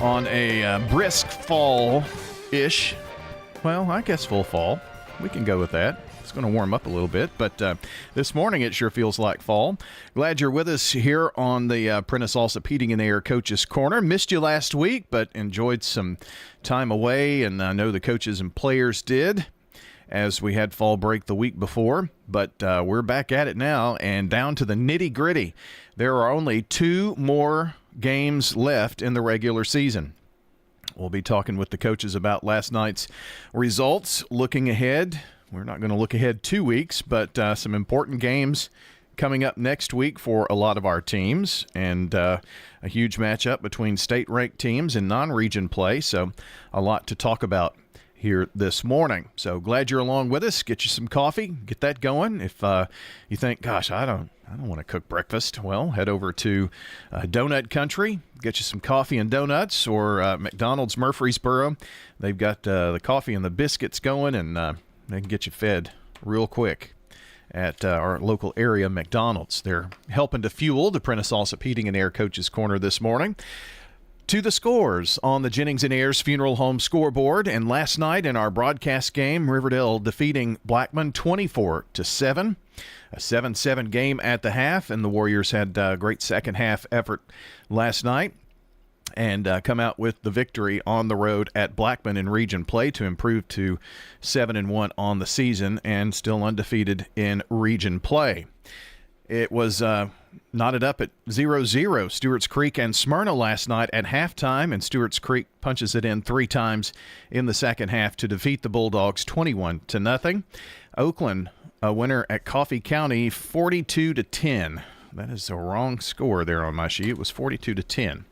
on a brisk fall-ish. Well, I guess full fall. We can go with that. It's going to warm up a little bit, but this morning it sure feels like fall. Glad you're with us here on the Prentice Allsup Heating and Air Coaches Corner. Missed you last week, but enjoyed some time away, and I know the coaches and players did, as we had fall break the week before. But we're back at it now, and down to the nitty-gritty. There are only 2 more games left in the regular season. We'll be talking with the coaches about last night's results, looking ahead. We're not going to look ahead 2 weeks, but some important games coming up next week for a lot of our teams, and a huge matchup between state-ranked teams and non-region play, so a lot to talk about here this morning. So glad you're along with us. Get you some coffee, get that going. If you think, gosh, I don't want to cook breakfast, well, head over to Donut Country, get you some coffee and donuts, or McDonald's Murfreesboro. They've got the coffee and the biscuits going, and they can get you fed real quick at our local area McDonald's. They're helping to fuel the Prentice Allsup Heating and Air Coaches Corner this morning. To the scores on the Jennings and Ayers Funeral Home scoreboard, and last night in our broadcast game, Riverdale defeating Blackman 24-7. A 7-7 game at the half, and the Warriors had a great second half effort last night, and come out with the victory on the road at Blackman in region play to improve to 7-1 on the season and still undefeated in region play. It was knotted up at 0-0, Stewart's Creek and Smyrna last night at halftime, and Stewart's Creek punches it in 3 times in the second half to defeat the Bulldogs 21-0. Oakland, a winner at Coffee County 42-10. That is the wrong score there on my sheet. It was 42-10.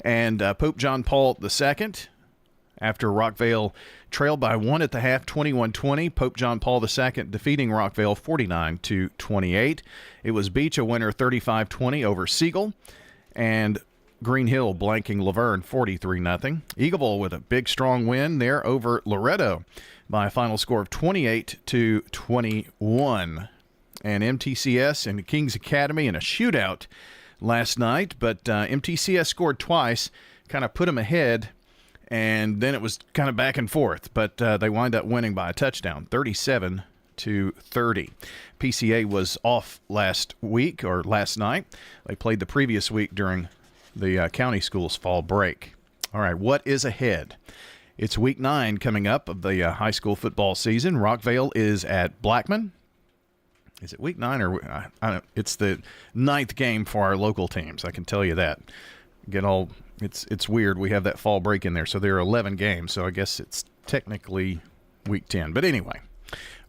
And Pope John Paul II, after Rockvale trailed by 1 at the half, 21-20. Pope John Paul II defeating Rockvale 49-28. It was Beach, a winner 35-20 over Siegel. And Green Hill blanking Laverne 43-0. Eagleville with a big, strong win there over Loretto by a final score of 28-21. And MTCS and Kings Academy in a shootout last night, but MTCS scored twice, kind of put them ahead, and then it was kind of back and forth, but they wind up winning by a touchdown, 37-30. PCA was off last night. They played the previous week during the county school's fall break. All right, what is ahead? It's week 9 coming up of the high school football season. Rockvale is at Blackman. Is it week 9 or I don't? It's the 9th game for our local teams. I can tell you that. It's weird. We have that fall break in there, so there are 11 games. So I guess it's technically week 10. But anyway,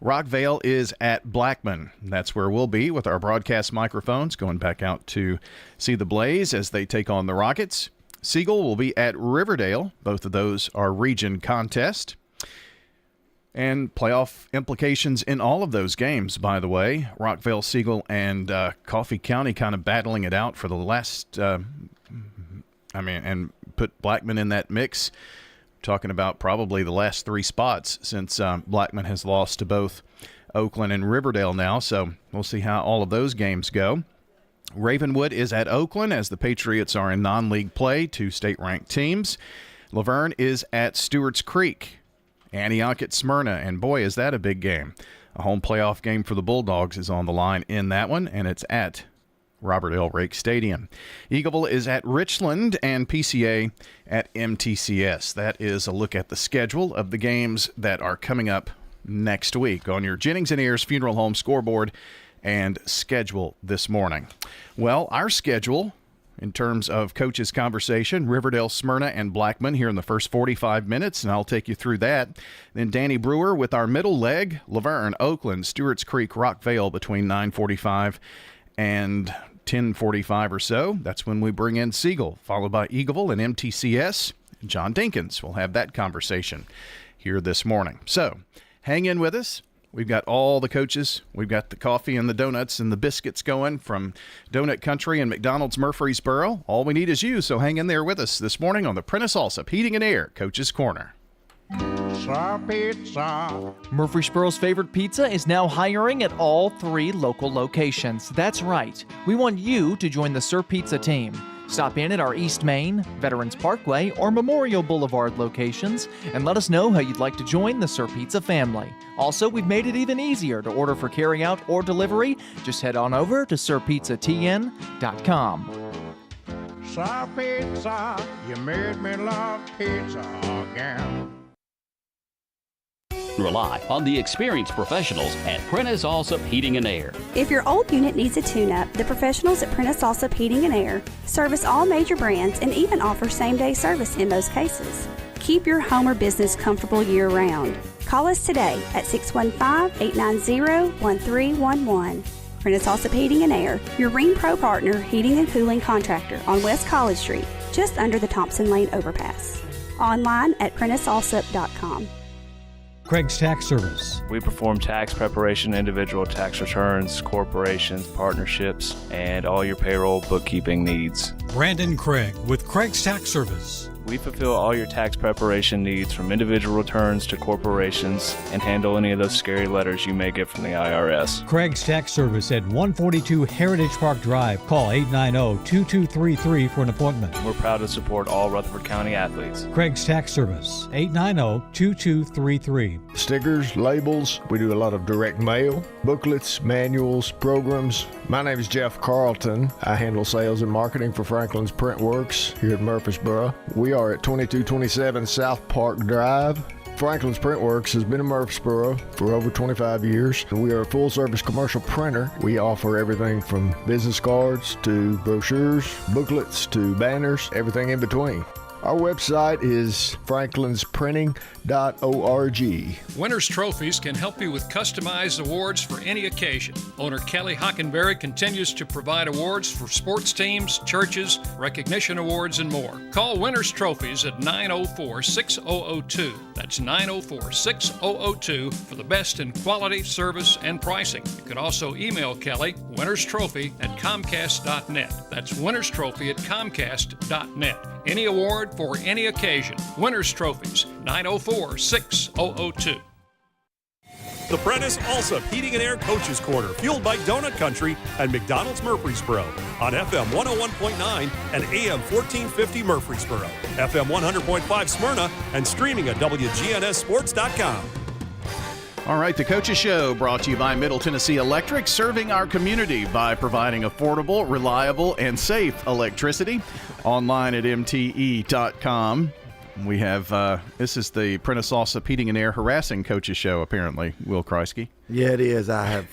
Rockvale is at Blackman. That's where we'll be with our broadcast microphones, going back out to see the Blaze as they take on the Rockets. Siegel will be at Riverdale. Both of those are region contest. And playoff implications in all of those games, by the way. Rockvale, Siegel, and Coffee County kind of battling it out for the last, and put Blackman in that mix. Talking about probably the last 3 spots since Blackman has lost to both Oakland and Riverdale now. So we'll see how all of those games go. Ravenwood is at Oakland as the Patriots are in non-league play, 2 state-ranked teams. Laverne is at Stewart's Creek. Antioch at Smyrna, and boy, is that a big game. A home playoff game for the Bulldogs is on the line in that one, and it's at Robert L. Rake Stadium. Eagleville is at Richland, and PCA at MTCS. That is a look at the schedule of the games that are coming up next week on your Jennings and Ayers Funeral Home scoreboard and schedule this morning. Well, our schedule, in terms of coaches' conversation, Riverdale, Smyrna, and Blackman here in the first 45 minutes, and I'll take you through that. Then Danny Brewer with our middle leg, Laverne, Oakland, Stewart's Creek, Rockvale between 9:45 and 10:45 or so. That's when we bring in Siegel, followed by Eagleville and MTCS. John Dinkins will have that conversation here this morning. So hang in with us. We've got all the coaches. We've got the coffee and the donuts and the biscuits going from Donut Country and McDonald's Murfreesboro. All we need is you, so hang in there with us this morning on the Prentice Allsup Heating and Air Coaches Corner. Pizza. Murfreesboro's favorite pizza is now hiring at all 3 local locations. That's right. We want you to join the Sir Pizza team. Stop in at our East Main, Veterans Parkway, or Memorial Boulevard locations and let us know how you'd like to join the Sir Pizza family. Also, we've made it even easier to order for carryout or delivery. Just head on over to sirpizzatn.com. Sir Pizza, you made me love pizza again. Rely on the experienced professionals at Prentice Allsup Heating and Air. If your old unit needs a tune-up, the professionals at Prentice Allsup Heating and Air service all major brands and even offer same-day service in most cases. Keep your home or business comfortable year-round. Call us today at 615-890-1311. Prentice Allsup Heating and Air, your Rheem Pro partner heating and cooling contractor on West College Street, just under the Thompson Lane overpass. Online at PrenticeAllsup.com. Craig's Tax Service. We perform tax preparation, individual tax returns, corporations, partnerships, and all your payroll bookkeeping needs. Brandon Craig with Craig's Tax Service. We fulfill all your tax preparation needs from individual returns to corporations and handle any of those scary letters you may get from the IRS. Craig's Tax Service at 142 Heritage Park Drive. Call 890-2233 for an appointment. We're proud to support all Rutherford County athletes. Craig's Tax Service, 890-2233. Stickers, labels, we do a lot of direct mail, booklets, manuals, programs. My name is Jeff Carlton. I handle sales and marketing for Franklin's Print Works here at Murfreesboro. We are at 2227 South Park Drive. Franklin's Print Works has been in Murfreesboro for over 25 years. We are a full-service commercial printer. We offer everything from business cards to brochures, booklets to banners, everything in between. Our website is franklinsprinting.org. Winners Trophies can help you with customized awards for any occasion. Owner Kelly Hockenberry continues to provide awards for sports teams, churches, recognition awards, and more. Call Winners Trophies at 904-6002. That's 904-6002 for the best in quality, service, and pricing. You can also email Kelly, winnerstrophy@comcast.net. That's winnerstrophy@comcast.net. Any award for any occasion. Winners Trophies, 904-6002. The Prentice Allsup Heating and Air Coaches Corner, fueled by Donut Country and McDonald's Murfreesboro on FM 101.9 and AM 1450 Murfreesboro, FM 100.5 Smyrna, and streaming at wgnssports.com. All right, the Coaches Show brought to you by Middle Tennessee Electric, serving our community by providing affordable, reliable, and safe electricity. Online at mte.com. We have, this is the Prentice Allsup Heating and Air harassing Coaches Show, apparently, Will Kreisky. Yeah, it is. I've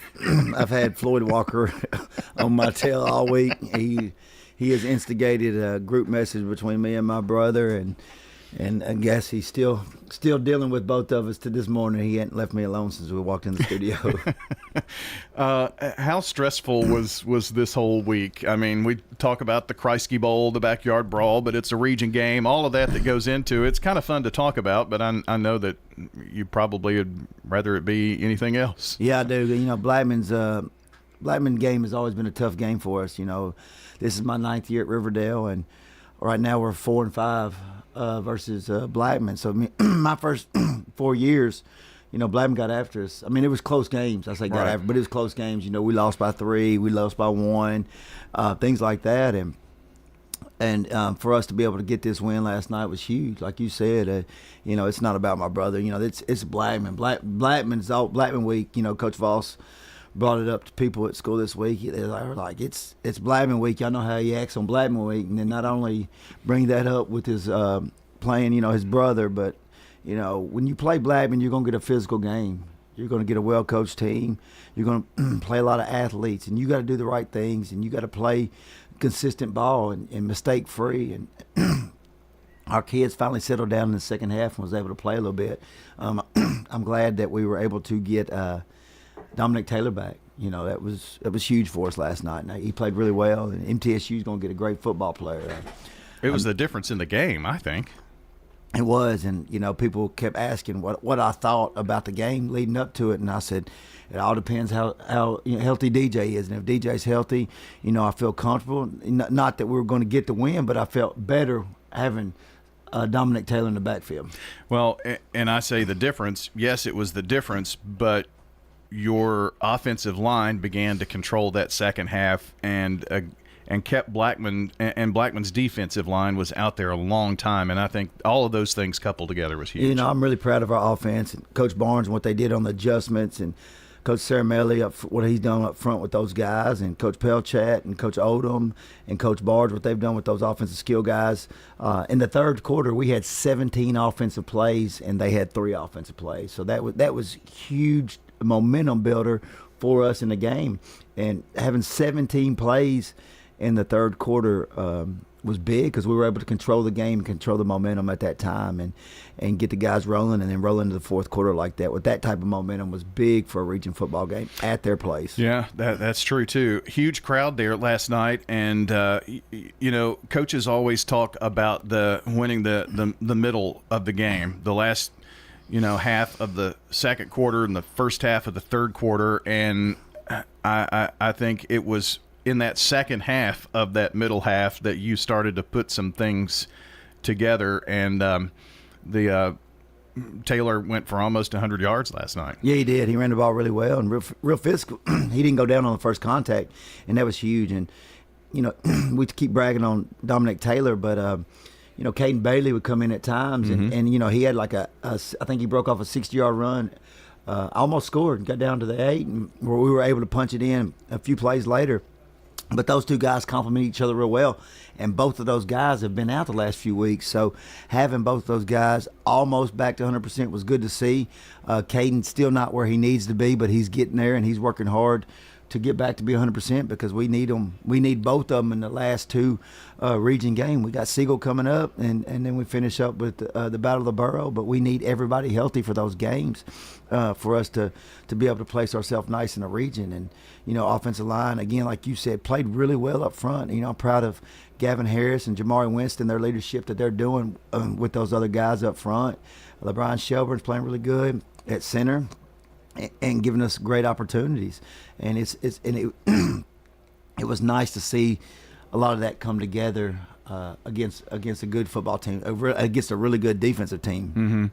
had Floyd Walker on my tail all week. He has instigated a group message between me and my brother, and I guess he's still dealing with both of us to this morning. He hadn't left me alone since we walked in the studio. How stressful was this whole week? I mean, we talk about the Kreisky Bowl, the backyard brawl, but it's a region game, all of that goes into it. It's kind of fun to talk about, but I know that you probably would rather it be anything else. Yeah, I do. You know, Blackman game has always been a tough game for us. You know, this is my 9th year at Riverdale, and right now we're 4-5. Versus Blackman. So my first 4 years, you know, Blackman got after us. I mean, it was close games. I say got after, but it was close games. You know, we lost by 3, we lost by 1, things like that. And for us to be able to get this win last night was huge. Like you said, you know, it's not about my brother. You know, it's Blackman. Blackman's all Blackman week. You know, Coach Voss brought it up to people at school this week. They were like, it's Blackman week. Y'all know how he acts on Blackman week. And then not only bring that up with his playing, you know, his brother, but, you know, when you play Blackman, you're going to get a physical game. You're going to get a well-coached team. You're going to play a lot of athletes. And you got to do the right things. And you got to play consistent ball and mistake-free. And our kids finally settled down in the second half and was able to play a little bit. I'm glad that we were able to get Dominic Taylor back. You know, that was huge for us last night. Now, he played really well, and MTSU is going to get a great football player. It was the difference in the game, I think. It was, and, you know, people kept asking what I thought about the game leading up to it, and I said it all depends how you know, healthy DJ is. And if DJ's healthy, you know, I feel comfortable. Not that we were going to get the win, but I felt better having Dominic Taylor in the backfield. Well, and I say the difference, yes, it was the difference, but your offensive line began to control that second half, and and kept Blackman, and Blackman's defensive line was out there a long time. And I think all of those things coupled together was huge. You know, I'm really proud of our offense and Coach Barnes and what they did on the adjustments, and Coach Caramelli, what he's done up front with those guys, and Coach Pelchat and Coach Odom and Coach Barge, what they've done with those offensive skill guys. In the third quarter, we had 17 offensive plays, and they had 3 offensive plays. So that was huge momentum builder for us in the game. And having 17 plays in the third quarter was big because we were able to control the game and control the momentum at that time and get the guys rolling and then roll into the fourth quarter like that. With that type of momentum was big for a region football game at their place. Yeah, that's true too. Huge crowd there last night, and you know, coaches always talk about winning the middle of the game, the last half of the second quarter and the first half of the third quarter, and I think it was in that second half of that middle half that you started to put some things together, and Taylor went for almost 100 yards last night. Yeah, he did. He ran the ball really well and real physical. He didn't go down on the first contact, and that was huge. And, we keep bragging on Dominic Taylor, but, Caden Bailey would come in at times, and he had like I think he broke off a 60-yard run, almost scored, got down to the 8, and where we were able to punch it in a few plays later. But those two guys complement each other real well, and both of those guys have been out the last few weeks. So having both those guys almost back to 100% was good to see. Caden's still not where he needs to be, but he's getting there, and he's working hard to get back to be 100% because we need them. We need both of them in the last two region game. We got Siegel coming up, and then we finish up with the Battle of the Borough. But we need everybody healthy for those games for us to be able to place ourselves nice in the region. And offensive line, again, like you said, played really well up front. I'm proud of Gavin Harris and Jamari Winston, their leadership that they're doing with those other guys up front. LeBron Shelburne's playing really good at center and giving us great opportunities. And it was nice to see a lot of that come together against a good football team, against a really good defensive team.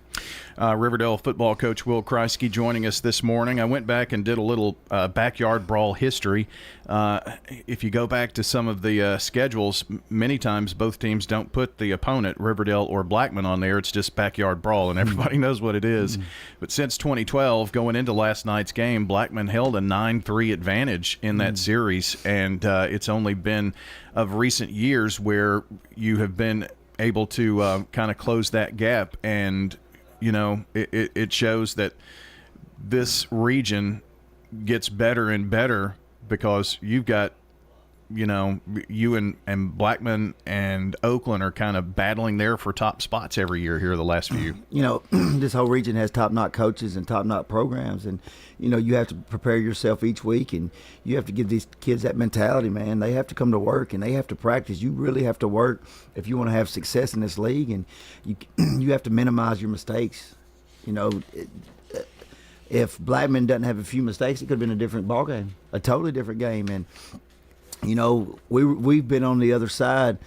Riverdale football coach Will Kreisky joining us this morning. I went back and did a little backyard brawl history. If you go back to some of the schedules, many times both teams don't put the opponent, Riverdale or Blackman, on there. It's just backyard brawl, and everybody knows what it is. But since 2012, going into last night's game, Blackman held a 9-3 advantage in that series, and it's only been of recent years where you have been able to kind of close that gap. And it shows that this region gets better and better because you've got, you and Blackman and Oakland are kind of battling there for top spots every year here the last few. This whole region has top-notch coaches and top-notch programs, and you have to prepare yourself each week, and you have to give these kids that mentality, man. They have to come to work, and they have to practice. You really have to work if you want to have success in this league, and you have to minimize your mistakes. If Blackman doesn't have a few mistakes, it could have been a different ball game, a totally different game. And we've been on the other side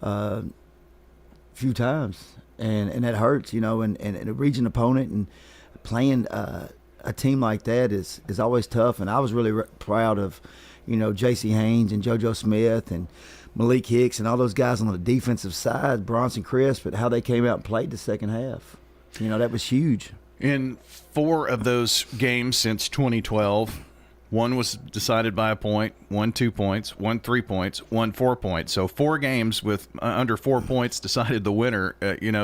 a few times, and that hurts. And a region opponent and playing a team like that is always tough. And I was really proud of J.C. Haynes and JoJo Smith and Malik Hicks and all those guys on the defensive side, Bronson Crisp, but how they came out and played the second half. That was huge. In 4 of those games since 2012, one was decided by a point, 1 2 points, 1 3 points, 1 4 points. So 4 games with under 4 points decided the winner.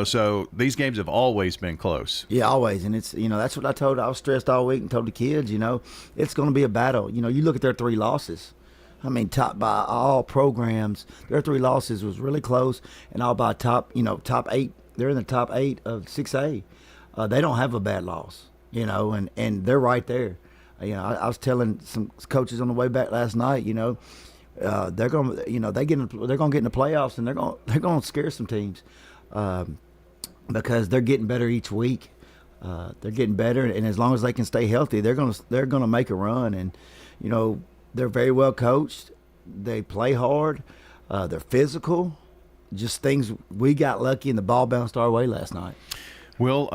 So these games have always been close. Yeah, always. And it's that's what I was stressed all week and told the kids. It's going to be a battle. You look at their 3 losses. I mean, top by all programs, their 3 losses was really close, and all by top 8. They're in the top 8 of 6A. They don't have a bad loss, and they're right there. I was telling some coaches on the way back last night, they're going to get in the playoffs, and they're going to scare some teams because they're getting better each week. They're getting better, and as long as they can stay healthy, they're going to make a run. And they're very well coached. They play hard. They're physical. Just things we got lucky, and the ball bounced our way last night. Will,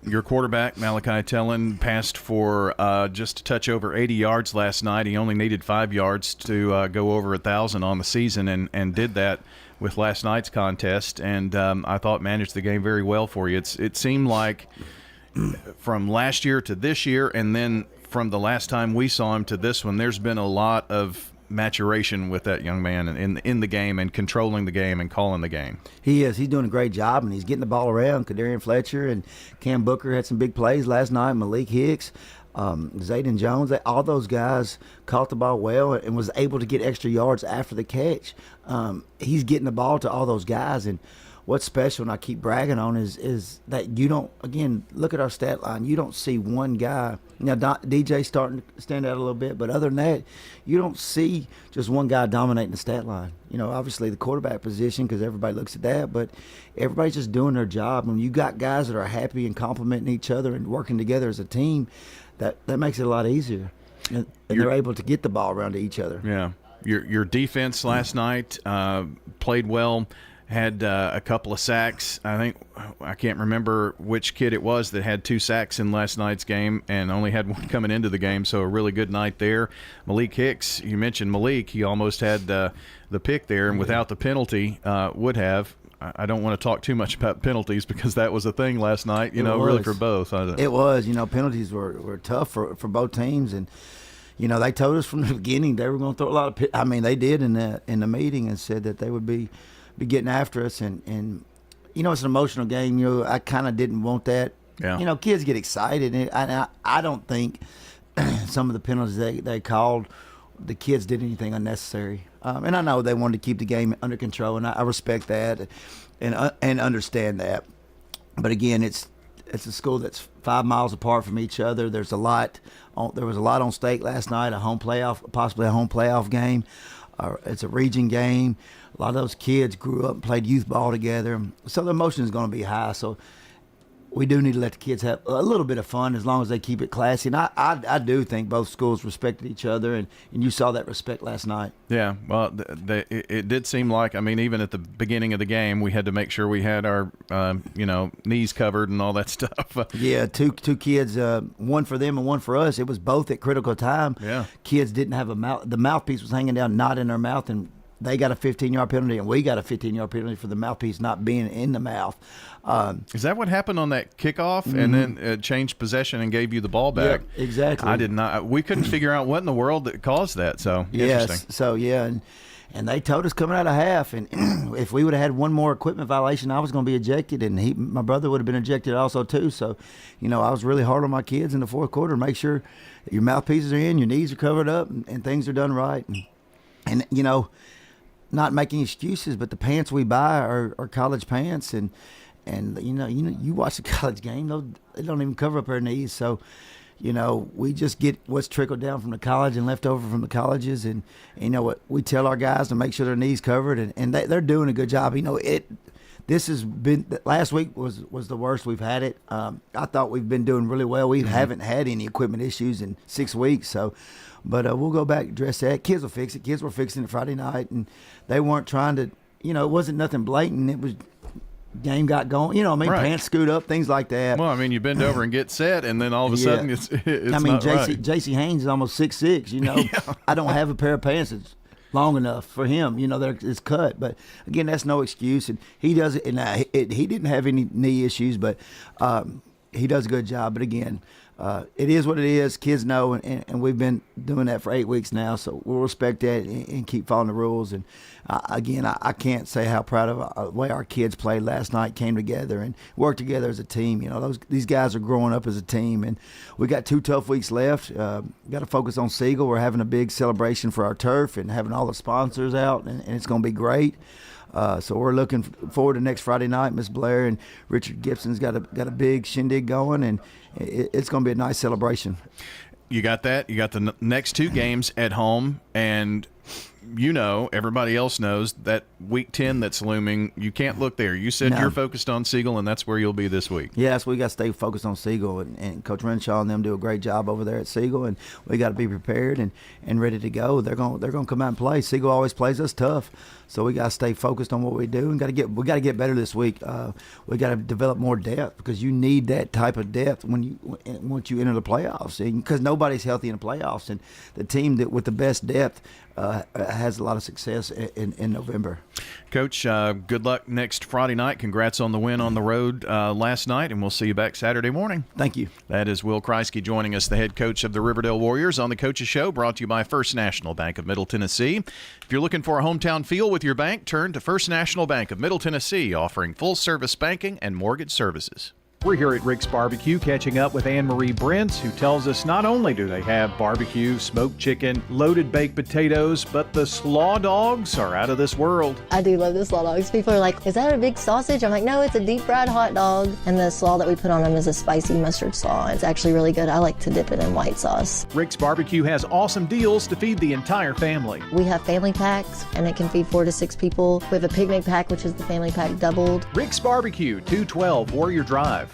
your quarterback, Malachi Tellin, passed for just a touch over 80 yards last night. He only needed 5 yards to go over 1,000 on the season and did that with last night's contest. And I thought managed the game very well for you. It seemed like from last year to this year, and then from the last time we saw him to this one, there's been a lot of maturation with that young man in the game and controlling the game and calling the game. He is. He's doing a great job, and he's getting the ball around. Kadarian Fletcher and Cam Booker had some big plays last night. Malik Hicks, Zayden Jones, all those guys caught the ball well and was able to get extra yards after the catch. He's getting the ball to all those guys, and what's special, and I keep bragging on, is that you don't, again, look at our stat line. You don't see one guy. Now, DJ's starting to stand out a little bit, but other than that, you don't see just one guy dominating the stat line. Obviously the quarterback position, because everybody looks at that, but everybody's just doing their job. When you got guys that are happy and complimenting each other and working together as a team, that makes it a lot easier. And they're able to get the ball around to each other. Yeah. Your defense last night played well. Had a couple of sacks. I can't remember which kid it was that had 2 sacks in last night's game and only had one coming into the game, so a really good night there. Malik Hicks, you mentioned Malik. He almost had the pick there, and without the penalty would have. I don't want to talk too much about penalties because that was a thing last night, really for both. It was. Penalties were tough for both teams, and they told us from the beginning they were going to throw a lot of they did in the meeting and said that they would be getting after us, and it's an emotional game. I kind of didn't want that. Yeah. Kids get excited, and I don't think some of the penalties they called, the kids did anything unnecessary. And I know they wanted to keep the game under control, and I respect that and understand that. But again, it's a school that's 5 miles apart from each other. There was a lot on stake last night. Possibly a home playoff game. It's a region game. A lot of those kids grew up and played youth ball together, so the emotion is going to be high. So we do need to let the kids have a little bit of fun as long as they keep it classy. And I do think both schools respected each other, and you saw that respect last night. Yeah, well, it did seem like, even at the beginning of the game, we had to make sure we had our, knees covered and all that stuff. Yeah, two kids, one for them and one for us. It was both at critical time. Yeah. Kids didn't have the mouthpiece was hanging down, not in their mouth, and they got a 15-yard penalty, and we got a 15-yard penalty for the mouthpiece not being in the mouth. Is that what happened on that kickoff, and then it changed possession and gave you the ball back? Yeah, exactly. I did not. We couldn't figure out what in the world that caused that. So interesting. So and they told us coming out of half, and if we would have had one more equipment violation, I was going to be ejected, and my brother would have been ejected also too. So, I was really hard on my kids in the fourth quarter to make sure that your mouthpieces are in, your knees are covered up, and things are done right, and not making excuses, but the pants we buy are college pants, and you watch the college game, they don't even cover up their knees. So, we just get what's trickled down from the college and left over from the colleges, and what we tell our guys to make sure their knees covered, and they're doing a good job. This has been, last week was the worst we've had it. I thought we've been doing really well. We haven't had any equipment issues in 6 weeks, so. But we'll go back and address that. Kids will fix it. Kids were fixing it Friday night, and they weren't trying to, it wasn't nothing blatant. It was, game got going. Right. Pants scoot up, things like that. Well, you bend over and get set, and then all of a sudden it's not right. J.C. Haynes is almost 6'6", Yeah. I don't have a pair of pants that's long enough for him. It's cut. But, again, that's no excuse. And he does it, and he didn't have any knee issues, but he does a good job. But, again, it is what it is. Kids know, and we've been doing that for 8 weeks now, so we'll respect that and keep following the rules. And again, I can't say how proud of the way our kids played last night, came together and worked together as a team. These guys are growing up as a team, and we got 2 tough weeks left. Got to focus on Siegel. We're having a big celebration for our turf and having all the sponsors out, and it's going to be great. So we're looking forward to next Friday night. Miss Blair and Richard Gibson's got a big shindig going, and it's going to be a nice celebration. You got that. You got the next 2 games at home, and everybody else knows that Week 10 that's looming. You can't look there. You said you're focused on Siegel, and that's where you'll be this week. Yes, we got to stay focused on Siegel, and Coach Renshaw and them do a great job over there at Siegel, and we got to be prepared and ready to go. They're going to come out and play. Siegel always plays us tough, so we got to stay focused on what we do, and we got to get better this week. We got to develop more depth, because you need that type of depth once you enter the playoffs, because nobody's healthy in the playoffs, and the team that with the best depth has a lot of success in November. Coach, good luck next Friday night. Congrats on the win on the road last night, and we'll see you back Saturday morning. Thank you. That is Will Kreisky joining us, the head coach of the Riverdale Warriors, on the Coach's Show, brought to you by First National Bank of Middle Tennessee. If you're looking for a hometown feel with your bank, turn to First National Bank of Middle Tennessee, offering full-service banking and mortgage services. We're here at Rick's Barbecue catching up with Anne-Marie Brents, who tells us not only do they have barbecue, smoked chicken, loaded baked potatoes, but the slaw dogs are out of this world. I do love the slaw dogs. People are like, is that a big sausage? I'm like, no, it's a deep fried hot dog. And the slaw that we put on them is a spicy mustard slaw. It's actually really good. I like to dip it in white sauce. Rick's Barbecue has awesome deals to feed the entire family. We have family packs, and it can feed 4 to 6 people. We have a picnic pack, which is the family pack doubled. Rick's Barbecue, 212 Warrior Drive.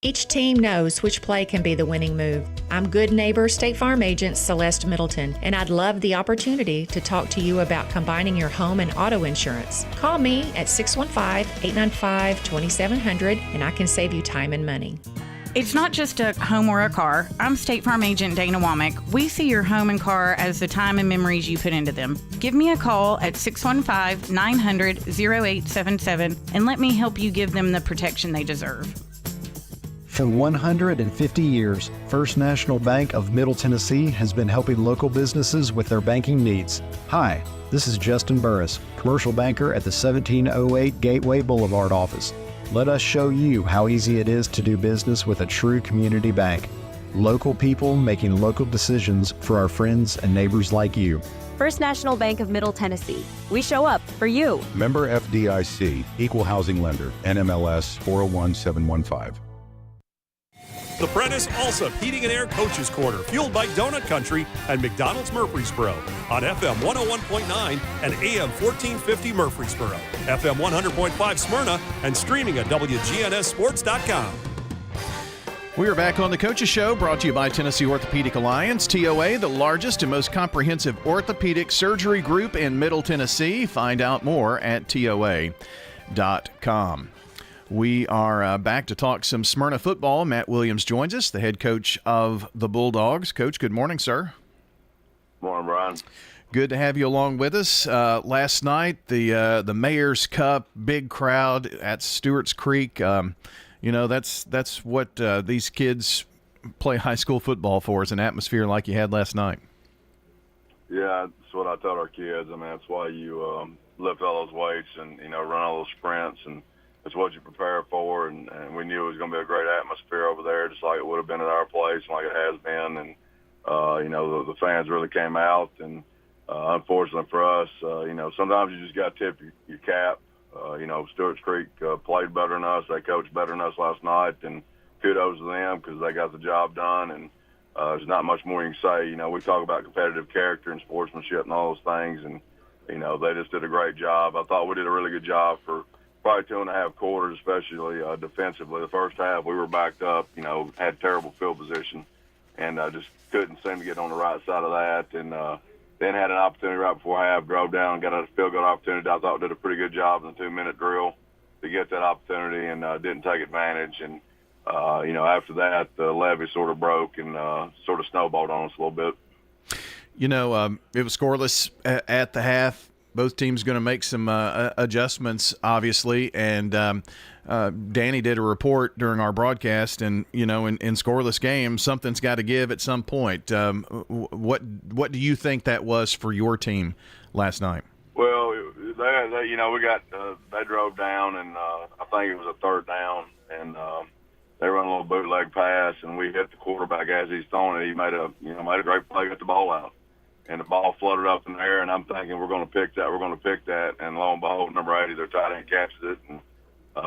Each team knows which play can be the winning move. I'm good neighbor State Farm agent Celeste Middleton, and I'd love the opportunity to talk to you about combining your home and auto insurance. Call me at 615-895-2700, and I can save you time and money. It's not just a home or a car. I'm State Farm agent Dana Womack. We see your home and car as the time and memories you put into them. Give me a call at 615-900-0877 and let me help you give them the protection they deserve. For 150 years, First National Bank of Middle Tennessee has been helping local businesses with their banking needs. Hi, this is Justin Burris, commercial banker at the 1708 Gateway Boulevard office. Let us show you how easy it is to do business with a true community bank. Local people making local decisions for our friends and neighbors like you. First National Bank of Middle Tennessee. We show up for you. Member FDIC, Equal Housing Lender, NMLS 401715. The Prentice Allsup Heating and Air Coaches Corner, fueled by Donut Country and McDonald's Murfreesboro on FM 101.9 and AM 1450 Murfreesboro, FM 100.5 Smyrna, and streaming at wgnssports.com. We are back on the Coach's Show, brought to you by Tennessee Orthopedic Alliance, TOA, the largest and most comprehensive orthopedic surgery group in Middle Tennessee. Find out more at TOA.com. We are back to talk some Smyrna football. Matt Williams joins us, the head coach of the Bulldogs. Coach, good morning, sir. Morning, Brian. Good to have you along with us. Last night, the Mayor's Cup, big crowd at Stewart's Creek. That's what these kids play high school football for, is an atmosphere like you had last night. Yeah, that's what I tell our kids. I mean, that's why you lift all those weights and, run all those sprints, and it's what you prepare for, and we knew it was going to be a great atmosphere over there, just like it would have been at our place, like it has been. And, the fans really came out, and unfortunately for us, sometimes you just got to tip your cap. Stewart's Creek played better than us. They coached better than us last night, and kudos to them because they got the job done, and there's not much more you can say. We talk about competitive character and sportsmanship and all those things, and, they just did a great job. I thought we did a really good job for probably 2.5 quarters, especially defensively. The first half, we were backed up, had terrible field position, and just couldn't seem to get on the right side of that. And then had an opportunity right before half, drove down, got a field goal opportunity. I thought we did a pretty good job in the 2-minute drill to get that opportunity, and didn't take advantage. And, after that, the levee sort of broke and sort of snowballed on us a little bit. It was scoreless at the half. Both teams going to make some adjustments, obviously, and Danny did a report during our broadcast, and in scoreless games, something's got to give at some point. What do you think that was for your team last night? Well, we got they drove down, and I think it was a third down, and they run a little bootleg pass, and we hit the quarterback as he's throwing it. He made a great play, got the ball out. And the ball floated up in the air, and I'm thinking we're going to pick that. And lo and behold, number 80, their tight end catches it, and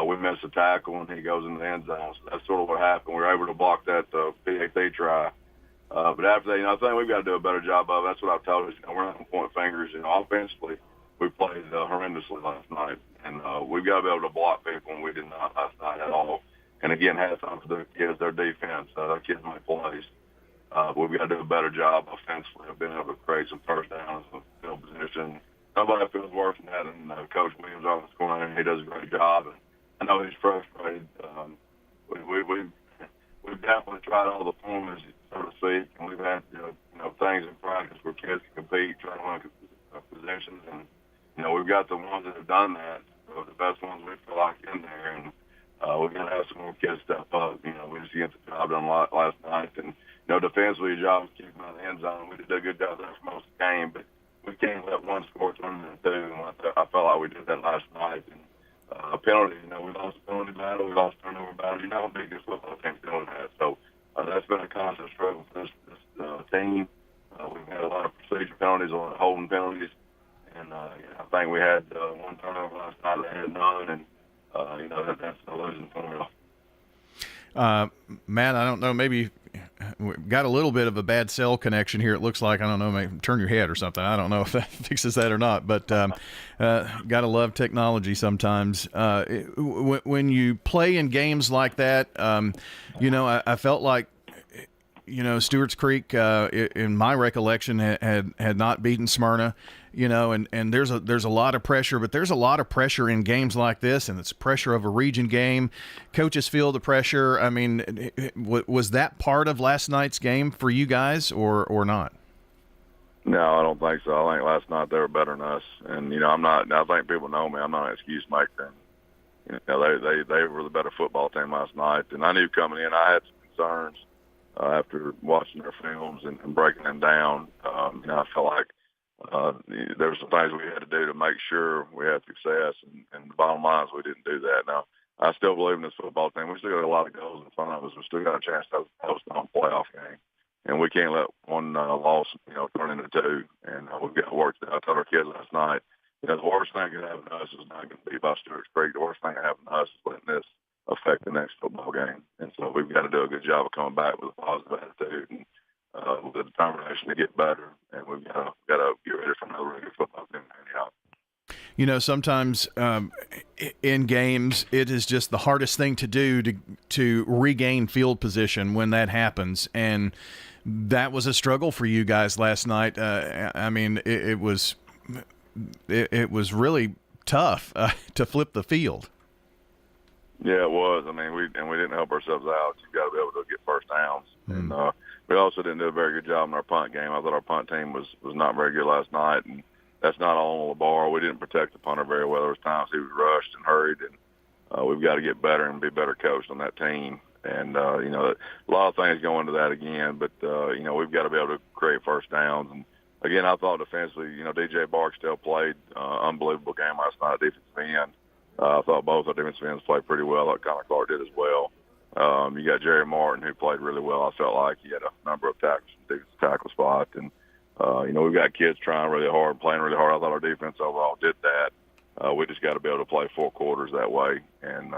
we missed a tackle, and he goes in the end zone. So that's sort of what happened. We were able to block that PAT try, But after that, I think we've got to do a better job of it. That's what I've told us. We're not going to point fingers. Offensively, we played horrendously last night, and we've got to be able to block people, and we did not last night at all. And again, hats off to the kids, their defense. Their kids make plays. We've got to do a better job offensively of being able to create some first downs and field position. Nobody feels worse than that than Coach Williams on the corner. He does a great job, and I know he's frustrated. We've definitely tried all the formulas, so to speak, and we've had things in practice where kids can compete, try to win positions, and we've got the ones that have done that, so the best ones we feel like in there, and we're going to have some more kids step up. We just get the job done last night, and defensively, your job is keeping them out of the end zone. We did a good job there for most of the game, but we can't let one score turn into two, and I felt like we did that last night. And a penalty, we lost a penalty battle, we lost a turnover battle. You're not going to beat this football team doing that. So that's been a constant struggle for this team. We've had a lot of procedure penalties, a lot of holding penalties, and I think we had one turnover last night. They had none, and that's a losing formula. Matt, I don't know, maybe we've got a little bit of a bad cell connection here. It looks like, I don't know, maybe turn your head or something. I don't know if that fixes that or not, but gotta love technology sometimes. When you play in games like that, I felt like, Stewart's Creek, in my recollection, had not beaten Smyrna, and there's a lot of pressure, but there's a lot of pressure in games like this, and it's pressure of a region game. Coaches feel the pressure. I mean, was that part of last night's game for you guys, or not? No, I don't think so. I think last night they were better than us, and I'm not. I think people know me. I'm not an excuse maker. They were the better football team last night, and I knew coming in I had some concerns. After watching their films and breaking them down, I felt like there were some things we had to do to make sure we had success, and the bottom line is we didn't do that. Now, I still believe in this football team. We still got a lot of goals in front of us. We still got a chance to host a playoff game, and we can't let one loss, turn into two, and we've got to work that. I told our kids last night, the worst thing that could happen to us is not going to be by Stewart's Creek. The worst thing that happened to us is letting this affect the next football game. And so we've got to do a good job of coming back with a positive attitude and with the determination to get better. And we've got to get ready for another regular football game. Sometimes in games, it is just the hardest thing to do to regain field position when that happens. And that was a struggle for you guys last night. It was really tough to flip the field. Yeah, it was. We didn't help ourselves out. You've got to be able to get first downs. And we also didn't do a very good job in our punt game. I thought our punt team was not very good last night, and that's not all on the bar. We didn't protect the punter very well. There was times he was rushed and hurried, and we've got to get better and be better coached on that team. And, a lot of things go into that again, but, we've got to be able to create first downs. And, again, I thought defensively, DJ Barksdale played unbelievable game last night at defensive end. I thought both our defensive ends played pretty well. I thought Connor Clark did as well. You got Jerry Martin, who played really well. I felt like he had a number of tackles from defensive tackle spot. And, we've got kids trying really hard, playing really hard. I thought our defense overall did that. We just got to be able to play 4 quarters that way. And,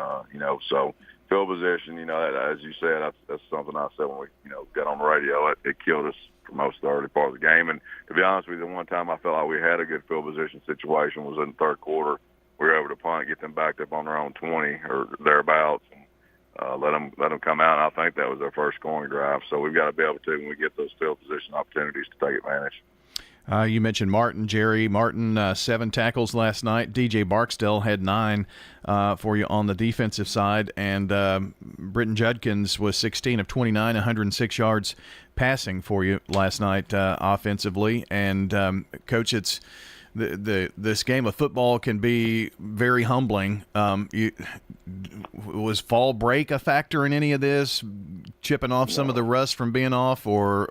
so field position, as you said, that's something I said when we, got on the radio. It killed us for most of the early part of the game. And to be honest with you, the one time I felt like we had a good field position situation was in the third quarter. We were able to punt, get them backed up on their own 20 or thereabouts, and let them come out. And I think that was their first scoring drive. So we've got to be able to, when we get those field position opportunities, to take advantage. You mentioned Jerry Martin, 7 tackles last night. DJ Barksdale had 9 for you on the defensive side, and Britton Judkins was 16 of 29, 106 yards passing for you last night offensively. And Coach, it's this game of football can be very humbling. Was fall break a factor in any of this? Chipping off some of the rust from being off, or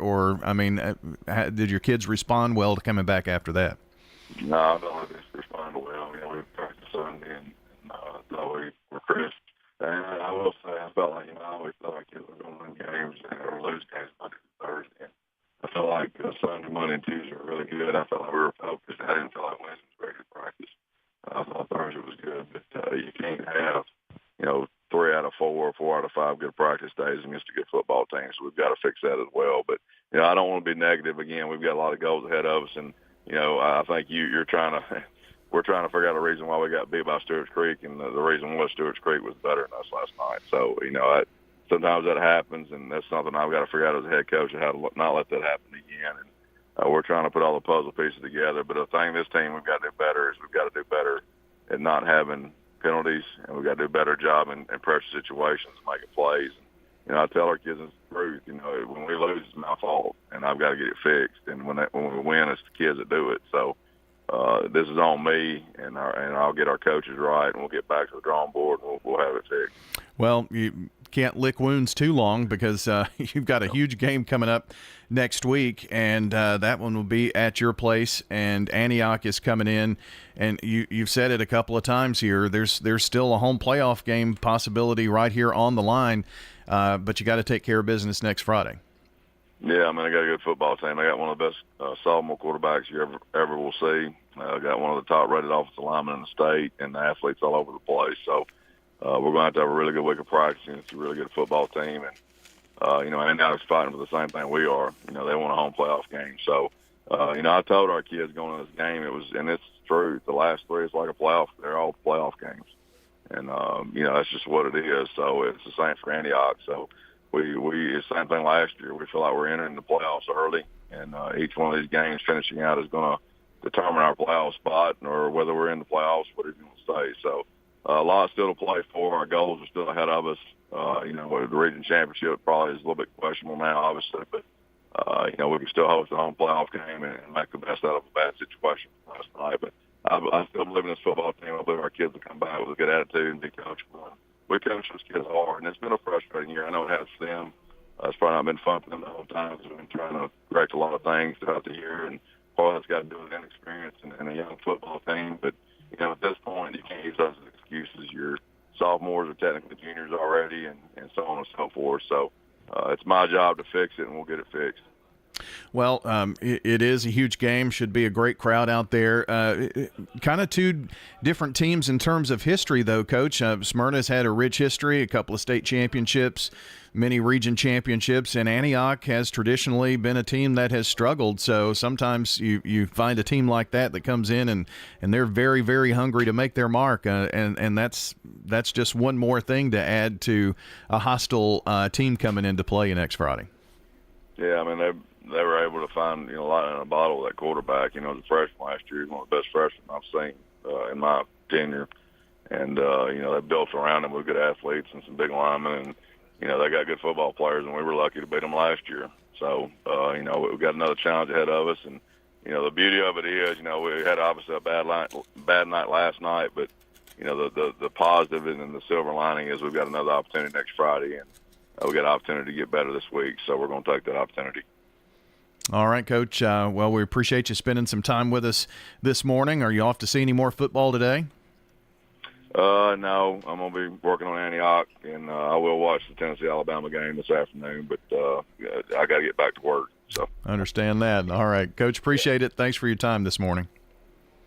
did your kids respond well to coming back after that? No, I don't think they responded well. We practiced Sunday, and thought we were crisp. And I will say, I felt like I always thought our kids were going to win games or lose games Monday and Thursday. I felt like Sunday, Monday, and Tuesday were really good. I felt like we were focused. I didn't feel like Wednesday was very good practice. I thought Thursday was good, but you can't have 3 out of 4 or 4 out of 5 good practice days against a good football team. So we've got to fix that as well. But I don't want to be negative. Again, we've got a lot of goals ahead of us, and I think you're trying to. We're trying to figure out a reason why we got beat by Stewart's Creek, and the reason was Stewart's Creek was better than us last night. So sometimes that happens, and that's something I've got to figure out as a head coach how to not let that happen again. And we're trying to put all the puzzle pieces together. But the thing this team we've got to do better is we've got to do better at not having penalties, and we've got to do a better job in pressure situations, making plays. I tell our kids the truth. When we lose, it's my fault, and I've got to get it fixed. And when we win, it's the kids that do it. So this is on me, and I'll get our coaches right, and we'll get back to the drawing board, and we'll have it fixed. Well, you can't lick wounds too long because you've got a huge game coming up next week, and that one will be at your place, and Antioch is coming in, and you've said it a couple of times here. There's still a home playoff game possibility right here on the line, but you got to take care of business next Friday. Yeah, I got a good football team. I got one of the best sophomore quarterbacks you ever will see. I got one of the top-rated offensive linemen in the state, and the athletes all over the place. So we're going to have a really good week of practicing. It's a really good football team, and Antioch's fighting for the same thing we are. They want a home playoff game. So I told our kids going into this game and it's true. The last three is like a playoff. They're all playoff games, and that's just what it is. So it's the same for Antioch. So. We it's the same thing last year. We feel like we're entering the playoffs early, and each one of these games finishing out is going to determine our playoff spot or whether we're in the playoffs, whatever you want to say. So a lot still to play for. Our goals are still ahead of us. The region championship probably is a little bit questionable now, obviously, but we can still host a home playoff game and make the best out of a bad situation last night. But I still believe in this football team. I believe our kids will come back with a good attitude and be coachable. We coach those kids hard, and it's been a frustrating year. I know it has for them. It's probably not been fun for them the whole time. We've been trying to correct a lot of things throughout the year, and part of that's got to do with inexperience and a young football team. But, at this point, you can't use those as excuses. Your sophomores are technically juniors already and so on and so forth. So it's my job to fix it, and we'll get it fixed. Well, it is a huge game. Should be a great crowd out there. Kind of two different teams in terms of history, though, Coach. Smyrna's had a rich history, a couple of state championships, many region championships, and Antioch has traditionally been a team that has struggled. So sometimes you find a team like that comes in and they're very, very hungry to make their mark, and that's just one more thing to add to a hostile team coming into play next Friday. Yeah, they were able to find a lot in a bottle with that quarterback. As a freshman last year, he's one of the best freshmen I've seen in my tenure. And they built around him with good athletes and some big linemen, and they got good football players, and we were lucky to beat them last year. So we've got another challenge ahead of us, and the beauty of it is we had obviously a bad night last night, but the positive and the silver lining is we've got another opportunity next Friday, and we got an opportunity to get better this week. So we're going to take that opportunity. All right, Coach. Well, we appreciate you spending some time with us this morning. Are you off to see any more football today? No, I'm going to be working on Antioch, and I will watch the Tennessee-Alabama game this afternoon, but I got to get back to work. So I understand that. All right, Coach, appreciate it. Thanks for your time this morning.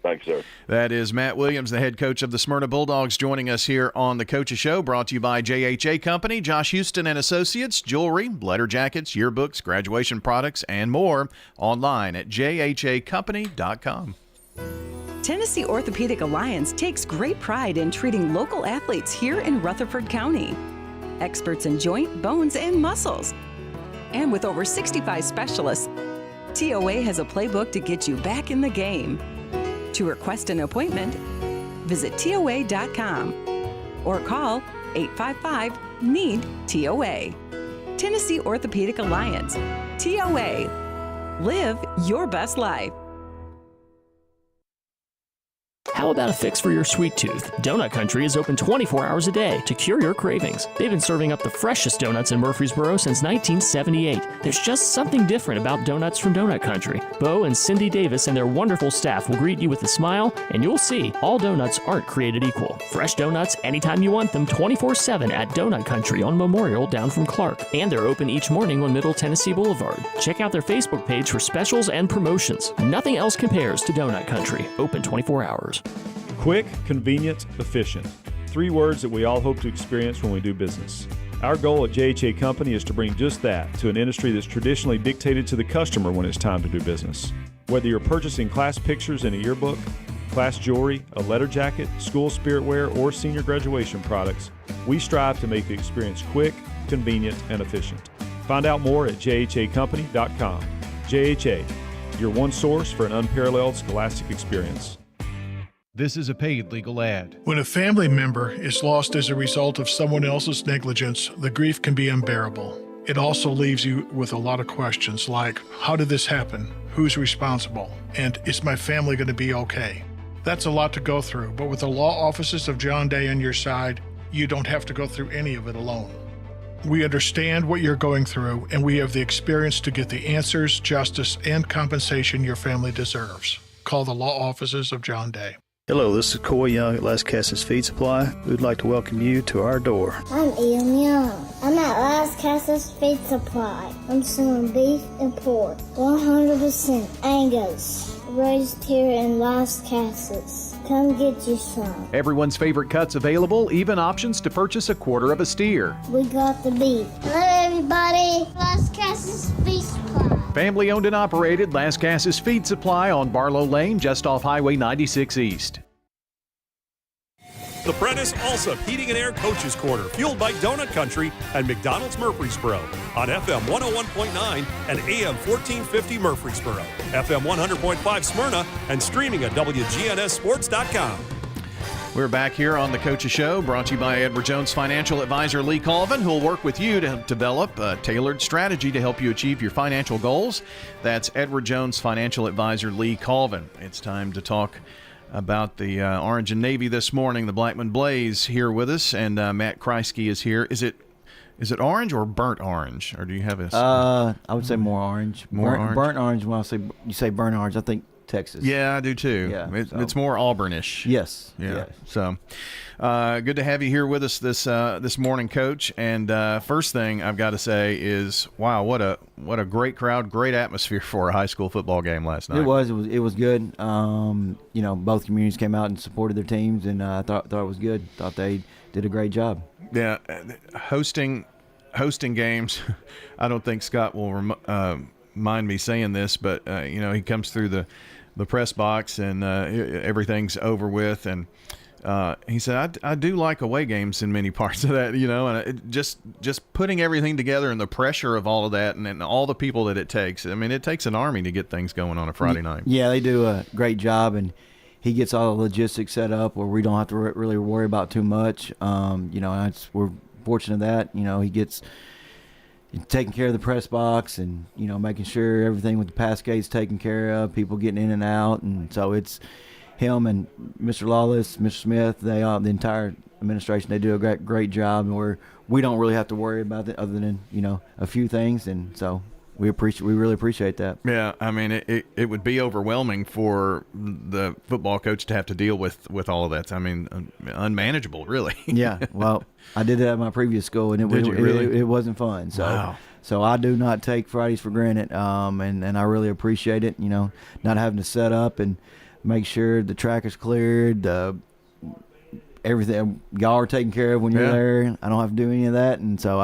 Thanks, sir. That is Matt Williams, the head coach of the Smyrna Bulldogs, joining us here on the Coach's Show, brought to you by JHA Company, Josh Houston and Associates, jewelry, letter jackets, yearbooks, graduation products, and more online at jhacompany.com. Tennessee Orthopedic Alliance takes great pride in treating local athletes here in Rutherford County. Experts in joint, bones, and muscles. And with over 65 specialists, TOA has a playbook to get you back in the game. To request an appointment, visit TOA.com or call 855-NEED-TOA. Tennessee Orthopedic Alliance. TOA. Live your best life. How about a fix for your sweet tooth? Donut Country is open 24 hours a day to cure your cravings. They've been serving up the freshest donuts in Murfreesboro since 1978. There's just something different about donuts from Donut Country. Bo and Cindy Davis and their wonderful staff will greet you with a smile, and you'll see all donuts aren't created equal. Fresh donuts anytime you want them 24/7 at Donut Country on Memorial down from Clark. And they're open each morning on Middle Tennessee Boulevard. Check out their Facebook page for specials and promotions. Nothing else compares to Donut Country. Open 24 hours. Quick, convenient, efficient. 3 words that we all hope to experience when we do business. Our goal at JHA Company is to bring just that to an industry that's traditionally dictated to the customer when it's time to do business. Whether you're purchasing class pictures in a yearbook, class jewelry, a letter jacket, school spirit wear, or senior graduation products, we strive to make the experience quick, convenient, and efficient. Find out more at jhacompany.com. JHA, your one source for an unparalleled scholastic experience. This is a paid legal ad. When a family member is lost as a result of someone else's negligence, the grief can be unbearable. It also leaves you with a lot of questions like, how did this happen? Who's responsible? And is my family going to be okay? That's a lot to go through, but with the law offices of John Day on your side, you don't have to go through any of it alone. We understand what you're going through, and we have the experience to get the answers, justice, and compensation your family deserves. Call the law offices of John Day. Hello, this is Coy Young at Las Casas Feed Supply. We'd like to welcome you to our door. I'm Ian Young. I'm at Las Casas Feed Supply. I'm selling beef and pork, 100% Angus, raised here in Las Casas. Come get you some. Everyone's favorite cuts available, even options to purchase a quarter of a steer. We got the beef. Hello, everybody. Las Casas Feed Supply. Family owned and operated, Las Casas Feed Supply on Barlow Lane, just off Highway 96 East. The Prentice Allsup Heating and Air Coaches Corner, fueled by Donut Country and McDonald's Murfreesboro on FM 101.9 and AM 1450 Murfreesboro, FM 100.5 Smyrna, and streaming at wgnssports.com. We're back here on the Coach's Show, brought to you by Edward Jones Financial Advisor Lee Colvin, who will work with you to develop a tailored strategy to help you achieve your financial goals. That's Edward Jones Financial Advisor Lee Colvin. It's time to talk about the Orange and Navy this morning. The Blackman Blaze here with us, and Matt Kreisky is here. Is it orange or burnt orange, or do you have a? I would say more orange. Orange? Burnt orange. When you say burnt orange, I think Texas. Yeah, I do too. Yeah, it's more Auburnish. Yes. Yeah. Yes. So, good to have you here with us this morning, Coach. And first thing I've got to say is, wow, what a great crowd, great atmosphere for a high school football game last night. It was good. Both communities came out and supported their teams, and I thought it was good. Thought they did a great job. Yeah, hosting games. I don't think Scott will mind me saying this, but he comes through the press box and everything's over with, and he said, I do like away games in many parts of that, and just putting everything together and the pressure of all of that and all the people that it takes. I mean, it takes an army to get things going on a Friday night. Yeah, they do a great job, and he gets all the logistics set up where we don't have to really worry about too much. We're fortunate that, he gets taking care of the press box and, making sure everything with the pass gate's taken care of, people getting in and out. And so it's him and Mr. Lawless, Mr. Smith, the entire administration, they do a great job, and we don't really have to worry about it other than, a few things. And so we really appreciate that. Yeah, I mean, it would be overwhelming for the football coach to have to deal with all of that. I mean, unmanageable, really. Yeah, well, I did that at my previous school, and it wasn't fun. So, wow. So I do not take Fridays for granted, and I really appreciate it. Not having to set up and make sure the track is cleared, everything y'all are taken care of when you're there. I don't have to do any of that, and so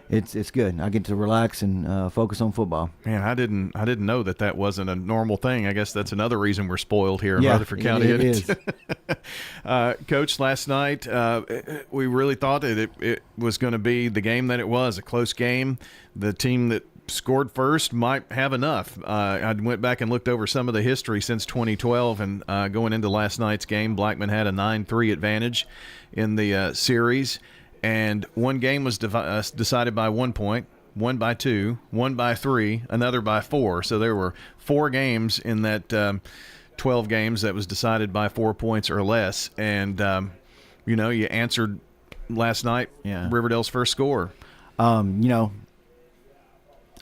It's good. I get to relax and focus on football. Man, I didn't know that wasn't a normal thing. I guess that's another reason we're spoiled here in Rutherford County. It is. Coach, last night we really thought that it was going to be the game that it was, a close game. The team that scored first might have enough. I went back and looked over some of the history since 2012, and going into last night's game, Blackman had a 9-3 advantage in the series. And one game was decided by 1 point, one by 2, one by 3, another by 4. So there were 4 games in that 12 games that was decided by 4 points or less. And, you answered last night, Riverdale's first score. I'm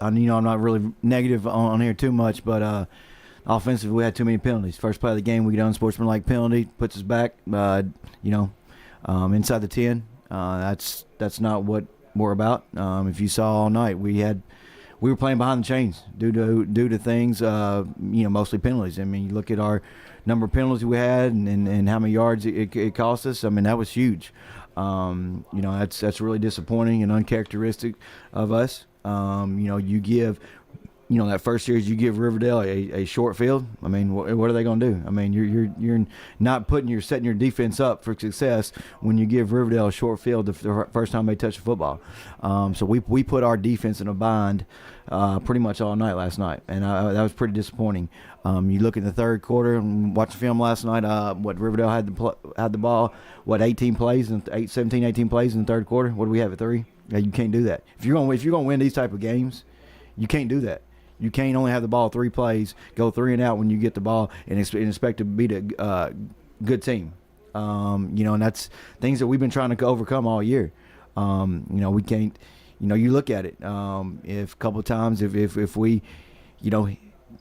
not really negative on here too much, but offensively we had too many penalties. First play of the game, we get unsportsmanlike penalty, puts us back, inside the 10. That's not what we're about. If you saw all night, we were playing behind the chains due to things, mostly penalties. I mean, you look at our number of penalties we had and how many yards it cost us, I mean, that was huge. That's really disappointing and uncharacteristic of us. You give, that first series you give Riverdale a short field. I mean, what are they going to do? I mean, you're not setting your defense up for success when you give Riverdale a short field the first time they touch the football. So we put our defense in a bind pretty much all night last night, and that was pretty disappointing. You look at the third quarter and watch the film last night. Riverdale had the ball. 18 plays and 18 plays in the third quarter. What do we have at 3? Yeah, you can't do that. If you're gonna win these type of games, you can't do that. You can't only have the ball 3 plays, go 3 and out when you get the ball, and expect to beat a good team. And that's things that we've been trying to overcome all year. We can't. You look at it. If a couple of times, if we,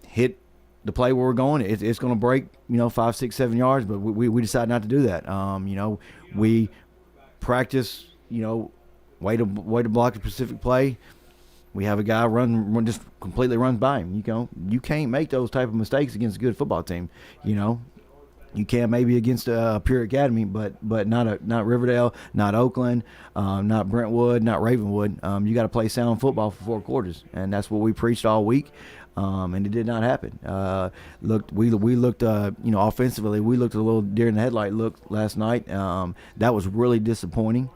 hit the play where we're going, it's going to break, 5, 6, 7 yards, but we decide not to do that. We practice, way to block the specific play. We have a guy just completely runs by him. You can't make those type of mistakes against a good football team. You can maybe against a pure academy, but not Riverdale, not Oakland, not Brentwood, not Ravenwood. You got to play sound football for 4 quarters, and that's what we preached all week. And it did not happen. We looked offensively. We looked a little deer in the headlight look last night. That was really disappointing,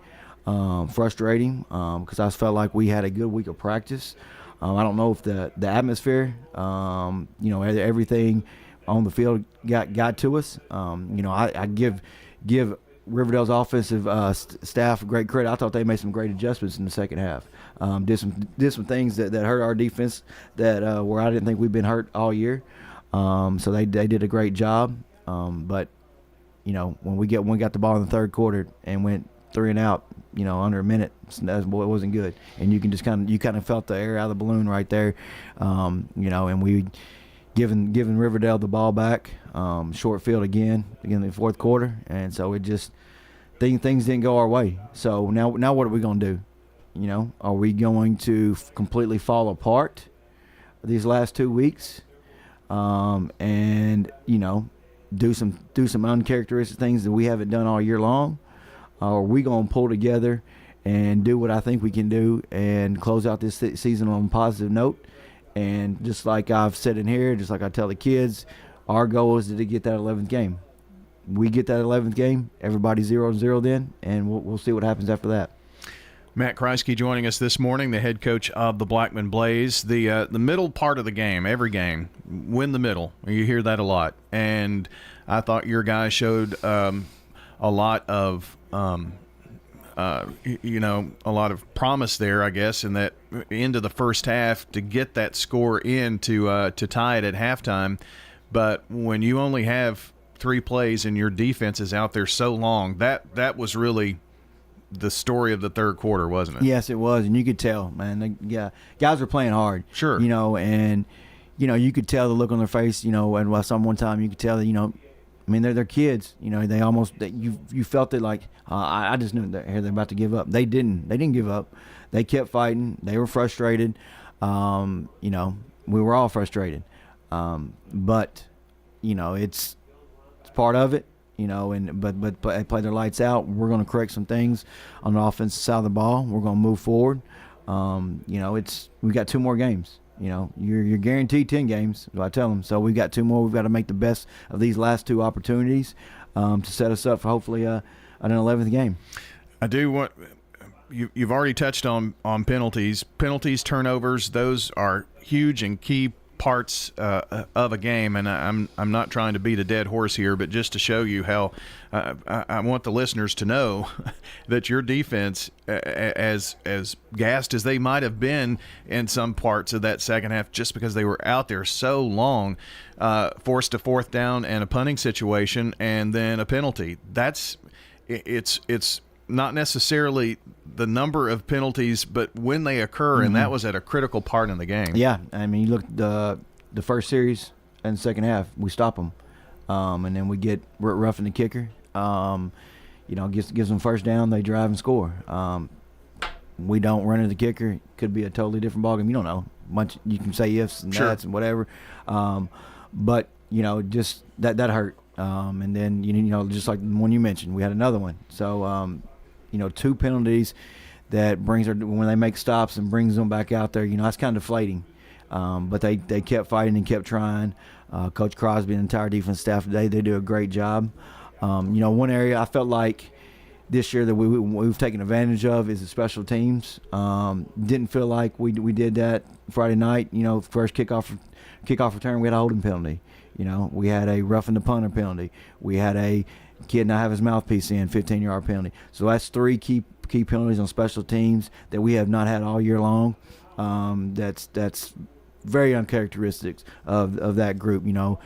frustrating, because I felt like we had a good week of practice. I don't know if the atmosphere, everything on the field got to us. I give Riverdale's offensive staff great credit. I thought they made some great adjustments in the second half. Did some things that hurt our defense that where I didn't think we've been hurt all year. So they did a great job. But when we got the ball in the third quarter and went 3 and out, under a minute, it wasn't good. And you can just kind of felt the air out of the balloon right there. And we giving Riverdale the ball back, short field again in the fourth quarter, and so it just things didn't go our way. So now what are we going to do? Are we going to completely fall apart these last 2 weeks, and do some uncharacteristic things that we haven't done all year long? Or are we going to pull together and do what I think we can do and close out this season on a positive note? And just like I've said in here, just like I tell the kids, our goal is to get that 11th game. We get that 11th game, everybody's 0-0 then, and we'll see what happens after that. Matt Kreisky joining us this morning, the head coach of the Blackman Blaze. The middle part of the game, every game, win the middle. You hear that a lot. And I thought your guys showed a lot of a lot of promise there, I guess, in that into the first half to get that score in to tie it at halftime. But when you only have 3 plays and your defense is out there so long, that was really the story of the third quarter, wasn't it? Yes, it was, and you could tell, man. Guys were playing hard. Sure. And you could tell the look on their face. And one time you could tell that they're kids. They almost you felt it like I just knew they're about to give up. They didn't give up. They kept fighting. They were frustrated. We were all frustrated. But it's part of it. But they play their lights out. We're going to correct some things on the offensive side of the ball. We're going to move forward. We've got 2 more games. You're guaranteed 10 games. I tell them. So we've got 2 more. We've got to make the best of these last 2 opportunities to set us up for hopefully an 11th game. I do want you've already touched on penalties, turnovers. Those are huge and key parts of a game, and I'm not trying to beat a dead horse here, but just to show you how I want the listeners to know that your defense, as gassed as they might have been in some parts of that second half, just because they were out there so long, forced a 4th down and a punting situation, and then a penalty. It's not necessarily the number of penalties, but when they occur, and that was at a critical part in the game. Yeah, you look at the first series and the second half, we stop them, and then we get roughing the kicker. Gives them first down, they drive and score. We don't run into the kicker. Could be a totally different ballgame. You don't know. You can say ifs and Sure. that's and whatever, but just that hurt. And then, you know, just like the one you mentioned, we had another one. So, you know, 2 penalties that brings her, when they make stops and brings them back out there, you know, that's kind of deflating. But they kept fighting and kept trying. Coach Crosby and the entire defense staff today, they do a great job. You know, one area I felt like this year that we've taken advantage of is the special teams. Didn't feel like we did that Friday night. You know, first kickoff return, we had a holding penalty. You know, we had a roughing the punter penalty. We had a kid not have his mouthpiece in, 15-yard penalty. So that's 3 key penalties on special teams that we have not had all year long. That's very uncharacteristic of that group. You know,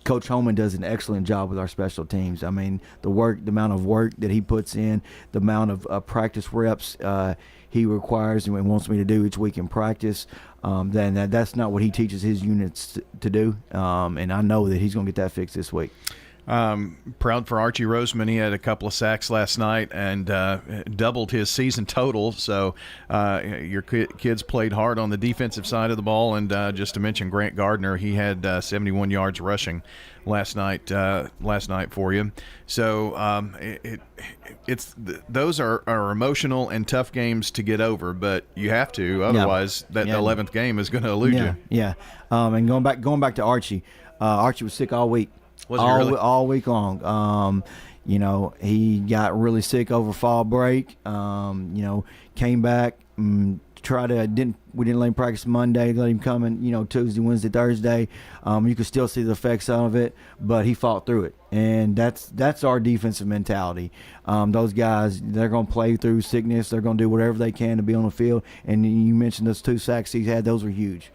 Coach Holman does an excellent job with our special teams. I mean, the amount of work that he puts in, the amount of practice reps he requires and wants me to do each week in practice, then that's not what he teaches his units to do. And I know that he's going to get that fixed this week. Proud for Archie Roseman. He had a couple of sacks last night and doubled his season total. So your kids played hard on the defensive side of the ball. And just to mention Grant Gardner, he had 71 yards rushing last night for you. So those are emotional and tough games to get over, but you have to. Otherwise, that 11th game is going to elude you. Yeah. And going back to Archie, Archie was sick all week. All week long. You know, he got really sick over fall break. You know, came back, we didn't let him practice Monday, let him come in, you know, Tuesday, Wednesday, Thursday. You could still see the effects of it, but he fought through it. And that's our defensive mentality. Those guys, they're going to play through sickness. They're going to do whatever they can to be on the field. And you mentioned those 2 sacks he had. Those were huge.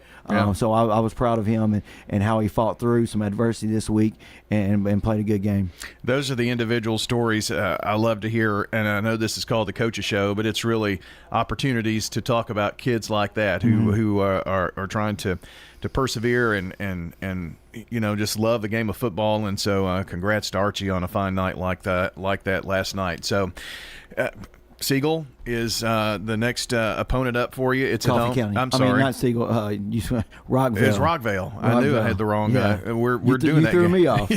So I was proud of him and how he fought through some adversity this week and played a good game. Those are the individual stories I love to hear, and I know this is called the Coach's Show, but it's really opportunities to talk about kids like that who are trying to persevere and you know, just love the game of football. And so congrats to Archie on a fine night like that last night. So Siegel is the next opponent up for you. It's Coffee County. I'm sorry. I mean, not Siegel. Rockville. It's Rockville. I knew I had the wrong guy. We're doing that game. You threw me off.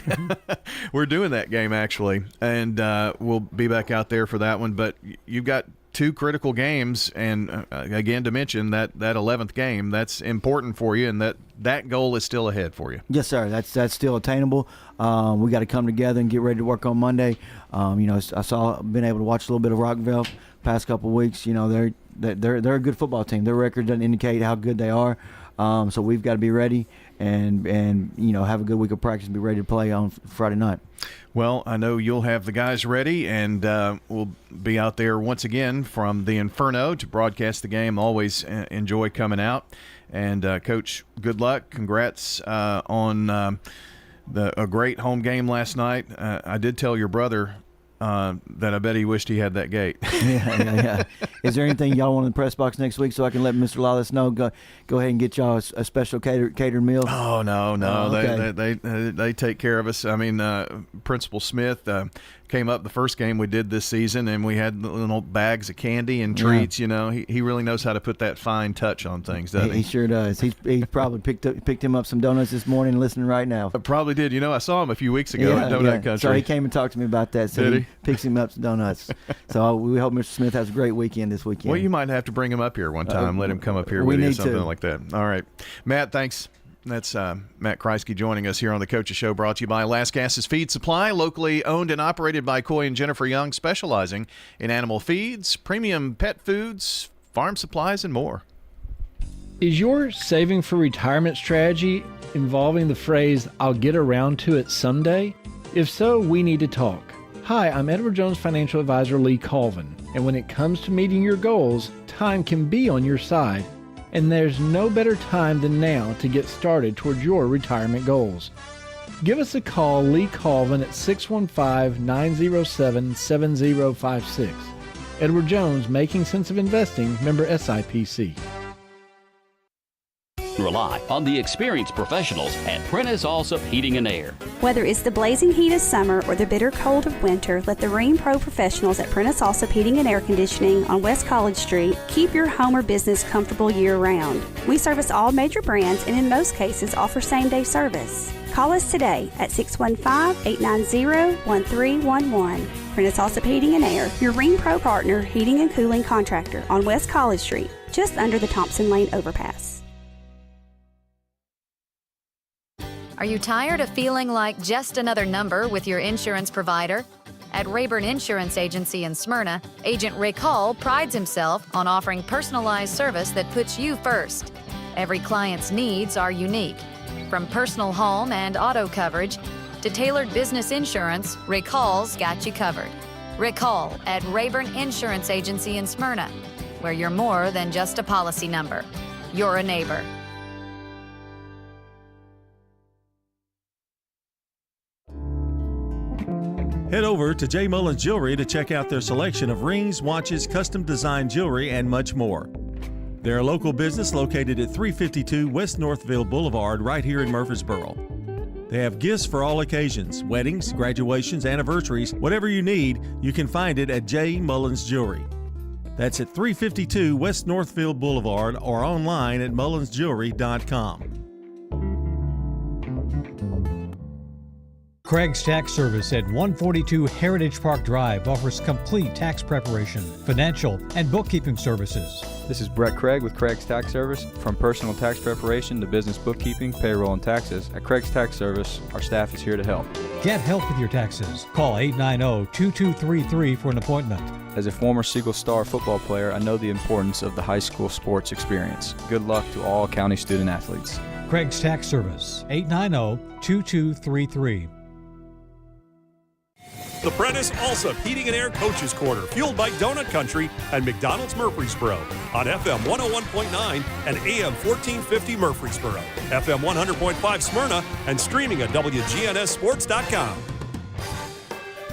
We're doing that game, actually, and we'll be back out there for that one. But you've got 2 critical games, and again, to mention that 11th game, that's important for you, and that goal is still ahead for you. Yes, sir. That's still attainable. We got to come together and get ready to work on Monday. You know, been able to watch a little bit of Rockville past couple of weeks. You know, they're a good football team. Their record doesn't indicate how good they are. So we've got to be ready and you know, have a good week of practice and be ready to play on Friday night. Well, I know you'll have the guys ready, and we'll be out there once again from the Inferno to broadcast the game. Always enjoy coming out. And, Coach, good luck. Congrats on a great home game last night. I did tell your brother that I bet he wished he had that gate. Yeah. Is there anything y'all want in the press box next week so I can let Mr. Lawless know? Go ahead and get y'all a special catered meal. Oh no, okay. They take care of us. I mean, Principal Smith came up the first game we did this season, and we had little bags of candy and treats. You know, he really knows how to put that fine touch on things, doesn't he? He sure does. He probably picked him up some donuts this morning and listening right now. I probably did. You know, I saw him a few weeks ago at Donut Country. So he came and talked to me about that. So did he? Picks him up some donuts. So we hope Mr. Smith has a great weekend this weekend. Well, you might have to bring him up here one time. Let him come up here with you, something like that. All right. Matt, thanks. That's Matt Kreisky joining us here on the Coach's Show, brought to you by Las Casas Feed Supply, locally owned and operated by Coy and Jennifer Young, specializing in animal feeds, premium pet foods, farm supplies, and more. Is your saving for retirement strategy involving the phrase, "I'll get around to it someday"? If so, we need to talk. Hi, I'm Edward Jones Financial Advisor Lee Colvin, and when it comes to meeting your goals, time can be on your side. And there's no better time than now to get started towards your retirement goals. Give us a call, Lee Colvin, at 615-907-7056. Edward Jones, Making Sense of Investing, member SIPC. Rely on the experienced professionals at Prentice Allsup Heating and Air. Whether it's the blazing heat of summer or the bitter cold of winter, let the Rheem Pro professionals at Prentice Allsup Heating and Air Conditioning on West College Street keep your home or business comfortable year-round. We service all major brands and in most cases offer same-day service. Call us today at 615-890-1311. Prentice Allsup Heating and Air, your Ring Pro partner heating and cooling contractor on West College Street, just under the Thompson Lane overpass. Are you tired of feeling like just another number with your insurance provider? At Rayburn Insurance Agency in Smyrna, Agent Rick Hall prides himself on offering personalized service that puts you first. Every client's needs are unique. From personal home and auto coverage to tailored business insurance, Rick Hall's got you covered. Rick Hall at Rayburn Insurance Agency in Smyrna, where you're more than just a policy number. You're a neighbor. Head over to J. Mullins Jewelry to check out their selection of rings, watches, custom designed jewelry, and much more. They're a local business located at 352 West Northville Boulevard right here in Murfreesboro. They have gifts for all occasions, weddings, graduations, anniversaries, whatever you need, you can find it at J. Mullins Jewelry. That's at 352 West Northville Boulevard or online at mullinsjewelry.com. Craig's Tax Service at 142 Heritage Park Drive offers complete tax preparation, financial, and bookkeeping services. This is Brett Craig with Craig's Tax Service. From personal tax preparation to business bookkeeping, payroll, and taxes, at Craig's Tax Service, our staff is here to help. Get help with your taxes. Call 890-2233 for an appointment. As a former Siegel Star football player, I know the importance of the high school sports experience. Good luck to all county student athletes. Craig's Tax Service, 890-2233. The Prentice Allsup Heating and Air Coaches Corner, fueled by Donut Country and McDonald's Murfreesboro on FM 101.9 and AM 1450 Murfreesboro, FM 100.5 Smyrna, and streaming at wgnssports.com.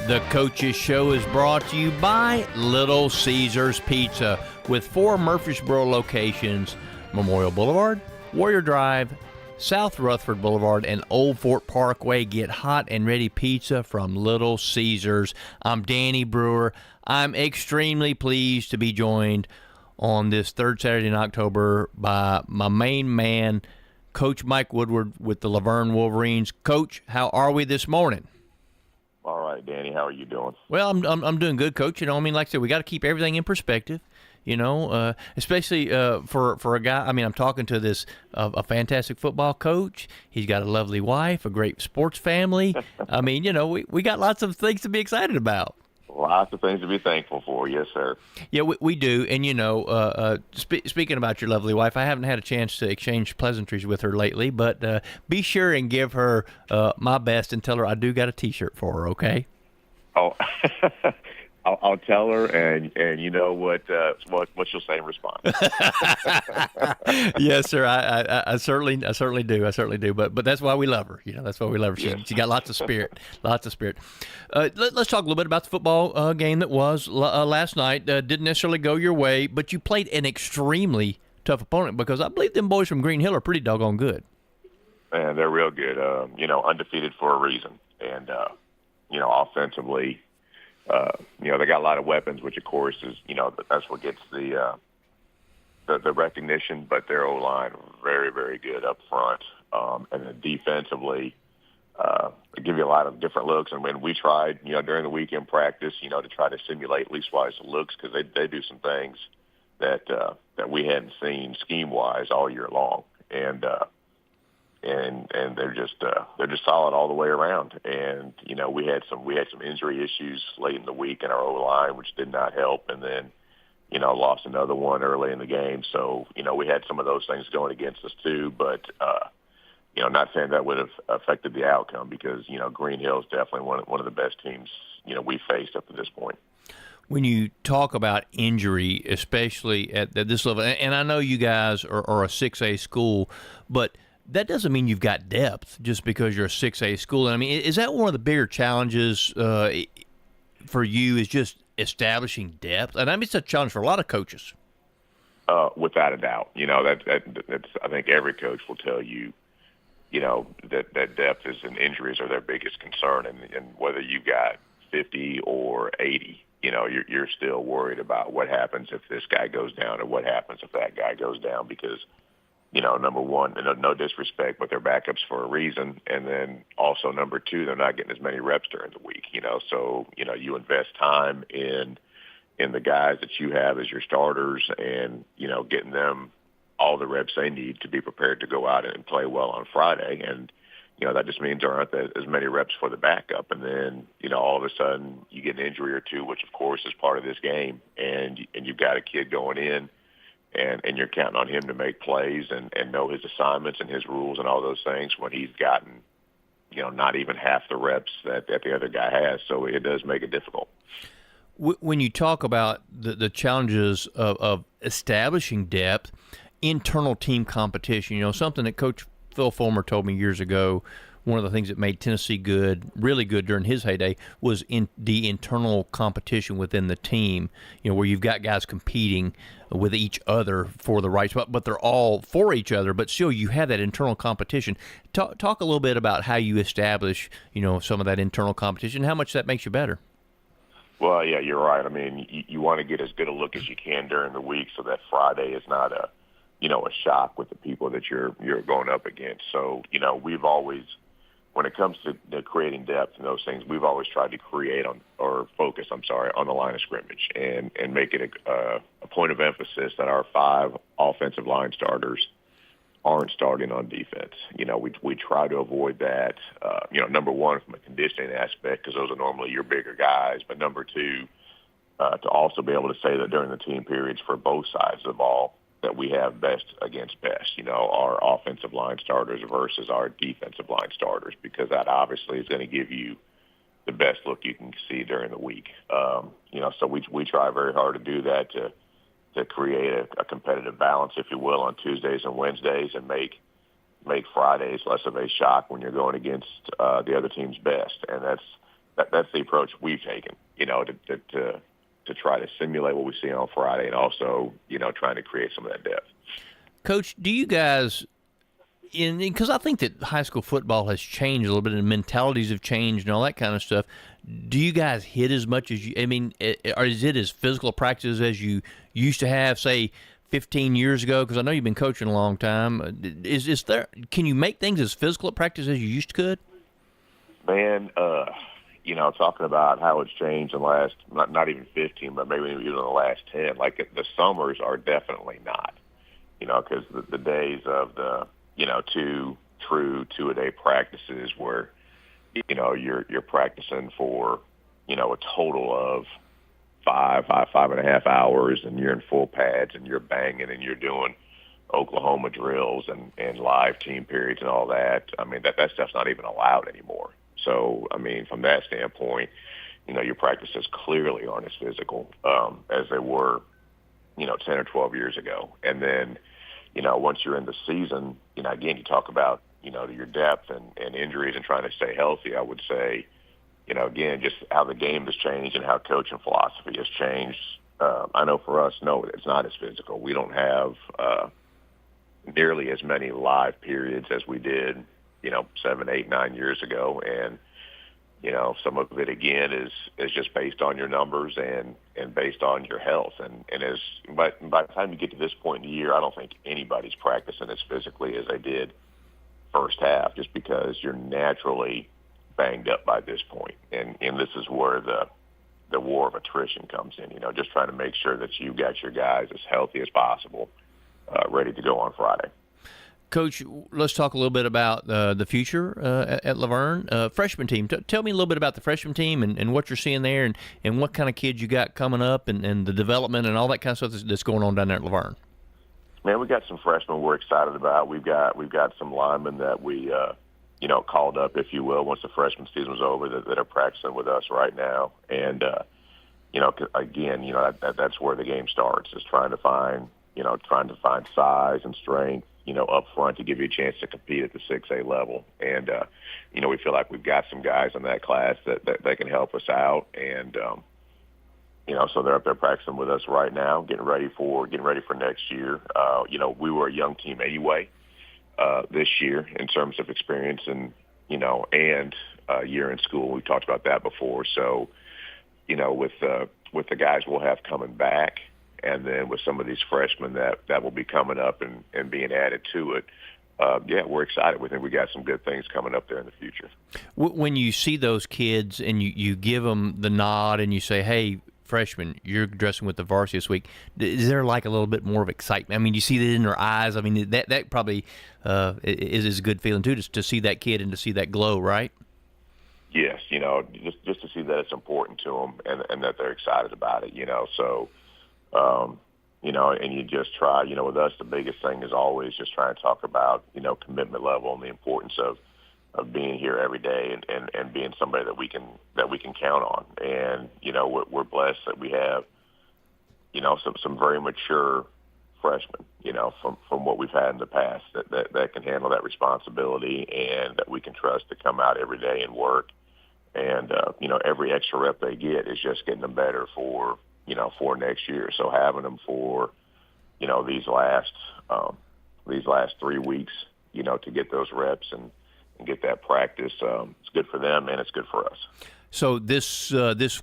The Coaches Show is brought to you by Little Caesars Pizza, with 4 Murfreesboro locations: Memorial Boulevard, Warrior Drive, South Rutherford Boulevard, and Old Fort Parkway. Get hot and ready pizza from Little Caesars. I'm Danny Brewer. I'm extremely pleased to be joined on this third Saturday in October by my main man, Coach Mike Woodward with the Laverne Wolverines. Coach, how are we this morning? All right, Danny, how are you doing? Well, I'm doing good, Coach. You know, I mean, like I said, we got to keep everything in perspective. You know, especially for a guy. I mean, I'm talking to this a fantastic football coach. He's got a lovely wife, a great sports family. I mean, you know, we got lots of things to be excited about. Lots of things to be thankful for, yes, sir. Yeah, we do. And, you know, speaking about your lovely wife, I haven't had a chance to exchange pleasantries with her lately, but be sure and give her my best and tell her I do got a T-shirt for her, okay? Oh, I'll tell her, and you know what she'll say in response. Yes, sir. I certainly do. But that's why we love her. You know, that's why we love her. She got lots of spirit. Let's talk a little bit about the football game that was last night. Didn't necessarily go your way, but you played an extremely tough opponent, because I believe them boys from Green Hill are pretty doggone good. Man, they're real good. You know, undefeated for a reason, and you know, offensively. You know, they got a lot of weapons, which of course is, you know, that's what gets the recognition. But their O-line very, very good up front, and then defensively, they give you a lot of different looks. And when we tried, you know, during the weekend practice, you know, to try to simulate leastwise looks, because they do some things that we hadn't seen scheme wise all year long, and they're just solid all the way around. And you know, we had some injury issues late in the week in our O-line, which did not help, and then you know, lost another one early in the game. So you know, we had some of those things going against us too. But you know, not saying that would have affected the outcome, because you know, Green Hill is definitely one of the best teams you know we faced up to this point. When you talk about injury, especially at this level, and I know you guys are a 6A school, but that doesn't mean you've got depth just because you're a 6A school. And I mean, is that one of the bigger challenges for you, is just establishing depth? And I mean, it's a challenge for a lot of coaches. Without a doubt. You know, that's I think every coach will tell you, you know, that depth is, and injuries are their biggest concern. And whether you got 50 or 80, you know, you're still worried about what happens if this guy goes down or what happens if that guy goes down, because number one, no disrespect, but they're backups for a reason. And then also number two, they're not getting as many reps during the week, So, you invest time in the guys that you have as your starters and, getting them all the reps they need to be prepared to go out and play well on Friday. And, that just means there aren't as many reps for the backup. And then, all of a sudden you get an injury or two, which of course is part of this game. And you've got a kid going in and you're counting on him to make plays and know his assignments and his rules and all those things when he's gotten, not even half the reps that the other guy has. So it does make it difficult. When you talk about the challenges of establishing depth, internal team competition, something that Coach Phil Fulmer told me years ago, one of the things that made Tennessee good, really good during his heyday, was in the internal competition within the team, where you've got guys competing with each other for the right spot, but they're all for each other, but still you have that internal competition. Talk a little bit about how you establish, some of that internal competition, how much that makes you better. Well, yeah, you're right. I mean, you want to get as good a look as you can during the week so that Friday is not a shock with the people that you're going up against. So, we've always, when it comes to creating depth and those things, we've always tried to focus on the line of scrimmage and make it a point of emphasis that our 5 offensive line starters aren't starting on defense. We try to avoid that, number one, from a conditioning aspect, because those are normally your bigger guys, but number two, to also be able to say that during the team periods for both sides of the ball, that we have best against best, our offensive line starters versus our defensive line starters, because that obviously is going to give you the best look you can see during the week. So we try very hard to do that to create a competitive balance, if you will, on Tuesdays and Wednesdays, and make Fridays less of a shock when you're going against the other team's best. And that's the approach we've taken, to try to simulate what we see on Friday and also, trying to create some of that depth. Coach, do you guys, because I think that high school football has changed a little bit and mentalities have changed and all that kind of stuff, do you guys hit as much as or is it as physical practice as you used to have, say, 15 years ago? Because I know you've been coaching a long time. Can you make things as physical at practice as you used to could? Man, talking about how it's changed in the last, not even 15, but maybe even in the last 10, like the summers are definitely not, because the days of the, 2 true 2-a-day practices where, you're practicing for, a total of 5.5 hours, and you're in full pads and you're banging and you're doing Oklahoma drills and live team periods and all that. I mean, that stuff's not even allowed anymore. So, I mean, from that standpoint, your practices clearly aren't as physical as they were, 10 or 12 years ago. And then, once you're in the season, again, you talk about, your depth and injuries and trying to stay healthy. I would say, again, just how the game has changed and how coaching philosophy has changed. I know for us, no, it's not as physical. We don't have nearly as many live periods as we did 7, 8, 9 years ago. And, some of it, again, is just based on your numbers and based on your health. But by the time you get to this point in the year, I don't think anybody's practicing as physically as they did first half, just because you're naturally banged up by this point. And this is where the war of attrition comes in, just trying to make sure that you got your guys as healthy as possible, ready to go on Friday. Coach, let's talk a little bit about the future at Laverne. Freshman team. Tell me a little bit about the freshman team and what you're seeing there and what kind of kids you got coming up and the development and all that kind of stuff that's going on down there at Laverne. Man, we got some freshmen we're excited about. We've got some linemen that we called up, if you will, once the freshman season was over that are practicing with us right now. And again, that's where the game starts, is trying to find size and strength, up front to give you a chance to compete at the 6A level. And, we feel like we've got some guys in that class that can help us out. And, so they're up there practicing with us right now, getting ready for next year. We were a young team anyway, this year in terms of experience and a year in school. We talked about that before. So, with the guys we'll have coming back and then with some of these freshmen that will be coming up and being added to it, we're excited. We think we got some good things coming up there in the future. When you see those kids and you give them the nod and you say, hey, freshman, you're dressing with the varsity this week, is there like a little bit more of excitement? I mean, you see that in their eyes. I mean, that probably is a good feeling too, just to see that kid and to see that glow, right? Yes, just to see that it's important to them and that they're excited about it, So, and you just try, with us, the biggest thing is always just trying to talk about, commitment level and the importance of being here every day and being somebody that we can count on. And, we're blessed that we have, some very mature freshmen, from what we've had in the past that can handle that responsibility and that we can trust to come out every day and work. And, every extra rep they get is just getting them better for next year. So having them for, these last 3 weeks, to get those reps and get that practice, it's good for them and it's good for us. So this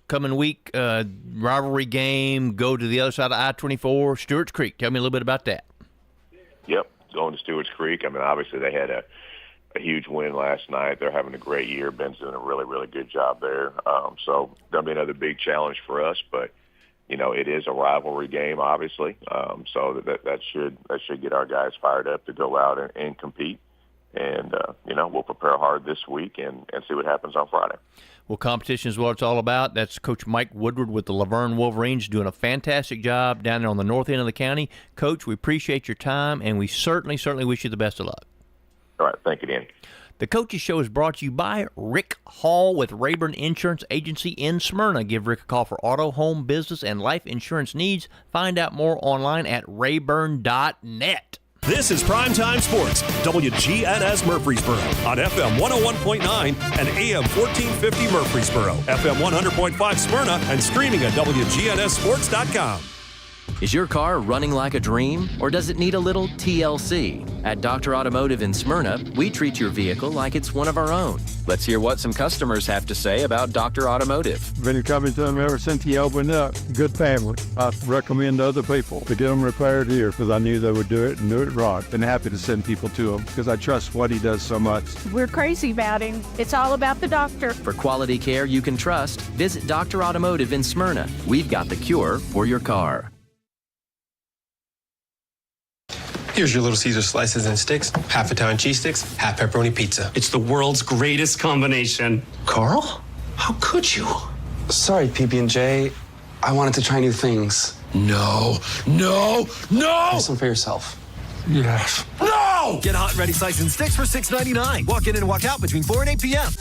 coming week, rivalry game, go to the other side of I-24, Stewart's Creek. Tell me a little bit about that. Yep, going to Stewart's Creek. I mean, obviously they had a huge win last night. They're having a great year. Ben's doing a really, really good job there. So going to be another big challenge for us, but it is a rivalry game, obviously. So that should get our guys fired up to go out and compete. And, we'll prepare hard this week and see what happens on Friday. Well, competition is what it's all about. That's Coach Mike Woodward with the Laverne Wolverines doing a fantastic job down there on the north end of the county. Coach, we appreciate your time, and we certainly wish you the best of luck. All right. Thank you, Dan. The Coaches Show is brought to you by Rick Hall with Rayburn Insurance Agency in Smyrna. Give Rick a call for auto, home, business, and life insurance needs. Find out more online at rayburn.net. This is Primetime Sports, WGNS Murfreesboro, on FM 101.9 and AM 1450 Murfreesboro, FM 100.5 Smyrna, and streaming at wgnssports.com. Is your car running like a dream, or does it need a little TLC? At Dr. Automotive in Smyrna, we treat your vehicle like it's one of our own. Let's hear what some customers have to say about Dr. Automotive. Been coming to them ever since he opened up. Good family. I recommend other people to get them repaired here because I knew they would do it and do it right. Been happy to send people to him because I trust what he does so much. We're crazy about him. It's all about the doctor. For quality care you can trust, visit Dr. Automotive in Smyrna. We've got the cure for your car. Here's your Little Caesar slices and sticks, half Italian cheese sticks, half pepperoni pizza. It's the world's greatest combination. Carl? How could you? Sorry, PB&J. I wanted to try new things. No! Have some for yourself. Yes. No! Get hot and ready slice and sticks for $6.99. Walk in and walk out between 4 and 8 p.m.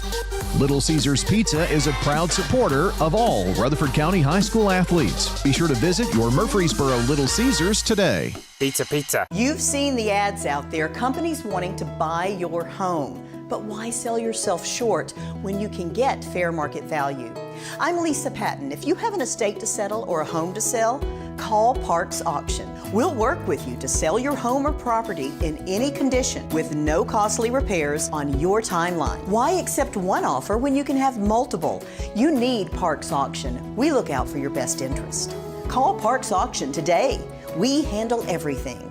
Little Caesars Pizza is a proud supporter of all Rutherford County High School athletes. Be sure to visit your Murfreesboro Little Caesars today. Pizza. You've seen the ads out there, companies wanting to buy your home. But why sell yourself short when you can get fair market value? I'm Lisa Patton. If you have an estate to settle or a home to sell, call Parks Auction. We'll work with you to sell your home or property in any condition with no costly repairs on your timeline. Why accept one offer when you can have multiple? You need Parks Auction. We look out for your best interest. Call Parks Auction today. We handle everything.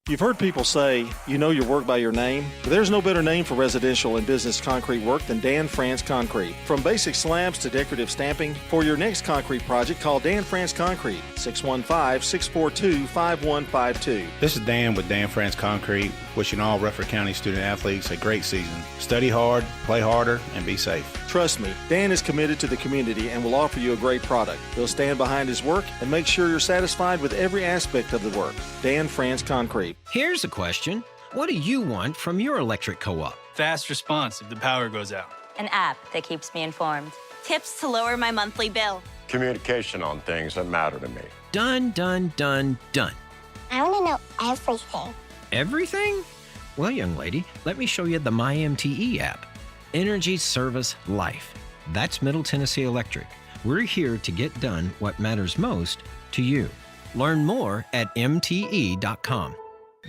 You've heard people say, you know your work by your name, but there's no better name for residential and business concrete work than Dan France Concrete. From basic slabs to decorative stamping, for your next concrete project, call Dan France Concrete, 615-642-5152. This is Dan with Dan France Concrete, wishing all Rutherford County student athletes a great season. Study hard, play harder, and be safe. Trust me, Dan is committed to the community and will offer you a great product. He'll stand behind his work and make sure you're satisfied with every aspect of the work. Dan France Concrete. Here's a question. What do you want from your electric co-op? Fast response if the power goes out. An app that keeps me informed. Tips to lower my monthly bill. Communication on things that matter to me. Done. I want to know everything. Everything? Well, young lady, let me show you the MyMTE app. Energy Service Life. That's Middle Tennessee Electric. We're here to get done what matters most to you. Learn more at mte.com.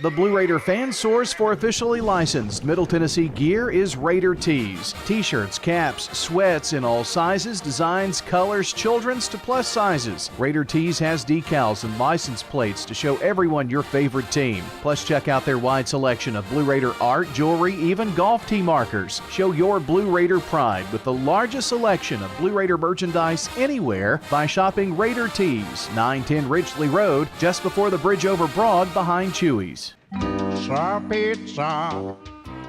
The Blue Raider fan source for officially licensed Middle Tennessee gear is Raider Tees. T-shirts, caps, sweats in all sizes, designs, colors, children's to plus sizes. Raider Tees has decals and license plates to show everyone your favorite team. Plus, check out their wide selection of Blue Raider art, jewelry, even golf tee markers. Show your Blue Raider pride with the largest selection of Blue Raider merchandise anywhere by shopping Raider Tees, 910 Ridgely Road, just before the bridge over Broad behind Chewy's. Sir Pizza.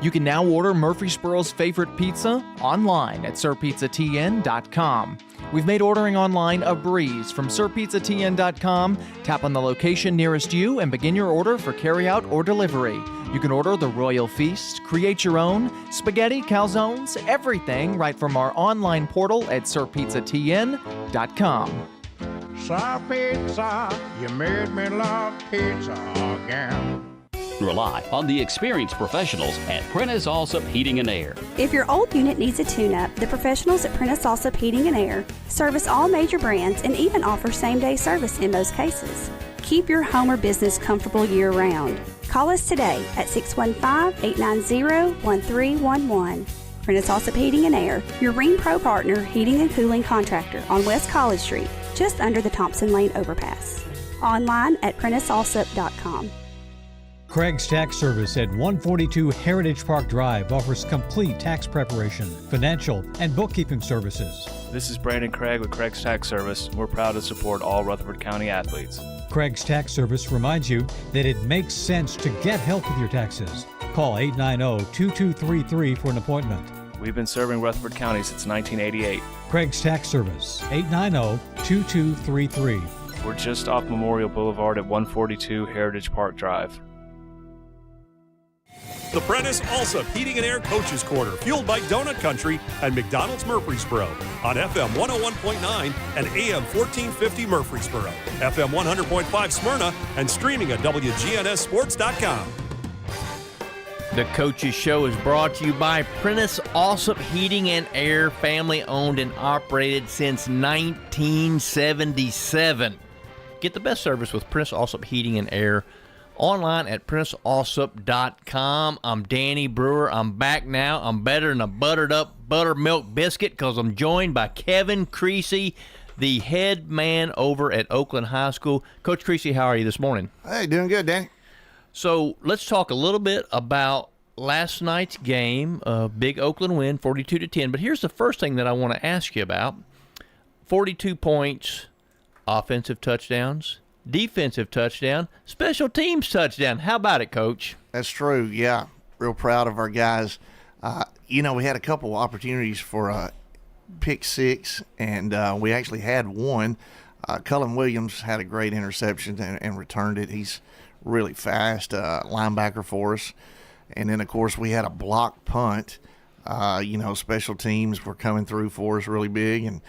You can now order Murfreesboro's favorite pizza online at sirpizzatn.com. We've made ordering online a breeze. From sirpizzatn.com, tap on the location nearest you and begin your order for carryout or delivery. You can order the Royal Feast, create your own, spaghetti, calzones, everything right from our online portal at sirpizzatn.com. Sir Pizza, you made me love pizza again. Rely on the experienced professionals at Prentice Allsup Heating and Air. If your old unit needs a tune-up, the professionals at Prentice Allsup Heating and Air service all major brands and even offer same-day service in most cases. Keep your home or business comfortable year-round. Call us today at 615-890-1311. Prentice Allsup Heating and Air, your Rheem Pro partner heating and cooling contractor on West College Street, just under the Thompson Lane overpass. Online at PrenticeAllsup.com. Craig's Tax Service at 142 Heritage Park Drive offers complete tax preparation, financial, and bookkeeping services. This is Brandon Craig with Craig's Tax Service. We're proud to support all Rutherford County athletes. Craig's Tax Service reminds you that it makes sense to get help with your taxes. Call 890-2233 for an appointment. We've been serving Rutherford County since 1988. Craig's Tax Service, 890-2233. We're just off Memorial Boulevard at 142 Heritage Park Drive. The Prentice Allsup Heating and Air Coaches Corner, fueled by Donut Country and McDonald's Murfreesboro on FM 101.9 and AM 1450 Murfreesboro, FM 100.5 Smyrna, and streaming at wgnssports.com. The Coaches Show is brought to you by Prentice Allsup Heating and Air, family owned and operated since 1977. Get the best service with Prentice Allsup Heating and Air. Online at PrenticeAllsup.com. I'm Danny Brewer. I'm back now. I'm better than a buttered up buttermilk biscuit because I'm joined by Kevin Creasy, the head man over at Oakland High School. Coach Creasy, how are you this morning? Hey, doing good, Danny. So let's talk a little bit about last night's game, big Oakland win, 42-10. But here's the first thing that I want to ask you about. 42 points, offensive touchdowns, defensive touchdown, special teams touchdown. How about it, Coach? That's true, yeah. Real proud of our guys. We had a couple opportunities for a pick six, and we actually had one. Cullen Williams had a great interception and returned it. He's really fast linebacker for us. And then, of course, we had a blocked punt. Special teams were coming through for us really big and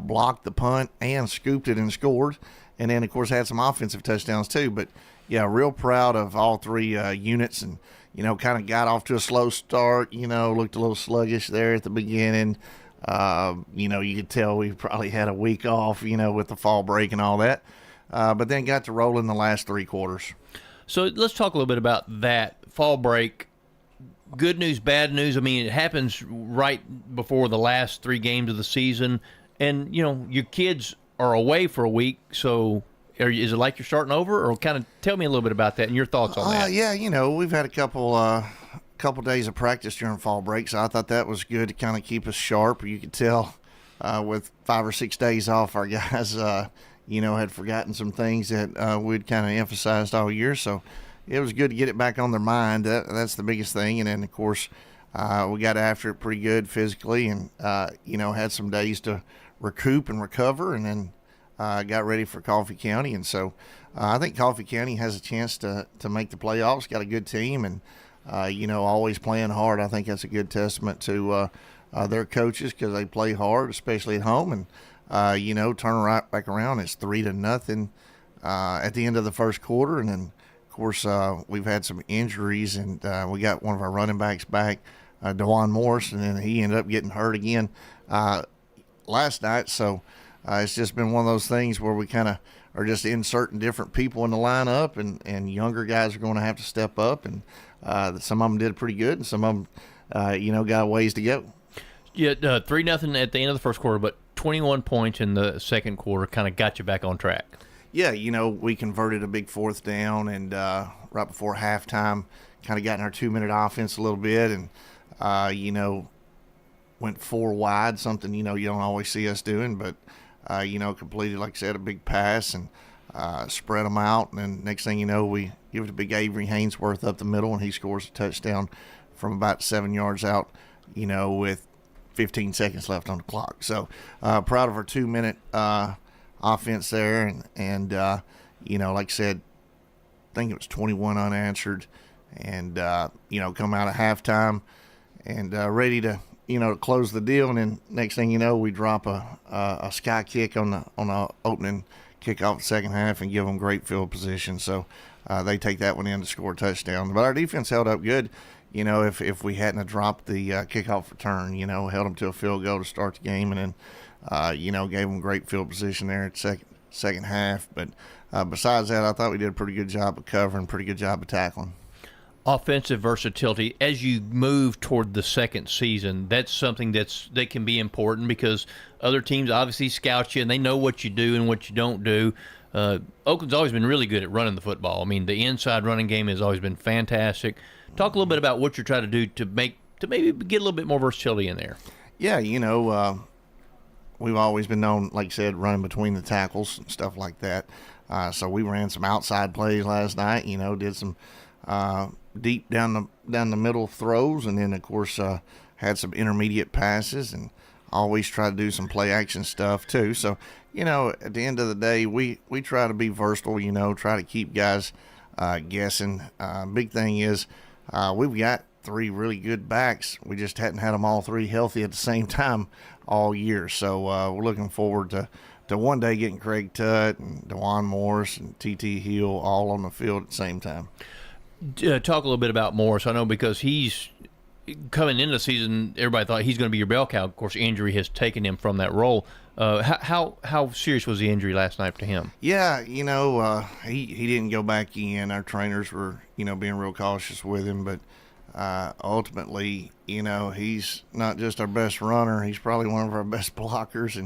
blocked the punt and scooped it and scored. And then, of course, had some offensive touchdowns too. But, yeah, real proud of all three units and, kind of got off to a slow start, looked a little sluggish there at the beginning. You could tell we probably had a week off, with the fall break and all that. But then got to roll in the last three quarters. So let's talk a little bit about that fall break. Good news, bad news. I mean, it happens right before the last three games of the season. And, your kids are away for a week, so is it like you're starting over, or kind of tell me a little bit about that and your thoughts on that? Yeah, we've had a couple days of practice during fall break, so I thought that was good to kind of keep us sharp. You could tell with 5 or 6 days off, our guys, had forgotten some things that we'd kind of emphasized all year, so it was good to get it back on their mind. That's the biggest thing, and then, of course, we got after it pretty good physically and, had some days to recoup and recover, and then got ready for Coffee County. And so I think Coffee County has a chance to make the playoffs, got a good team, and, always playing hard. I think that's a good testament to their coaches because they play hard, especially at home, and, turn right back around. It's 3-0 at the end of the first quarter. And then, of course, we've had some injuries, and we got one of our running backs back, DeJuan Morris, and then he ended up getting hurt again last night. So it's just been one of those things where we kind of are just inserting different people in the lineup, and younger guys are going to have to step up, and some of them did pretty good, and some of them, got a ways to go. Yeah, 3-0 at the end of the first quarter, but 21 points in the second quarter kind of got you back on track. Yeah, we converted a big fourth down, and right before halftime, kind of got in our 2-minute offense a little bit, and, went 4 wide, something, you don't always see us doing, but, completed, like I said, a big pass and spread them out. And then next thing you know, we give it to big Avery Hainsworth up the middle, and he scores a touchdown from about 7 yards out, with 15 seconds left on the clock. So proud of our 2-minute offense there. And like I said, I think it was 21 unanswered, and, come out of halftime and ready to, to close the deal. And then next thing you know, we drop a sky kick on the opening kickoff the second half and give them great field position. So they take that one in to score a touchdown. But our defense held up good. If we hadn't have dropped the kickoff return, held them to a field goal to start the game, and then, gave them great field position there at second half. But besides that, I thought we did a pretty good job of covering, pretty good job of tackling. Offensive versatility as you move toward the second season, that's something that can be important, because other teams obviously scout you and they know what you do and what you don't do. Oakland's always been really good at running the football. I mean, the inside running game has always been fantastic. Talk a little bit about what you're trying to do to maybe get a little bit more versatility in there. Yeah, we've always been known, like I said, running between the tackles and stuff like that. So we ran some outside plays last night, did some deep down the middle throws, and then of course had some intermediate passes, and always try to do some play action stuff too. So at the end of the day, we try to be versatile, try to keep guys guessing. Big thing is we've got 3 really good backs. We just hadn't had them all 3 healthy at the same time all year. So we're looking forward to one day getting Craig Tutt and DeJuan Morris and T.T. Hill all on the field at the same time. Talk a little bit about Morris. I know because he's coming into the season, everybody thought he's going to be your bell cow. Of course, injury has taken him from that role. How serious was the injury last night to him? Yeah, he didn't go back in. Our trainers were, being real cautious with him, but ultimately, he's not just our best runner. He's probably one of our best blockers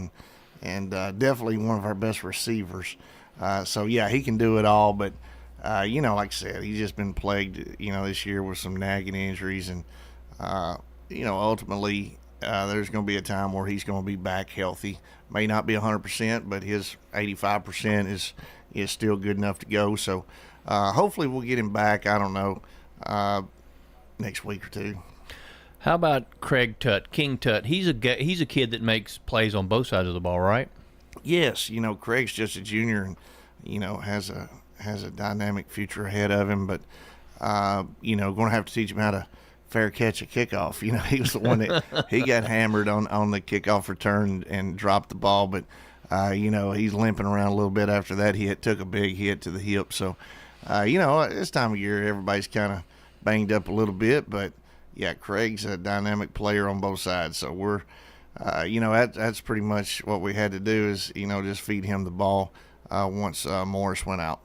and definitely one of our best receivers. So, yeah, he can do it all, but like I said, he's just been plagued, this year with some nagging injuries, and ultimately there's going to be a time where he's going to be back healthy. May not be 100%, but his 85% is still good enough to go. So hopefully we'll get him back. I don't know, next week or 2. How about Craig Tutt, King Tutt? He's a kid that makes plays on both sides of the ball, right? Yes, Craig's just a junior, and has a dynamic future ahead of him, but going to have to teach him how to fair catch a kickoff. He was the one that he got hammered on the kickoff return and dropped the ball, but he's limping around a little bit after that. He took a big hit to the hip. So this time of year everybody's kind of banged up a little bit, but yeah, Craig's a dynamic player on both sides. So we're that's pretty much what we had to do is just feed him the ball once Morris went out.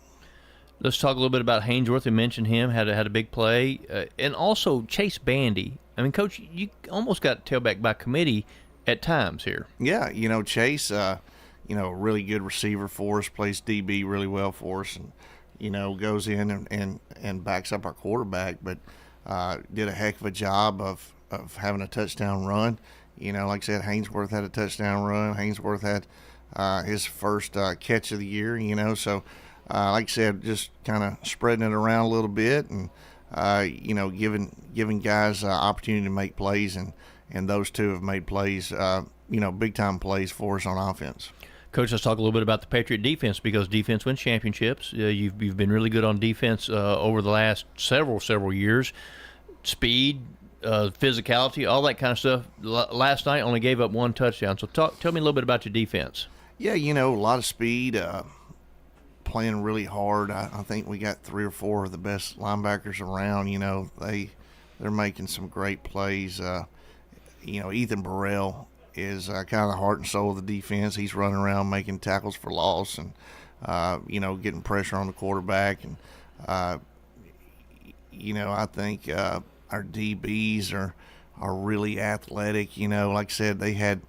Let's talk a little bit about Hainsworth. You mentioned him, had a big play. And also Chase Bandy. I mean, Coach, you almost got tailback by committee at times here. Yeah, Chase, a really good receiver for us, plays DB really well for us, and, goes in and backs up our quarterback, but did a heck of a job of having a touchdown run. Like I said, Hainsworth had a touchdown run. Hainsworth had his first catch of the year, so – like I said, just kind of spreading it around a little bit and, giving guys opportunity to make plays, and those two have made plays, big-time plays for us on offense. Coach, let's talk a little bit about the Patriot defense, because defense wins championships. You've been really good on defense over the last several years. Speed, physicality, all that kind of stuff. Last night only gave up 1 touchdown. So tell me a little bit about your defense. Yeah, a lot of speed, playing really hard. I think we got 3 or 4 of the best linebackers around. They're making some great plays. Ethan Burrell is kind of the heart and soul of the defense. He's running around making tackles for loss, and getting pressure on the quarterback. And, I think our DBs are really athletic. Like I said, they had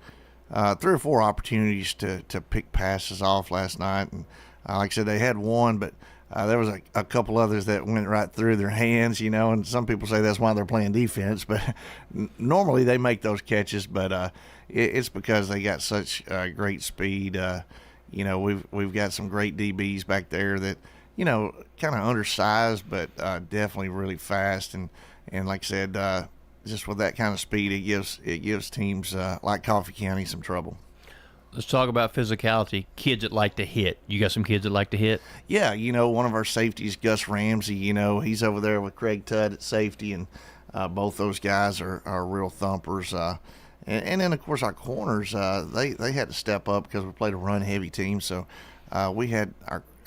3 or 4 opportunities to pick passes off last night. And like I said, they had one, but there was a couple others that went right through their hands, and some people say that's why they're playing defense. But normally they make those catches, but it's because they got such great speed. We've got some great DBs back there that, kind of undersized, but definitely really fast. And like I said, just with that kind of speed, it gives teams like Coffee County some trouble. Let's talk about physicality. Kids that like to hit. You got some kids that like to hit? Yeah, one of our safeties, Gus Ramsey, he's over there with Craig Tudd at safety, and both those guys are real thumpers. And then, of course, our corners, they had to step up because we played a run-heavy team. So we had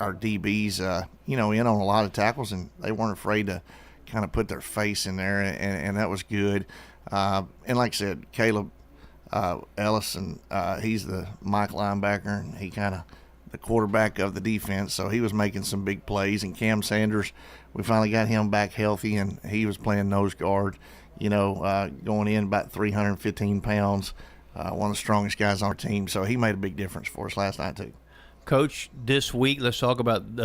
our DBs, in on a lot of tackles, and they weren't afraid to kind of put their face in there, and that was good. And like I said, Caleb Ellison, he's the Mike linebacker, and he kind of the quarterback of the defense, so he was making some big plays. And Cam Sanders, we finally got him back healthy, and he was playing nose guard, going in about 315 pounds, one of the strongest guys on our team, so he made a big difference for us last night too. Coach, this week, let's talk about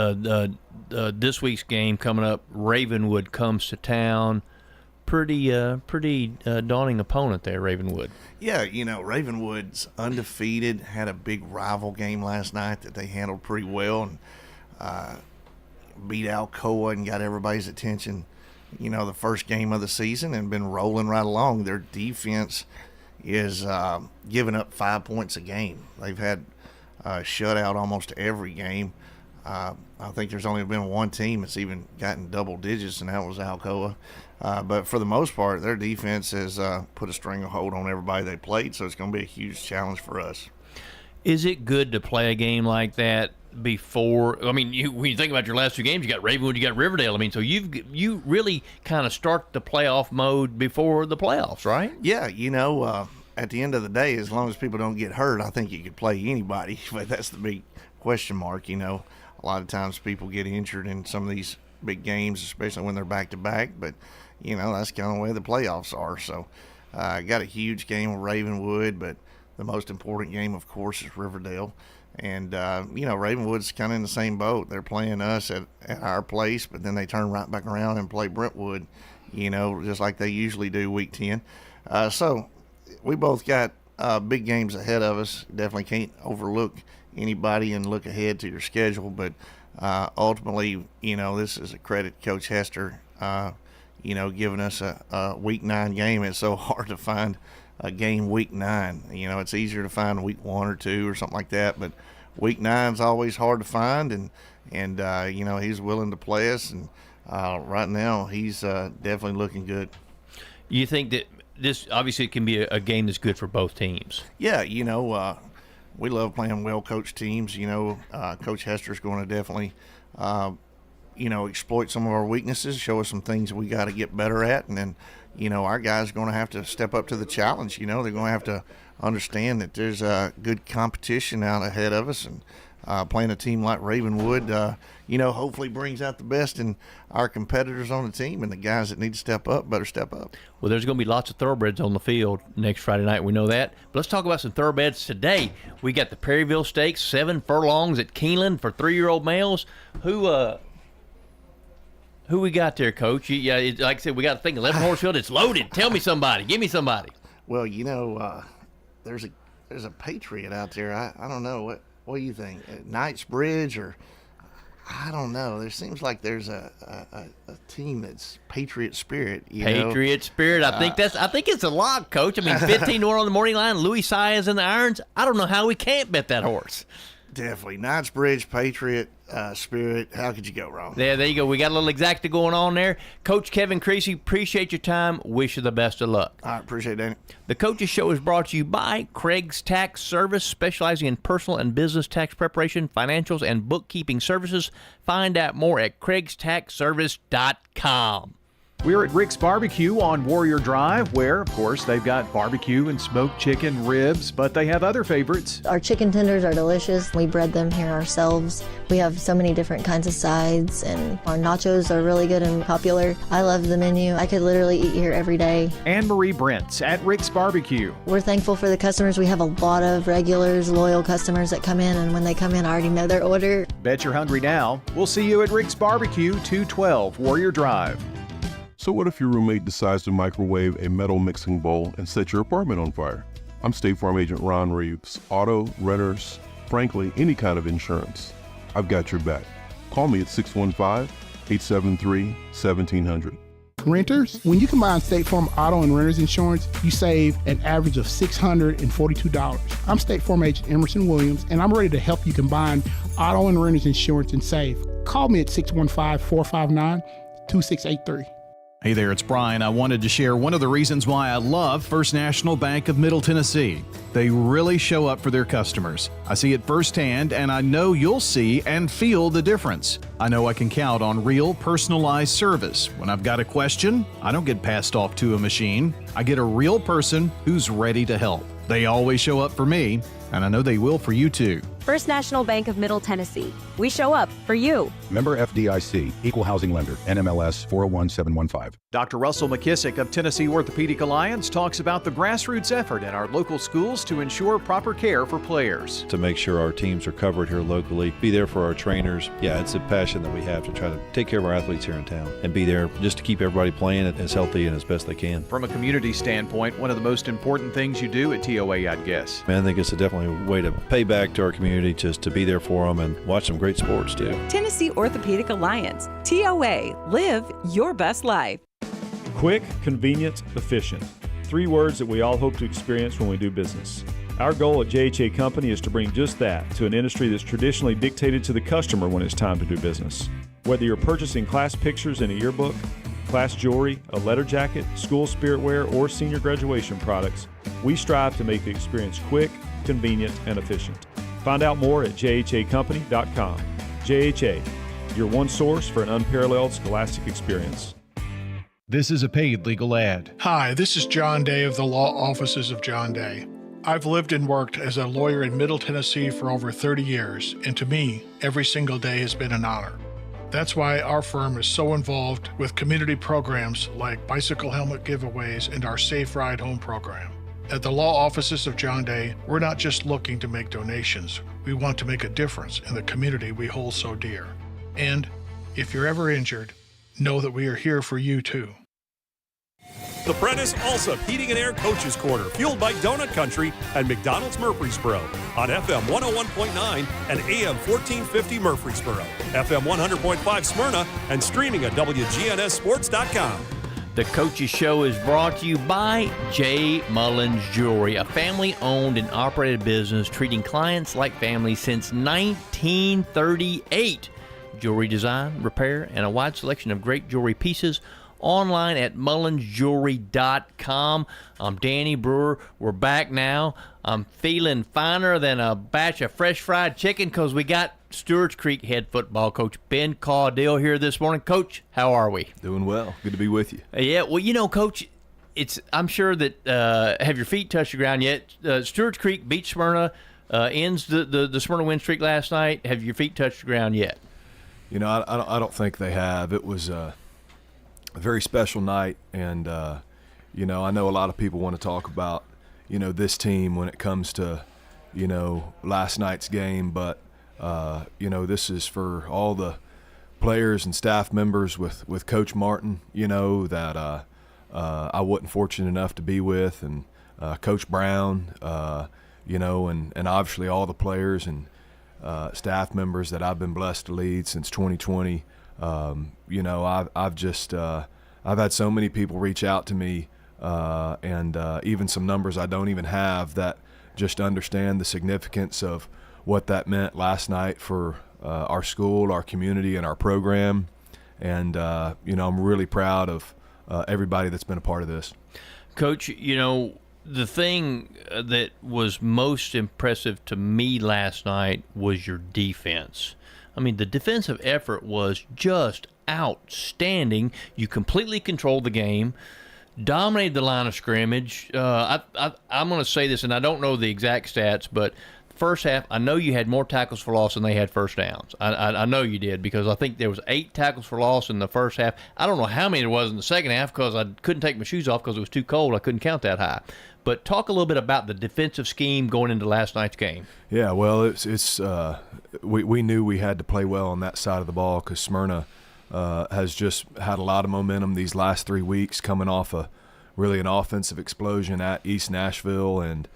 this week's game coming up. Ravenwood comes to town. Pretty daunting opponent there, Ravenwood. Yeah, Ravenwood's undefeated, had a big rival game last night that they handled pretty well, and beat Alcoa and got everybody's attention, the first game of the season, and been rolling right along. Their defense is giving up 5 points a game. They've had shutout almost every game. I think there's only been one team that's even gotten double digits, and that was Alcoa. But for the most part, their defense has put a stranglehold on everybody they played, so it's going to be a huge challenge for us. Is it good to play a game like that before? I mean, when you think about your last 2 games, you got Ravenwood, you got Riverdale. I mean, so you really kind of start the playoff mode before the playoffs, right? Yeah, at the end of the day, as long as people don't get hurt, I think you could play anybody. But that's the big question mark. A lot of times people get injured in some of these big games, especially when they're back-to-back. But, that's kind of the way the playoffs are. So I got a huge game with Ravenwood, but the most important game, of course, is Riverdale. And, Ravenwood's kind of in the same boat. They're playing us at our place, but then they turn right back around and play Brentwood, just like they usually do week 10. So we both got big games ahead of us. Definitely can't overlook anybody and look ahead to your schedule. But ultimately, this is a credit to Coach Hester, giving us a week 9 game. It's so hard to find a game week 9. It's easier to find week 1 or 2 or something like that. But week 9 is always hard to find. And he's willing to play us. And right now, he's definitely looking good. You think that this obviously can be a game that's good for both teams? Yeah, we love playing well-coached teams. Coach Hester's going to definitely, exploit some of our weaknesses, show us some things we got to get better at, and then, our guys are going to have to step up to the challenge. They're going to have to understand that there's a good competition out ahead of us, and playing a team like Ravenwood, hopefully brings out the best in our competitors on the team, and the guys that need to step up better step up. Well, there's going to be lots of thoroughbreds on the field next Friday night. We know that. But let's talk about some thoroughbreds today. We got the Perryville Stakes, 7 furlongs at Keeneland for 3-year-old males. Who we got there, Coach? Like I said, we got to think 11 horse field. It's loaded. Tell me somebody. Give me somebody. Well, there's a Patriot out there. I don't know. What do you think? Knightsbridge, or I don't know. There seems like there's a team that's Patriot Spirit. Patriot Spirit. I think it's a lock, Coach. I mean, 15 on the morning line. Louis Sy is in the irons. I don't know how we can't bet that horse. Definitely. Knightsbridge, Patriot Spirit. How could you go wrong? There you go. We got a little exacta going on there. Coach Kevin Creasy, appreciate your time. Wish you the best of luck. I appreciate it, Danny. The Coaches Show is brought to you by Craig's Tax Service, specializing in personal and business tax preparation, financials, and bookkeeping services. Find out more at craigstaxservice.com. We're at Rick's Barbecue on Warrior Drive, where, of course, they've got barbecue and smoked chicken, ribs, but they have other favorites. Our chicken tenders are delicious. We bread them here ourselves. We have so many different kinds of sides, and our nachos are really good and popular. I love the menu. I could literally eat here every day. Anne Marie Brent's at Rick's Barbecue. We're thankful for the customers. We have a lot of regulars, loyal customers that come in, and when they come in, I already know their order. Bet you're hungry now. We'll see you at Rick's Barbecue, 212 Warrior Drive. So what if your roommate decides to microwave a metal mixing bowl and set your apartment on fire? I'm State Farm Agent Ron Reeves. Auto, renters, frankly, any kind of insurance. I've got your back. Call me at 615-873-1700. Renters, when you combine State Farm auto and renters insurance, you save an average of $642. I'm State Farm Agent Emerson Williams, and I'm ready to help you combine auto and renters insurance and save. Call me at 615-459-2683. Hey there, it's Brian. I wanted to share one of the reasons why I love First National Bank of Middle Tennessee. They really show up for their customers. I see it firsthand, and I know you'll see and feel the difference. I know I can count on real, personalized service. When I've got a question, I don't get passed off to a machine. I get a real person who's ready to help. They always show up for me, and I know they will for you too. First National Bank of Middle Tennessee. We show up for you. Member FDIC, Equal Housing Lender, NMLS 401715. Dr. Russell McKissick of Tennessee Orthopedic Alliance talks about the grassroots effort in our local schools to ensure proper care for players. To make sure our teams are covered here locally, be there for our trainers. Yeah, it's a passion that we have to try to take care of our athletes here in town and be there just to keep everybody playing as healthy and as best they can. From a community standpoint, one of the most important things you do at TOA, I'd guess. I think it's definitely a way to pay back to our community, just to be there for them and watch some great sports too. Tennessee Orthopedic Alliance, TOA, live your best life. Quick, convenient, efficient. 3 words that we all hope to experience when we do business. Our goal at JHA Company is to bring just that to an industry that's traditionally dictated to the customer when it's time to do business. Whether you're purchasing class pictures in a yearbook, class jewelry, a letter jacket, school spirit wear, or senior graduation products, we strive to make the experience quick, convenient, and efficient. Find out more at jhacompany.com. JHA, your one source for an unparalleled scholastic experience. This is a paid legal ad. Hi, this is John Day of the Law Offices of John Day. I've lived and worked as a lawyer in Middle Tennessee for over 30 years, and to me, every single day has been an honor. That's why our firm is so involved with community programs like bicycle helmet giveaways and our Safe Ride Home program. At the Law Offices of John Day, we're not just looking to make donations. We want to make a difference in the community we hold so dear. And if you're ever injured, know that we are here for you too. The Prentice Allsup Heating and Air Coaches Corner, fueled by Donut Country and McDonald's Murfreesboro on FM 101.9 and AM 1450 Murfreesboro, FM 100.5 Smyrna, and streaming at wgnssports.com. The Coaches Show is brought to you by J. Mullins Jewelry, a family-owned and operated business treating clients like family since 1938. Jewelry design, repair, and a wide selection of great jewelry pieces online at mullinsjewelry.com. I'm Danny Brewer. We're back now. I'm feeling finer than a batch of fresh fried chicken because we got Stewart's Creek head football coach Ben Caudill here this morning. Coach, how are we? Doing well. Good to be with you. Yeah, well, you know, Coach, I'm sure that have your feet touched the ground yet? Stewart's Creek beat Smyrna, ends the Smyrna win streak last night. Have your feet touched the ground yet? You know, I don't think they have. It was a very special night, and you know, I know a lot of people want to talk about, you know, this team when it comes to, you know, last night's game, but you know, this is for all the players and staff members with Coach Martin, you know, that I wasn't fortunate enough to be with, and Coach Brown, you know, and obviously all the players and staff members that I've been blessed to lead since 2020. You know, I've just I've had so many people reach out to me, and even some numbers I don't even have that just understand the significance of what that meant last night for our school, our community, and our program. And you know, I'm really proud of everybody that's been a part of this. Coach, you know, the thing that was most impressive to me last night was your defense. I mean, the defensive effort was just outstanding. You completely controlled the game, dominated the line of scrimmage. I'm going to say this, and I don't know the exact stats, but first half, I know you had more tackles for loss than they had first downs. I know you did, because I think there was 8 tackles for loss in the first half. I don't know how many there was in the second half, because I couldn't take my shoes off because it was too cold. I couldn't count that high. But talk a little bit about the defensive scheme going into last night's game. Yeah, well, we knew we had to play well on that side of the ball, because Smyrna has just had a lot of momentum these last 3 weeks, coming off really an offensive explosion at East Nashville, and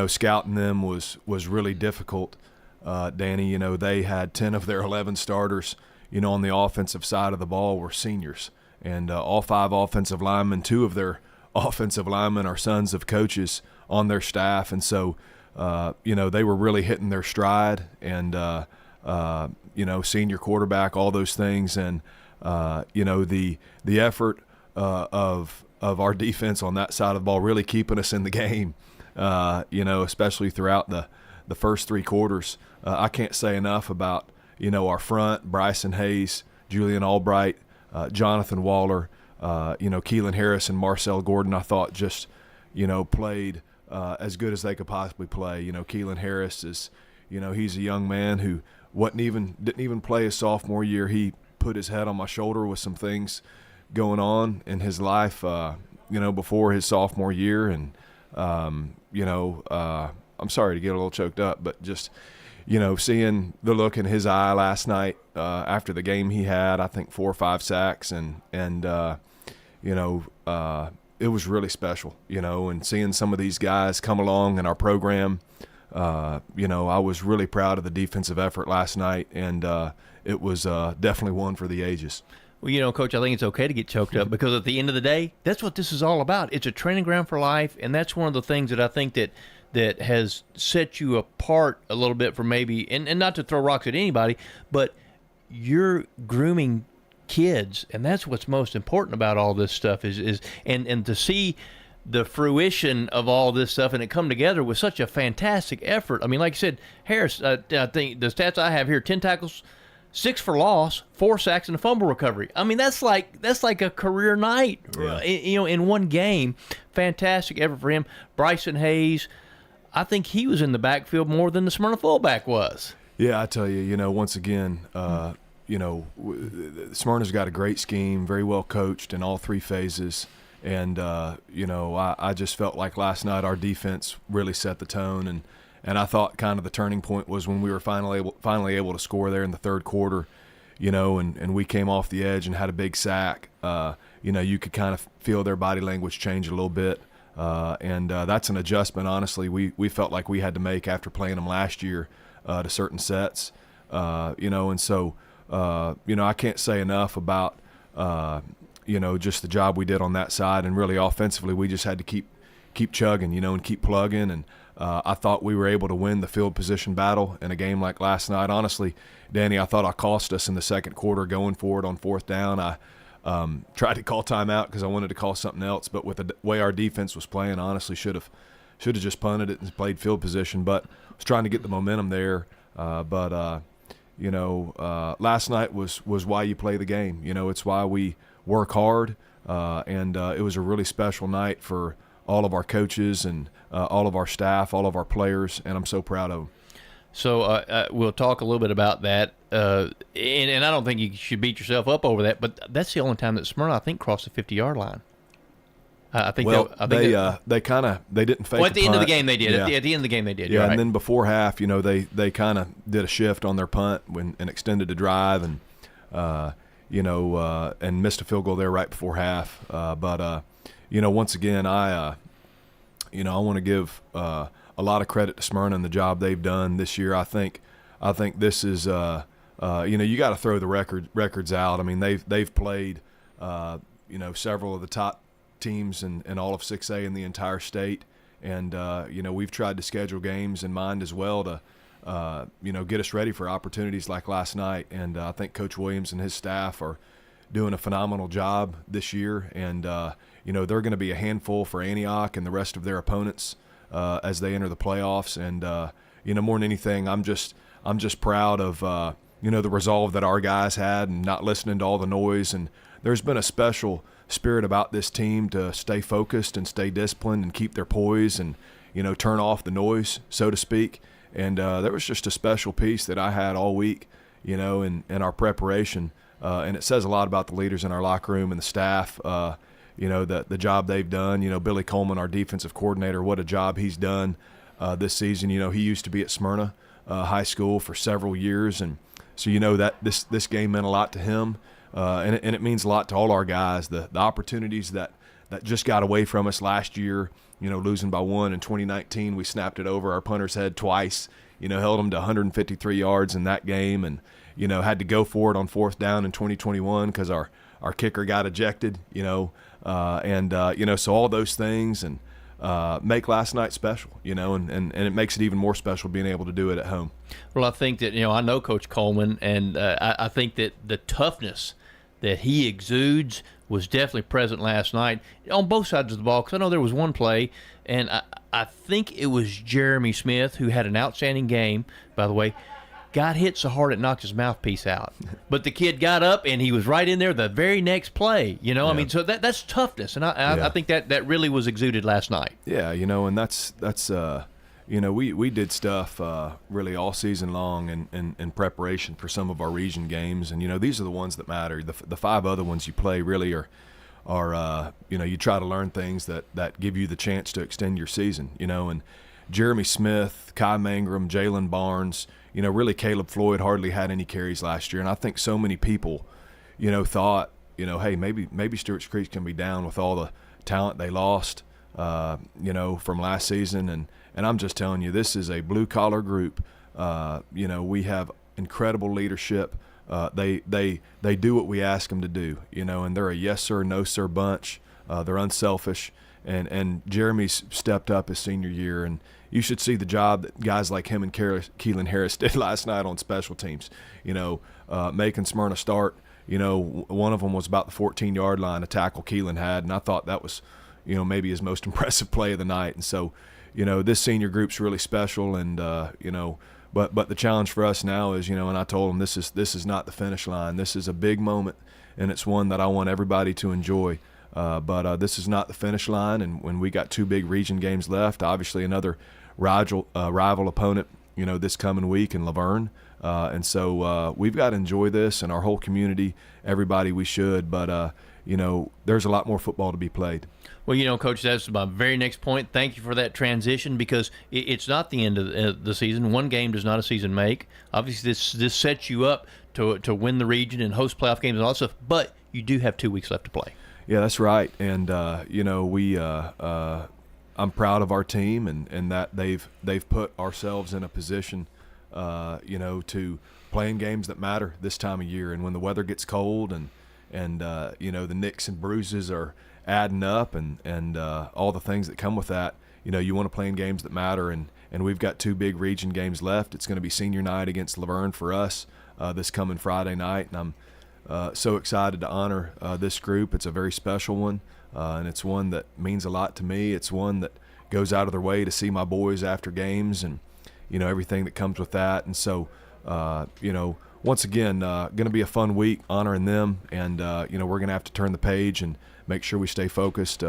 scouting them was really difficult. Danny, they had 10 of their 11 starters, on the offensive side of the ball were seniors, and all 5 offensive linemen, 2 of their offensive linemen are sons of coaches on their staff, and so they were really hitting their stride, and senior quarterback, all those things, and the effort of our defense on that side of the ball really keeping us in the game, especially throughout the first 3 quarters. I can't say enough about our front: Bryson Hayes, Julian Albright, Jonathan Waller, Keelan Harris and Marcel Gordon. I thought just played as good as they could possibly play. Keelan Harris is he's a young man who didn't even play his sophomore year. He put his head on my shoulder with some things going on in his life before his sophomore year, and I'm sorry to get a little choked up, but just seeing the look in his eye last night after the game, he had, I think, 4 or 5 sacks, and it was really special, and seeing some of these guys come along in our program. I was really proud of the defensive effort last night, and it was definitely one for the ages. Well, Coach, I think it's okay to get choked up, because at the end of the day, that's what this is all about. It's a training ground for life, and that's one of the things that I think that has set you apart a little bit from maybe, and not to throw rocks at anybody, but you're grooming kids, and that's what's most important about all this stuff is to see the fruition of all this stuff and it come together with such a fantastic effort. I mean, like you said, Harris, I think the stats I have here: 10 tackles, 6 for loss, 4 sacks, and a fumble recovery. I mean, that's like a career night, in one game. Fantastic effort for him. Bryson Hayes, I think he was in the backfield more than the Smyrna fullback was. Yeah, I tell you, once again, Smyrna's got a great scheme, very well coached in all 3 phases. And, I just felt like last night our defense really set the tone. And I thought kind of the turning point was when we were finally able to score there in the 3rd quarter, and we came off the edge and had a big sack. You could kind of feel their body language change a little bit. And that's an adjustment, honestly, we felt like we had to make after playing them last year to certain sets. And so, I can't say enough about, just the job we did on that side. And really offensively, we just had to keep chugging, and keep plugging. And I thought we were able to win the field position battle in a game like last night. Honestly, Danny, I thought I cost us in the 2nd quarter going for it on 4th down. I tried to call timeout because I wanted to call something else, but with the way our defense was playing, honestly should have just punted it and played field position. But I was trying to get the momentum there. Last night was why you play the game. It's why we work hard, and it was a really special night for all of our coaches and all of our staff, all of our players, and I'm so proud of them. So we'll talk a little bit about that, and I don't think you should beat yourself up over that, but that's the only time that Smyrna, I think, crossed the 50-yard line. I think they didn't fake. Well, at the end of the punt. and they did. Yeah. At the end of the game, they did. Yeah, right. And then before half, they kind of did a shift on their punt and extended the drive, and and missed a field goal there right before half. Once again, I want to give a lot of credit to Smyrna and the job they've done this year. I think this is you got to throw the records out. I mean, they've played several of the top teams in all of 6A in the entire state, and we've tried to schedule games in mind as well to get us ready for opportunities like last night. And I think Coach Williams and his staff are doing a phenomenal job this year, and they're going to be a handful for Antioch and the rest of their opponents as they enter the playoffs. And more than anything, I'm just proud of the resolve that our guys had and not listening to all the noise. And there's been a special spirit about this team to stay focused and stay disciplined and keep their poise and, turn off the noise, so to speak. And there was just a special piece that I had all week, in our preparation. And it says a lot about the leaders in our locker room and the staff, the job they've done. Billy Coleman, our defensive coordinator, what a job he's done this season. He used to be at Smyrna High School for several years. And so, that this game meant a lot to him. And it means a lot to all our guys. The opportunities that just got away from us last year, losing by 1 in 2019, we snapped it over our punter's head twice, held them to 153 yards in that game, and, had to go for it on 4th down in 2021 because our kicker got ejected, so all those things and make last night special, and it makes it even more special being able to do it at home. Well, I think that, I know Coach Coleman, and I think that the toughness that he exudes was definitely present last night on both sides of the ball, because I know there was one play, and I think it was Jeremy Smith, who had an outstanding game, by the way, got hit so hard it knocked his mouthpiece out. But the kid got up, and he was right in there the very next play, Yeah. I mean, so that's toughness, and I think that really was exuded last night. Yeah, and that's we did stuff really all season long in preparation for some of our region games, and these are the ones that matter. The 5 other ones you play really are you try to learn things that give you the chance to extend your season. And Jeremy Smith, Kai Mangrum, Jalen Barnes, really Caleb Floyd hardly had any carries last year, and I think so many people thought hey, maybe Stewart's Creek can be down with all the talent they lost from last season. And I'm just telling you, this is a blue-collar group. We have incredible leadership. They do what we ask them to do, and they're a yes sir, no sir bunch. They're unselfish. And Jeremy's stepped up his senior year, and you should see the job that guys like him and Keelan Harris did last night on special teams, making Smyrna start. One of them was about the 14-yard line, a tackle Keelan had, and I thought that was, maybe his most impressive play of the night. And so, this senior group's really special, and but the challenge for us now is, and I told them this is not the finish line. This is a big moment, and it's one that I want everybody to enjoy. But this is not the finish line, and when we got 2 big region games left, obviously another rival opponent, this coming week in Laverne. And so we've got to enjoy this, and our whole community, everybody, we should. But there's a lot more football to be played. Well, Coach, that's my very next point. Thank you for that transition, because it's not the end of the season. One game does not a season make. Obviously, this sets you up to win the region and host playoff games and all that stuff, but you do have 2 weeks left to play. Yeah, that's right. And, I'm proud of our team and that they've put ourselves in a position, to playing games that matter this time of year. And when the weather gets cold and the nicks and bruises are adding up and all the things that come with that, you want to play in games that matter. And we've got 2 big region games left. It's going to be senior night against Laverne for us this coming Friday night. And I'm so excited to honor this group. It's a very special one, and it's one that means a lot to me. It's one that goes out of their way to see my boys after games and, everything that comes with that. And so, once again, going to be a fun week honoring them, and, we're going to have to turn the page and make sure we stay focused,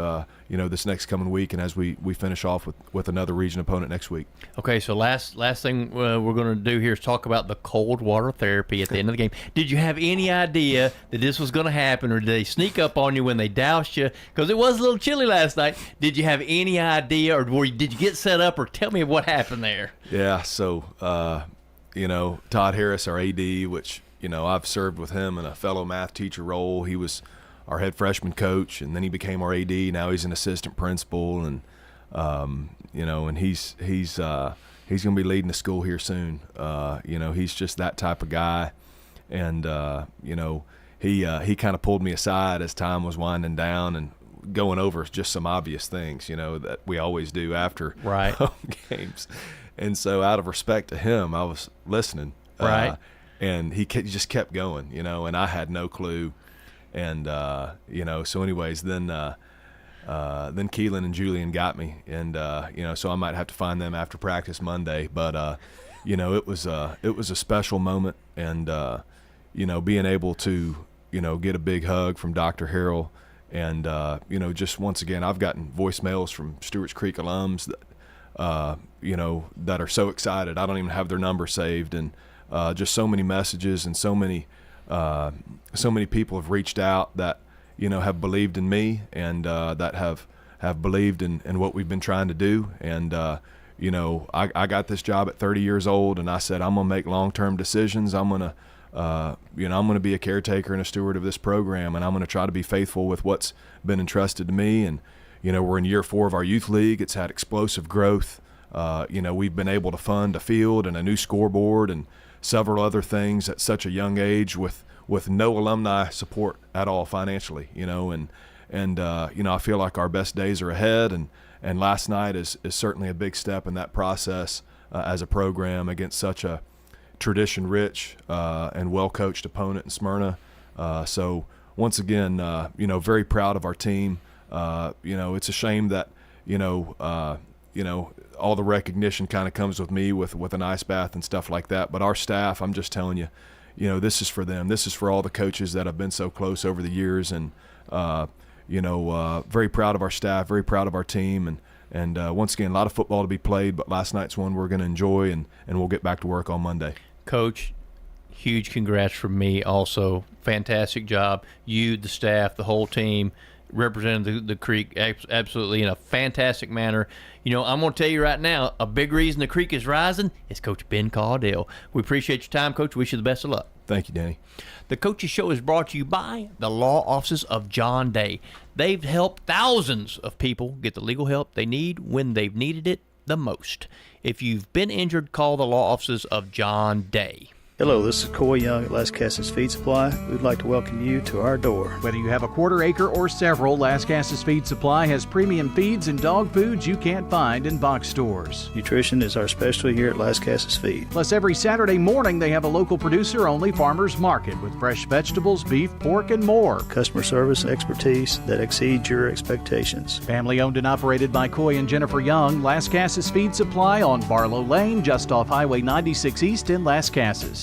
this next coming week, and as we finish off with another region opponent next week. Okay, so last thing we're going to do here is talk about the cold water therapy at the end of the game. Did you have any idea that this was going to happen, or did they sneak up on you when they doused you? Because it was a little chilly last night. Did you have any idea, or did you get set up, or tell me what happened there? Yeah, so, Todd Harris, our AD, which, I've served with him in a fellow math teacher role. He was our head freshman coach, and then he became our AD. Now he's an assistant principal, and and he's going to be leading the school here soon. He's just that type of guy, and he kind of pulled me aside as time was winding down and going over just some obvious things, that we always do after home games. And so, out of respect to him, I was listening, and he just kept going, and I had no clue. And, so anyways, then Keelan and Julian got me, and, so I might have to find them after practice Monday. But, it was a special moment, and being able to get a big hug from Dr. Harrell, and just once again, I've gotten voicemails from Stewart's Creek alums that that are so excited. I don't even have their number saved, and just so many messages, and so many people have reached out that have believed in me, and that have believed in what we've been trying to do. And I got this job at 30 years old, and I said I'm gonna make long-term decisions. I'm gonna I'm gonna be a caretaker and a steward of this program, and I'm gonna try to be faithful with what's been entrusted to me. And we're in year 4 of our youth league. It's had explosive growth. We've been able to fund a field and a new scoreboard and several other things at such a young age with no alumni support at all financially. I feel like our best days are ahead, and last night is certainly a big step in that process as a program against such a tradition-rich and well-coached opponent in Smyrna. So once again, very proud of our team. It's a shame that all the recognition kind of comes with me with an ice bath and stuff like that. But our staff, I'm just telling you, this is for them. This is for all the coaches that have been so close over the years, and very proud of our staff, very proud of our team, and once again, a lot of football to be played. But last night's one we're going to enjoy, and we'll get back to work on Monday. Coach, huge congrats from me. Also, fantastic job. You, the staff, the whole team, represented the Creek absolutely in a fantastic manner. I'm going to tell you right now, a big reason the Creek is rising is Coach Ben Caudill. We appreciate your time, Coach. Wish you the best of luck. Thank you, Danny. The Coaches Show is brought to you by the law offices of John Day. They've helped thousands of people get the legal help they need when they've needed it the most. If you've been injured, call the law offices of John Day. Hello, this is Coy Young at Las Casas Feed Supply. We'd like to welcome you to our door. Whether you have a quarter acre or several, Las Casas Feed Supply has premium feeds and dog foods you can't find in box stores. Nutrition is our specialty here at Las Casas Feed. Plus, every Saturday morning they have a local producer-only farmers market with fresh vegetables, beef, pork, and more. Customer service expertise that exceeds your expectations. Family owned and operated by Coy and Jennifer Young, Las Casas Feed Supply on Barlow Lane, just off Highway 96 East in Las Casas.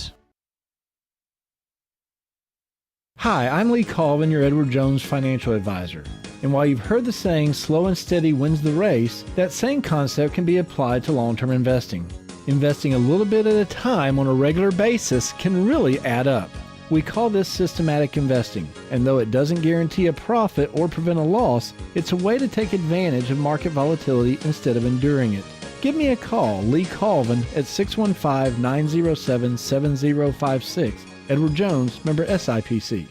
Hi, I'm Lee Colvin, your Edward Jones financial advisor. And while you've heard the saying, slow and steady wins the race, that same concept can be applied to long-term investing. Investing a little bit at a time on a regular basis can really add up. We call this systematic investing, and though it doesn't guarantee a profit or prevent a loss, it's a way to take advantage of market volatility instead of enduring it. Give me a call, Lee Colvin, at 615-907-7056. Edward Jones, member SIPC.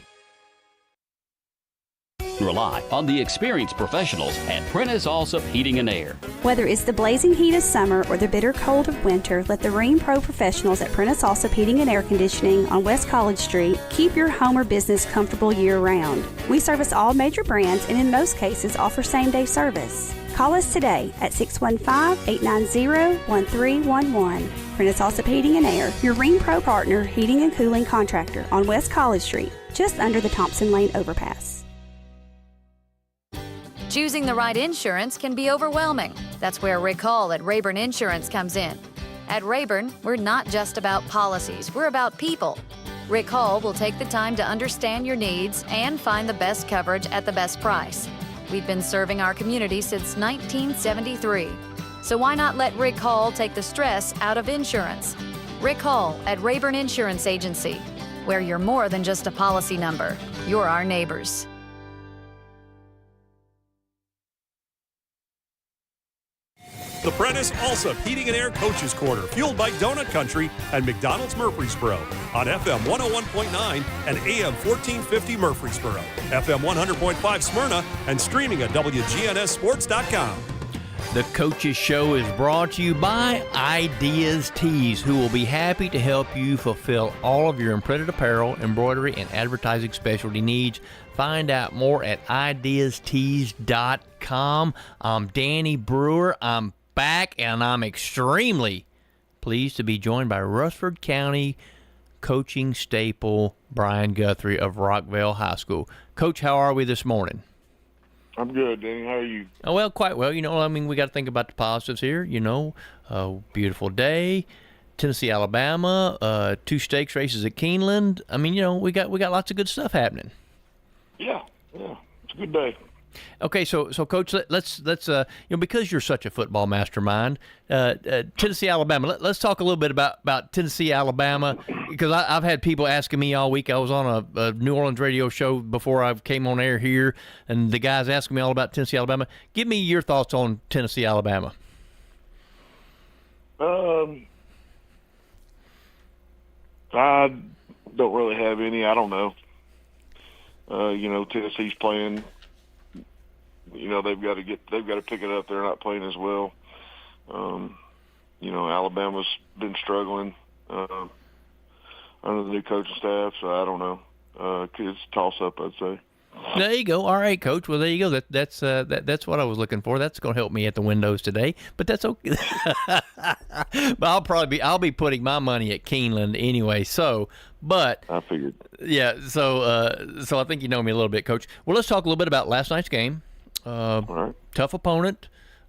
Rely on the experienced professionals at Prentice Allsup Heating and Air. Whether it's the blazing heat of summer or the bitter cold of winter, let the Rheem Pro professionals at Prentice Allsup Heating and Air Conditioning on West College Street keep your home or business comfortable year-round. We service all major brands and in most cases offer same-day service. Call us today at 615-890-1311. Prentice Allsup Heating and Air, your Rheem Pro partner heating and cooling contractor on West College Street, just under the Thompson Lane overpass. Choosing the right insurance can be overwhelming. That's where Rick Hall at Rayburn Insurance comes in. At Rayburn, we're not just about policies, we're about people. Rick Hall will take the time to understand your needs and find the best coverage at the best price. We've been serving our community since 1973. So why not let Rick Hall take the stress out of insurance? Rick Hall at Rayburn Insurance Agency, where you're more than just a policy number. You're our neighbors. The Prentice Allsup Heating and Air Coaches Corner, fueled by Donut Country and McDonald's Murfreesboro on FM 101.9 and AM 1450 Murfreesboro, FM 100.5 Smyrna, and streaming at wgnssports.com. The Coaches Show is brought to you by Ideas Tees, who will be happy to help you fulfill all of your imprinted apparel, embroidery, and advertising specialty needs. Find out more at ideastees.com. I'm Danny Brewer. I'm back, and I'm extremely pleased to be joined by Rutherford County coaching staple Brian Guthrie of Rockville High School. Coach, how are we this morning? I'm good, Danny. How are you? Oh, well, quite well. We got to think about the positives here. Beautiful day. Tennessee, Alabama, 2 stakes races at Keeneland. I mean, we got lots of good stuff happening. Yeah, it's a good day. Okay, so Coach, let's because you're such a football mastermind, Tennessee, Alabama. Let's talk a little bit about Tennessee, Alabama, because I've had people asking me all week. I was on a New Orleans radio show before I came on air here, and the guys asking me all about Tennessee, Alabama. Give me your thoughts on Tennessee, Alabama. I don't really have any. I don't know. Tennessee's playing. They've got to pick it up. They're not playing as well. Alabama's been struggling under the new coaching staff, so I don't know. It's a toss-up, I'd say. There you go. All right, Coach. Well, there you go. That's what I was looking for. That's going to help me at the windows today. But that's okay. But I'll be putting my money at Keeneland anyway. But I figured. Yeah. So I think you know me a little bit, Coach. Well, let's talk a little bit about last night's game. All right. Tough opponent,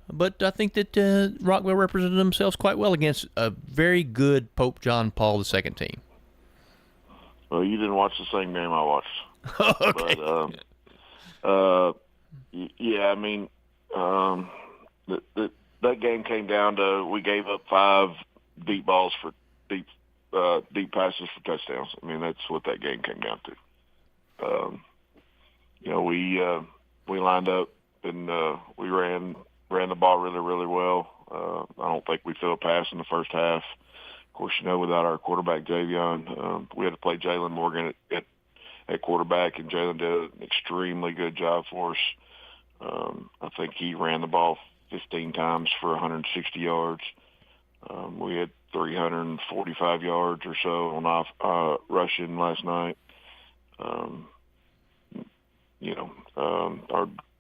but I think that Rockville represented themselves quite well against a very good Pope John Paul II team. Well, you didn't watch the same game I watched. Okay. But, I mean, that game came down to we gave up 5 deep balls for deep passes for touchdowns. I mean, that's what that game came down to. We lined up and we ran the ball really, really well. I don't think we threw a pass in the first half. Of course, without our quarterback Javion, we had to play Jalen Morgan at quarterback, and Jalen did an extremely good job for us. I think he ran the ball 15 times for 160 yards. We had 345 yards or so on rushing last night. Our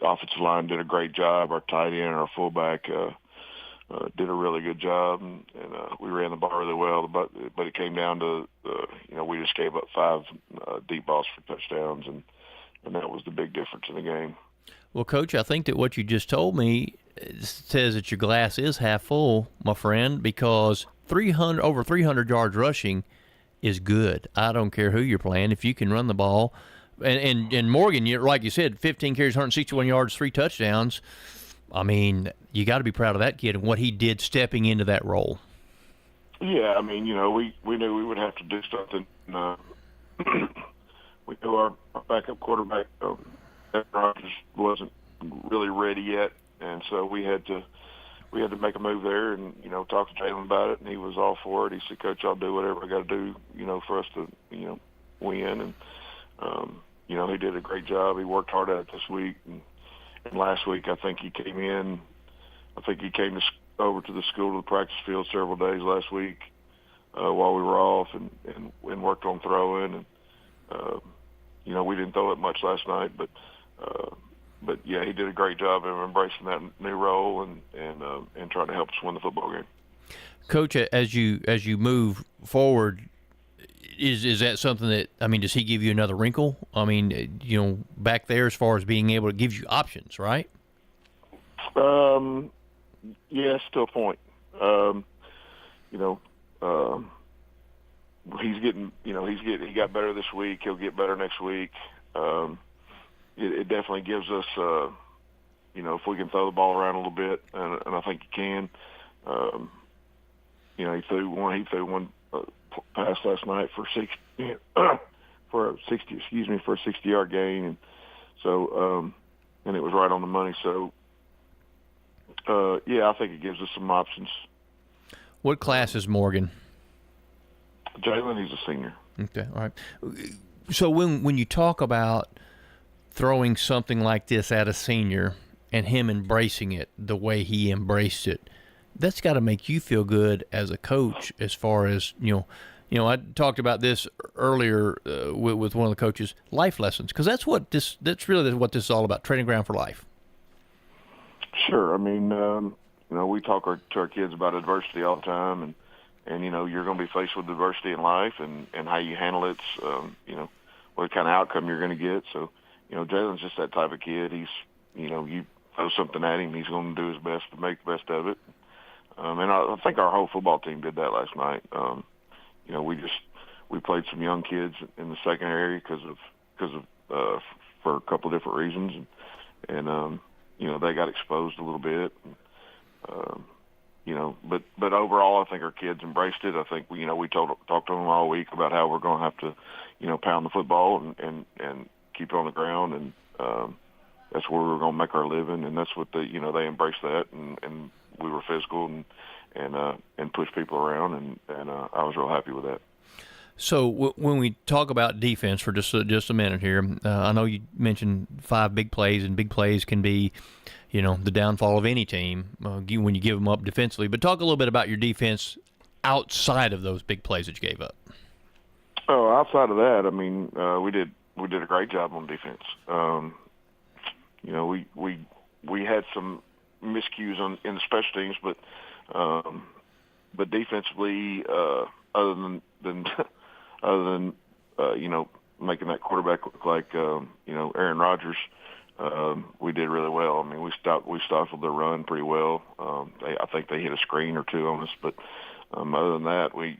offensive line did a great job. Our tight end, our fullback did a really good job, and we ran the ball really well. But it came down to we just gave up 5 deep balls for touchdowns, and that was the big difference in the game. Well, Coach, I think that what you just told me says that your glass is half full, my friend, because over 300 yards rushing is good. I don't care who you're playing. If you can run the ball, and Morgan, like you said, 15 carries, 161 yards, 3 touchdowns. I mean, you got to be proud of that kid and what he did stepping into that role. Yeah, I mean, we knew we would have to do something. We knew our backup quarterback, Evan Rogers, wasn't really ready yet, and so we had to make a move there and talk to Jalen about it, and he was all for it. He said, "Coach, I'll do whatever I got to do, for us to win." And he did a great job. He worked hard at it this week, and last week I think he came in. I think he came over to the school to the practice field several days last week while we were off, and worked on throwing. And we didn't throw it much last night, but yeah, he did a great job of embracing that new role and trying to help us win the football game. Coach, as you move forward, is that something that, I mean, does he give you another wrinkle? I mean, back there as far as being able to give you options, right? Yeah, still a point. He got better this week. He'll get better next week. It definitely gives us, if we can throw the ball around a little bit, and I think he can. He threw one pass last night for a 60-yard gain, and so and it was right on the money. So I think it gives us some options. What class is Morgan? Jalen, he's a senior. Okay, all right. So when you talk about throwing something like this at a senior and him embracing it the way he embraced it, that's got to make you feel good as a coach. As far as I talked about this earlier with one of the coaches, life lessons, because that's really what this is all about, training ground for life. Sure. I mean, we talk to our kids about adversity all the time, and you're going to be faced with adversity in life, and how you handle it, what kind of outcome you're going to get. So, Jalen's just that type of kid. He's, you throw something at him, he's going to do his best to make the best of it. And I think our whole football team did that last night. You know, we played some young kids in the secondary for a couple of different reasons, and you know, they got exposed a little bit. You know, but overall, I think our kids embraced it. I think we talked to them all week about how we're going to have to, you know, pound the football and keep it on the ground, and that's where we're going to make our living, and that's what they embraced that, and we were physical and pushed people around, and I was real happy with that. So when we talk about defense for just a minute here, I know you mentioned 5 big plays, and big plays can be, you know, the downfall of any team when you give them up defensively. But talk a little bit about your defense outside of those big plays that you gave up. Oh, outside of that, I mean, we did a great job on defense. You know, we had some miscues in the special teams, but defensively, other than you know, making that quarterback look like you know, Aaron Rodgers, we did really well. I mean, we stifled their run pretty well. I think they hit a screen or two on us, but other than that, we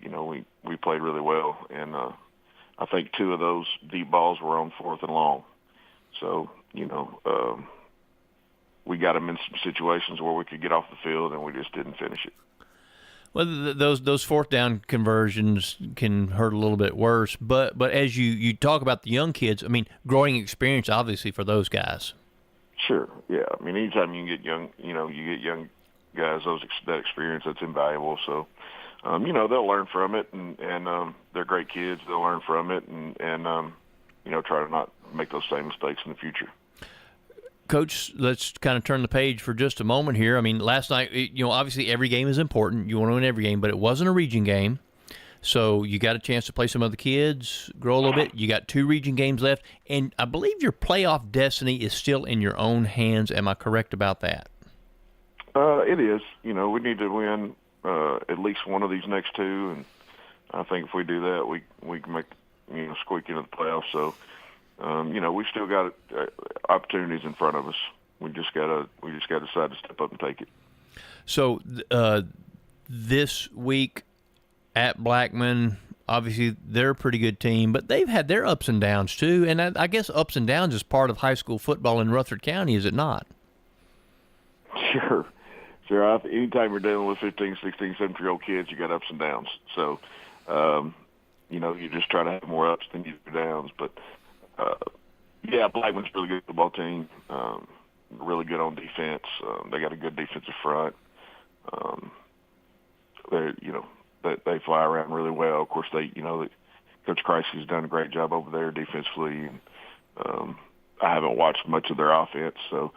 played really well. And I think 2 of those deep balls were on 4th and long. So, you know, we got them in some situations where we could get off the field, and we just didn't finish it. Well, those 4th down conversions can hurt a little bit worse. But as you talk about the young kids, I mean, growing experience obviously for those guys. Sure, yeah. I mean, anytime you get young guys, that experience, that's invaluable. So, you know, they'll learn from it, and they're great kids. They'll learn from it, and you know, try to not make those same mistakes in the future. Coach, let's kind of turn the page for just a moment here. I mean, last night, you know, obviously every game is important. You want to win every game, but it wasn't a region game. So you got a chance to play some other kids, grow a little bit. You got 2 region games left, and I believe your playoff destiny is still in your own hands. Am I correct about that? It is. You know, we need to win at least one of these next 2, and I think if we do that, we can make, you know, squeak into the playoffs. So, you know, we still got opportunities in front of us. We just got to decide to step up and take it. So this week at Blackman, obviously they're a pretty good team, but they've had their ups and downs too. And I guess ups and downs is part of high school football in Rutherford County, is it not? Sure. Anytime you're dealing with 15, 16, 17-year-old kids, you got ups and downs. So, you know, you just try to have more ups than you do downs. But, yeah, Blackman's a really good football team, really good on defense. They got a good defensive front. They fly around really well. Of course, Coach Cricy's done a great job over there defensively. And, I haven't watched much of their offense, so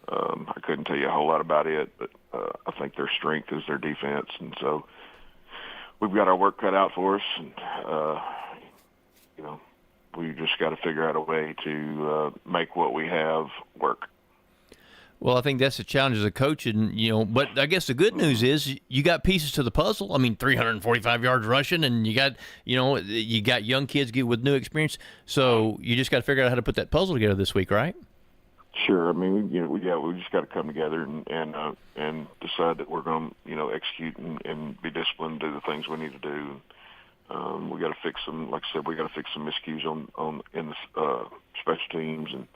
I couldn't tell you a whole lot about it. But I think their strength is their defense, and so we've got our work cut out for us. And you know, we just got to figure out a way to make what we have work. Well, I think that's the challenge as a coach, and you know. But I guess the good news is you got pieces to the puzzle. I mean, 345 yards rushing, and you got young kids with new experience. So you just got to figure out how to put that puzzle together this week, right? Sure. I mean, we just got to come together and decide that we're going to execute and be disciplined, do the things we need to do. We got to fix some, like I said, we got to fix some miscues in the special teams, and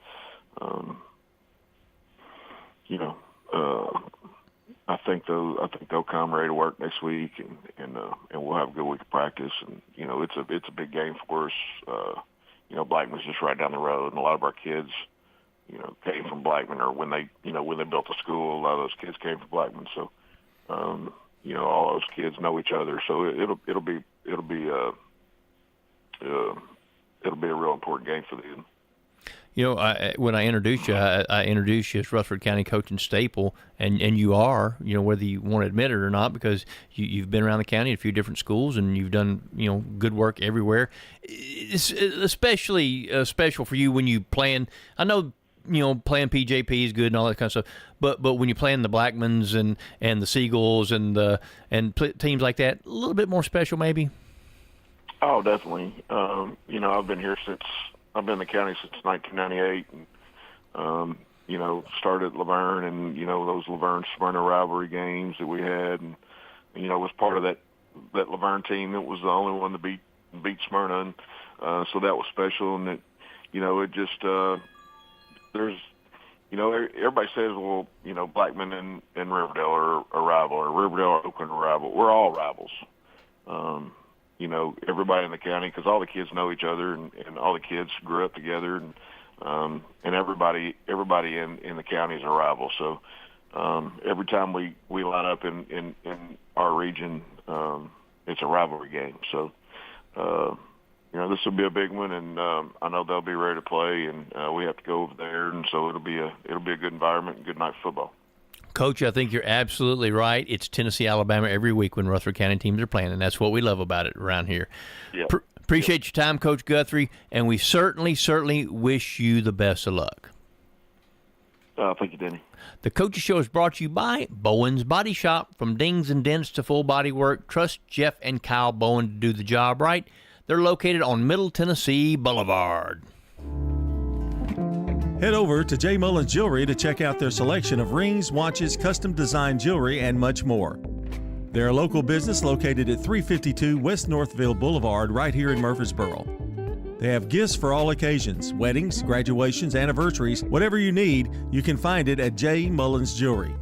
I think they'll come ready to work next week, and we'll have a good week of practice. And it's a big game for us. Blackman's just right down the road, and a lot of our kids, came from Blackman, or when they built the school, a lot of those kids came from Blackman. So, all those kids know each other. So it'll be a real important game for them. When I introduced you, I introduced you as Rutherford County coach and staple, and you are, whether you want to admit it or not, because you've been around the county at a few different schools, and you've done, good work everywhere. It's especially special for you when you playing. I know, playing PJP is good and all that kind of stuff, but when you're playing the Blackmans and the Seagulls and teams like that, a little bit more special maybe. Oh, definitely. I've been in the county since 1998, and started at Laverne, and those Laverne-Smyrna rivalry games that we had, and was part of that Laverne team that was the only one to beat Smyrna, and so that was special. And it just there's everybody says, well, Blackman and Riverdale are a rival, or Riverdale or Oakland are a rival. We're all rivals. Everybody in the county, because all the kids know each other, and all the kids grew up together, and everybody in the county is a rival. So every time we line up in our region, it's a rivalry game. So this will be a big one, and I know they'll be ready to play, and we have to go over there, and so it'll be a good environment and good night football. Coach, I think you're absolutely right. It's Tennessee, Alabama every week when Rutherford County teams are playing, and that's what we love about it around here. Yeah. Appreciate your time, Coach Guthrie, and we certainly wish you the best of luck. Thank you, Denny. The Coaches Show is brought to you by Bowen's Body Shop. From dings and dents to full body work, trust Jeff and Kyle Bowen to do the job right. They're located on Middle Tennessee Boulevard. Head over to J. Mullins Jewelry to check out their selection of rings, watches, custom designed jewelry, and much more. They're a local business located at 352 West Northville Boulevard right here in Murfreesboro. They have gifts for all occasions, weddings, graduations, anniversaries, whatever you need, you can find it at J. Mullins Jewelry.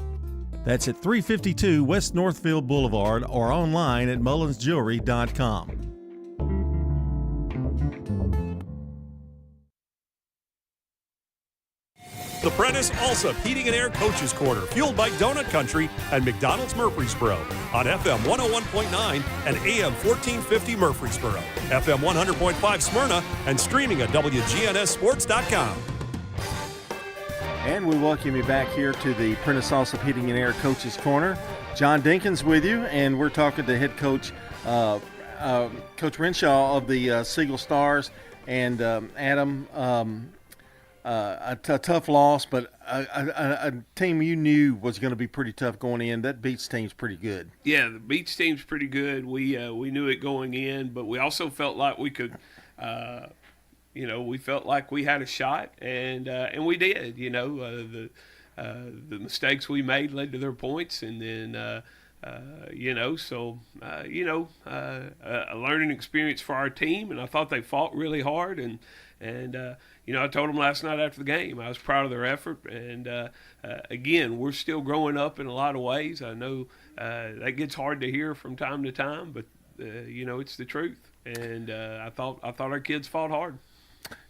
That's at 352 West Northville Boulevard or online at mullinsjewelry.com. The Prentice Allsup Heating and Air Coaches Corner, fueled by Donut Country and McDonald's Murfreesboro on FM 101.9 and AM 1450 Murfreesboro, FM 100.5 Smyrna, and streaming at wgnssports.com. And we welcome you back here to the Prentice Allsup Heating and Air Coaches Corner. John Dinkins with you, and we're talking to head coach Coach Renshaw of the Siegel Stars, and Adam. A tough loss, but a team you knew was going to be pretty tough going in. That Beach team's pretty good. Yeah, the Beach team's pretty good. We knew it going in, but we also felt like we could, we felt like we had a shot, and we did. The mistakes we made led to their points, and then a learning experience for our team, and I thought they fought really hard, and I told them last night after the game I was proud of their effort, and again, we're still growing up in a lot of ways. I know that gets hard to hear from time to time, but it's the truth, and I thought our kids fought hard.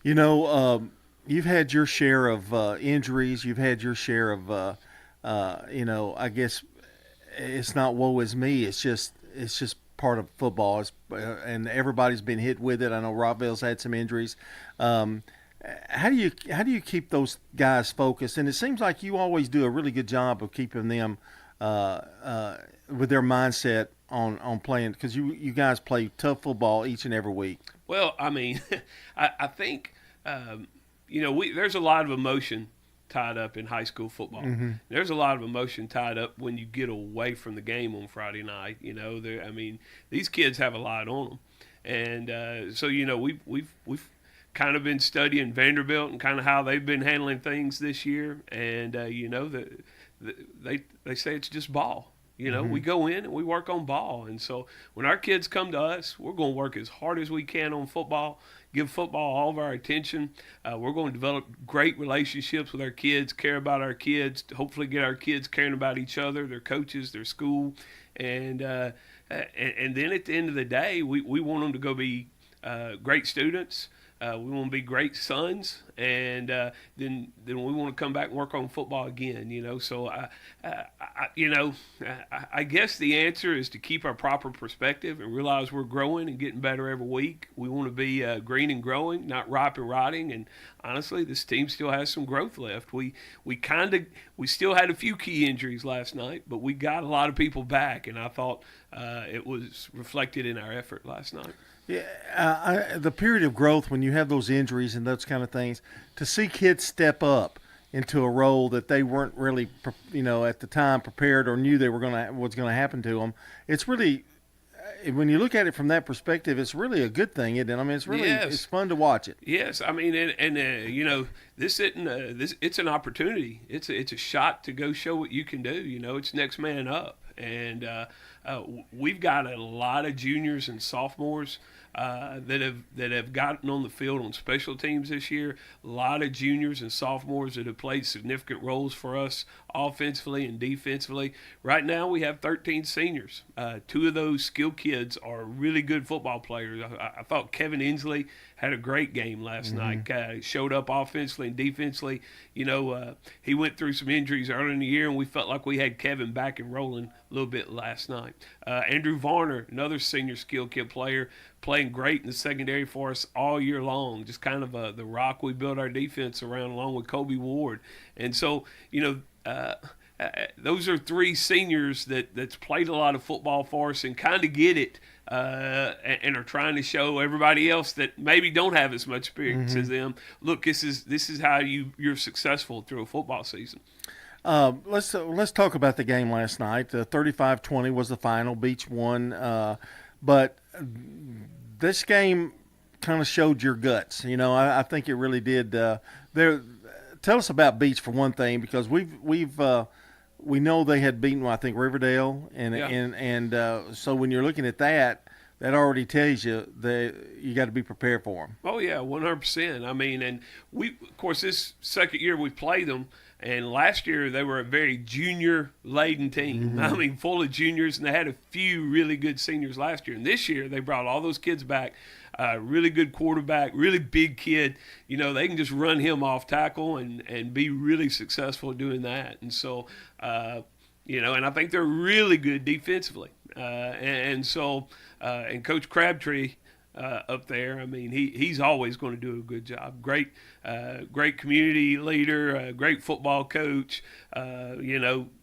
You've had your share of injuries. You've had your share of I guess it's not woe is me. It's just part of football. And everybody's been hit with it. I know Rockville's had some injuries. How do you keep those guys focused? And it seems like you always do a really good job of keeping them with their mindset on playing, because you guys play tough football each and every week. Well, I mean, I think there's a lot of emotion tied up in high school football. Mm-hmm. There's a lot of emotion tied up when you get away from the game on Friday night. These kids have a lot on them, and so we've kind of been studying Vanderbilt and kind of how they've been handling things this year, and they say it's just ball. Mm-hmm. We go in and we work on ball, and so when our kids come to us, we're going to work as hard as we can on football. Give football all of our attention. We're going to develop great relationships with our kids, care about our kids, hopefully get our kids caring about each other, their coaches, their school. And then at the end of the day, we want them to go be great students. We want to be great sons, and then we want to come back and work on football again. So I guess the answer is to keep our proper perspective and realize we're growing and getting better every week. We want to be green and growing, not ripe and rotting. And honestly, this team still has some growth left. We still had a few key injuries last night, but we got a lot of people back, and I thought it was reflected in our effort last night. Yeah, the period of growth when you have those injuries and those kind of things, to see kids step up into a role that they weren't really, at the time prepared or knew they were what's going to happen to them. It's really, when you look at it from that perspective, it's really a good thing, isn't it? I mean, it's really It's fun to watch it. Yes, I mean, this isn't it's an opportunity. It's a shot to go show what you can do. It's next man up. And we've got a lot of juniors and sophomores that have gotten on the field on special teams this year. A lot of juniors and sophomores that have played significant roles for us offensively and defensively. Right now we have 13 seniors. 2 of those skilled kids are really good football players. I thought Kevin Inslee had a great game last night. Showed up offensively and defensively. He went through some injuries early in the year, and we felt like we had Kevin back and rolling a little bit last night. Andrew Varner, another senior skilled kid player, playing great in the secondary for us all year long. Just kind of the rock we built our defense around, along with Kobe Ward. And so, those are 3 seniors that's played a lot of football for us and kind of get it, and are trying to show everybody else that maybe don't have as much experience as them. Look, this is how you're successful through a football season. Let's talk about the game last night. 35-20 was the final. Beach won, but this game kind of showed your guts. I think it really did. Tell us about Beach for one thing, because we know they had beaten, I think, Riverdale, and so when you're looking at that already tells you that you got to be prepared for them. Oh yeah, 100%. I mean, and we, of course, this second year we played them, and last year they were a very junior-laden team. I mean, full of juniors, and they had a few really good seniors last year. And this year they brought all those kids back. Really good quarterback, really big kid. They can just run him off tackle and be really successful doing that. And so, and I think they're really good defensively. And Coach Crabtree up there, I mean, he's always going to do a good job. Great community leader, great football coach,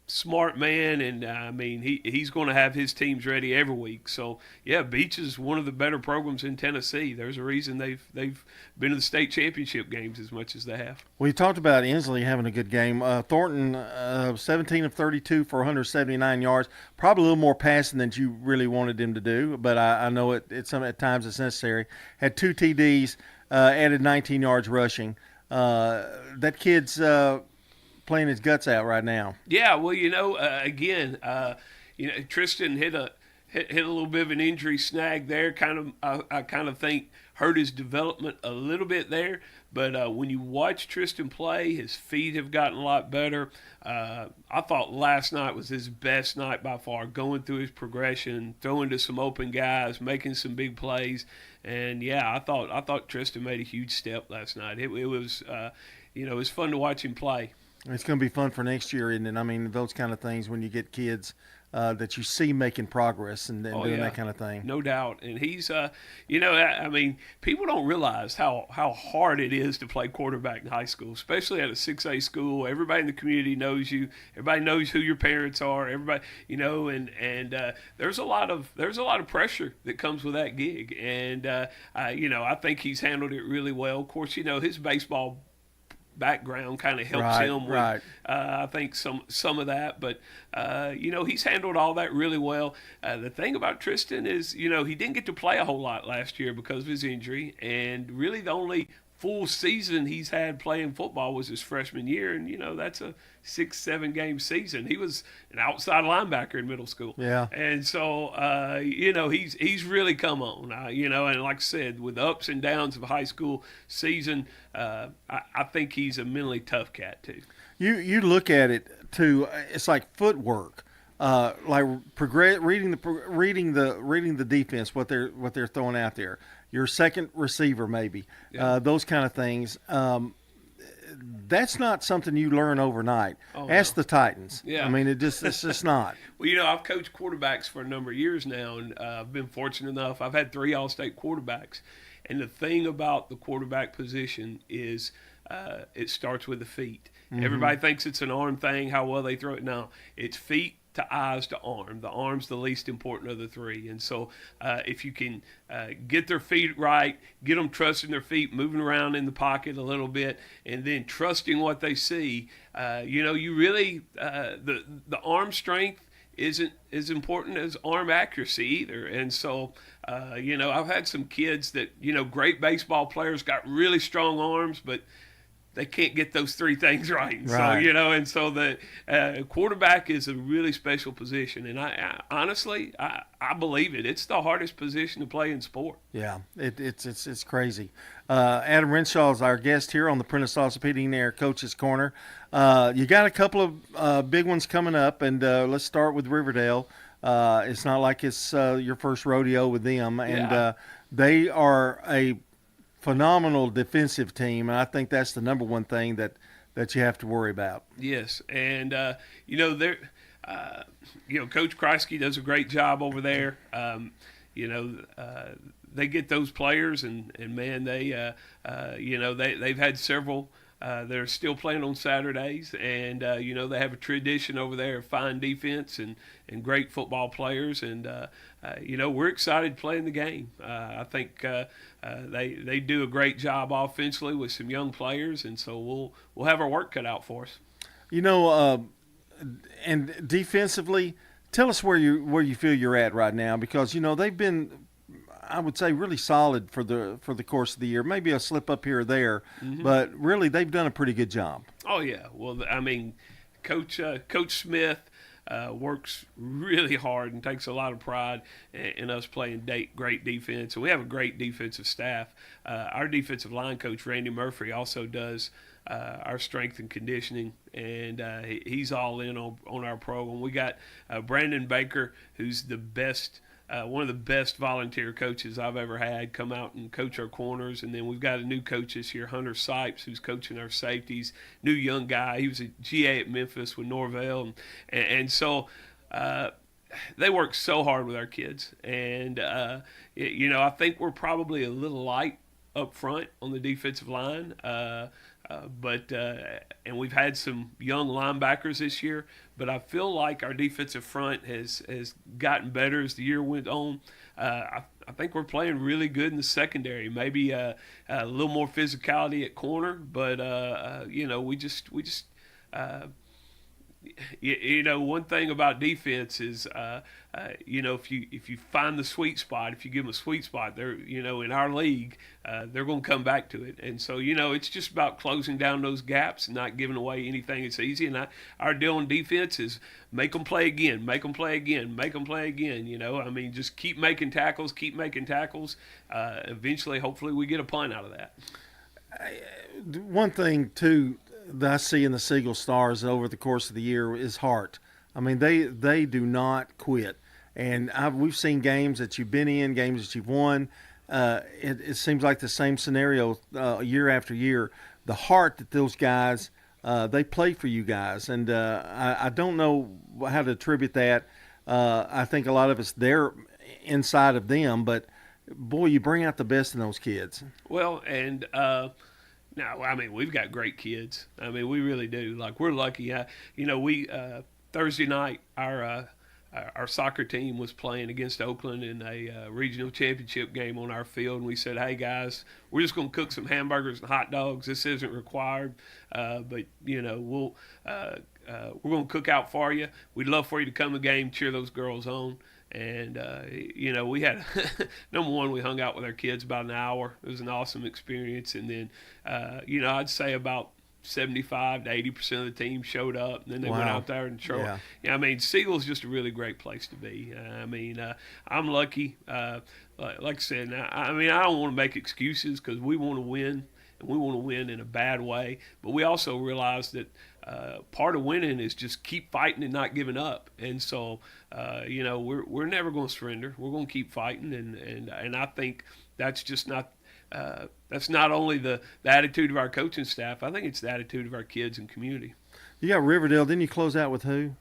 smart man, and I mean, he's going to have his teams ready every week. So yeah, Beach is one of the better programs in Tennessee. There's a reason they've been to the state championship games as much as they have. We talked about Inslee having a good game. Thornton, 17 of 32 for 179 yards. Probably a little more passing than you really wanted him to do, but I know at times it's necessary. Had 2 TDs, added 19 yards rushing. That kid's playing his guts out right now. Yeah, well, Tristan hit a little bit of an injury snag there. I kind of think hurt his development a little bit there. But when you watch Tristan play, his feet have gotten a lot better. I thought last night was his best night by far, going through his progression, throwing to some open guys, making some big plays. And yeah, I thought Tristan made a huge step last night. It was it was fun to watch him play. It's going to be fun for next year, isn't it? I mean, those kind of things when you get kids that you see making progress and doing that kind of thing. No doubt. And he's, I mean, people don't realize how hard it is to play quarterback in high school, especially at a 6A school. Everybody in the community knows you. Everybody knows who your parents are. Everybody, and there's a lot of pressure that comes with that gig. And, I think he's handled it really well. Of course, his baseball background kind of helps him with, I think, some of that, but he's handled all that really well. The thing about Tristan is, he didn't get to play a whole lot last year because of his injury, and really the only full season he's had playing football was his freshman year, and that's a 6-7 game season. He was an outside linebacker in middle school, and so he's really come on, and like I said, with the ups and downs of a high school season, I think he's a mentally tough cat too. You look at it too. It's like footwork, like reading the defense, what they're throwing out there. Your second receiver, maybe, those kind of things. That's not something you learn overnight. Ask the Titans. Yeah. I mean, it's just not. Well, I've coached quarterbacks for a number of years now, and I've been fortunate enough. I've had 3 All-State quarterbacks. And the thing about the quarterback position is it starts with the feet. Everybody thinks it's an arm thing, how well they throw it. No, it's feet to eyes to arm. The arm's the least important of the 3. And so if you can get their feet right, get them trusting their feet, moving around in the pocket a little bit, and then trusting what they see, you really the arm strength isn't as important as arm accuracy either. And so, I've had some kids that, great baseball players, got really strong arms, but they can't get those three things right. Right. So, and so the quarterback is a really special position. And I honestly believe it. It's the hardest position to play in sport. Yeah, it's crazy. Adam Renshaw is our guest here on the Prentice Allsup Heating and Air Coach's Corner. You got a couple of big ones coming up, and let's start with Riverdale. It's not like it's your first rodeo with them, and they are a phenomenal defensive team, and I think that's the number one thing that you have to worry about. Yes, and they're Coach Kreisky does a great job over there. They get those players, and man, they've had several. They're still playing on Saturdays, and they have a tradition over there of fine defense and great football players, and we're excited playing the game. I think they do a great job offensively with some young players, and so we'll have our work cut out for us. And defensively, tell us where you feel you're at right now, because they've been, I would say, really solid for the course of the year. Maybe a slip up here or there, but really they've done a pretty good job. Oh yeah, well, I mean, Coach Smith works really hard and takes a lot of pride in us playing great defense, and we have a great defensive staff. Our defensive line coach Randy Murphy also does our strength and conditioning, and he's all in on our program. We got Brandon Baker, who's the best. One of the best volunteer coaches I've ever had come out and coach our corners. And then we've got a new coach this year, Hunter Sipes, who's coaching our safeties. New young guy. He was a GA at Memphis with Norvell. And so they work so hard with our kids. And, I think we're probably a little light up front on the defensive line. And we've had some young linebackers this year, but I feel like our defensive front has gotten better as the year went on. I think we're playing really good in the secondary. Maybe a little more physicality at corner, but we just one thing about defense is if you find the sweet spot, if you give them a sweet spot, they're in our league, they're going to come back to it. And so it's just about closing down those gaps and not giving away anything that's easy. And our deal on defense is make them play again, make them play again, make them play again. Just keep making tackles. Eventually, hopefully, we get a punt out of that. One thing too that I see in the Siegel Stars over the course of the year is heart. I mean, they do not quit. And we've seen games that you've been in, games that you've won. It seems like the same scenario year after year. The heart that those guys, they play for you guys. And I don't know how to attribute that. I think a lot of it's there inside of them. But, boy, you bring out the best in those kids. Well, and no, we've got great kids. We really do. Like, we're lucky. We Thursday night, our soccer team was playing against Oakland in a regional championship game on our field, and we said, "Hey guys, we're just going to cook some hamburgers and hot dogs. This isn't required, but we're going to cook out for you. We'd love for you to come to the game, cheer those girls on." And, we had, number one, we hung out with our kids about an hour. It was an awesome experience. And then, I'd say about 75 to 80% of the team showed up, and then they went out there and showed. Yeah. Siegel's just a really great place to be. I'm lucky. Like I said, I don't want to make excuses because we want to win, and we want to win in a bad way. But we also realize that part of winning is just keep fighting and not giving up. And so, we're never going to surrender. We're going to keep fighting, and I think that's just not. That's not only the attitude of our coaching staff. I think it's the attitude of our kids and community. You got Riverdale. Didn't you close out with who?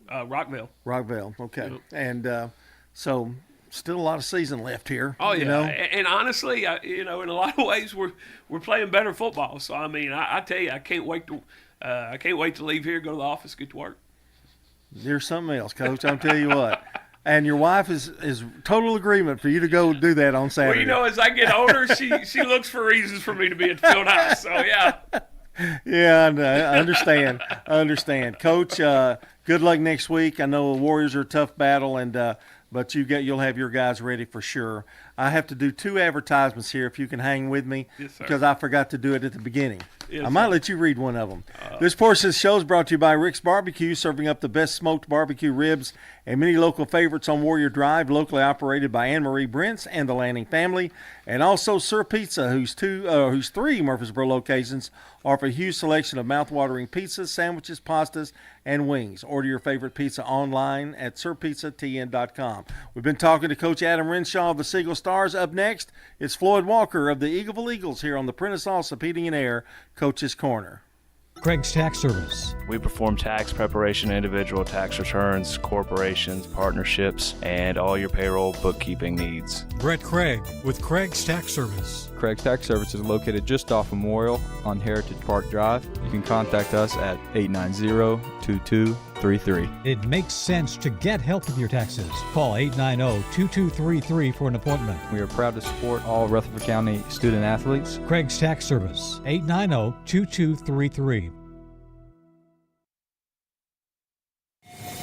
Rockville. Rockville. Okay. Yep. And so still a lot of season left here. Oh yeah. And honestly, in a lot of ways, we're playing better football. So I tell you, I can't wait to leave here, go to the office, get to work. There's something else, Coach. I'm telling you what. And your wife is total agreement for you to go do that on Saturday. Well, as I get older, she looks for reasons for me to be at the field house. So yeah. Yeah, I understand. Coach, good luck next week. I know the Warriors are a tough battle, but you'll have your guys ready for sure. I have to do 2 advertisements here if you can hang with me. Yes, sir. Because I forgot to do it at the beginning. Yes, I might sir. let you read one of them. This portion of the show is brought to you by Rick's Barbecue, serving up the best smoked barbecue ribs and many local favorites on Warrior Drive, locally operated by Anne Marie Brents and the Lanning family. And also Sir Pizza, whose 3 Murfreesboro locations offer a huge selection of mouth-watering pizzas, sandwiches, pastas, and wings. Order your favorite pizza online at sirpizzatn.com. We've been talking to Coach Adam Renshaw of the Siegel Stars. Up next, it's Floyd Walker of the Eagleville Eagles here on the Prentice Allsup Heating and Air Coach's Corner. Craig's Tax Service. We perform tax preparation, individual tax returns, corporations, partnerships, and all your payroll bookkeeping needs. Brett Craig with Craig's Tax Service. Craig's Tax Service is located just off Memorial on Heritage Park Drive. You can contact us at 890-2233. It makes sense to get help with your taxes. Call 890-2233 for an appointment. We are proud to support all Rutherford County student athletes. Craig's Tax Service, 890-2233.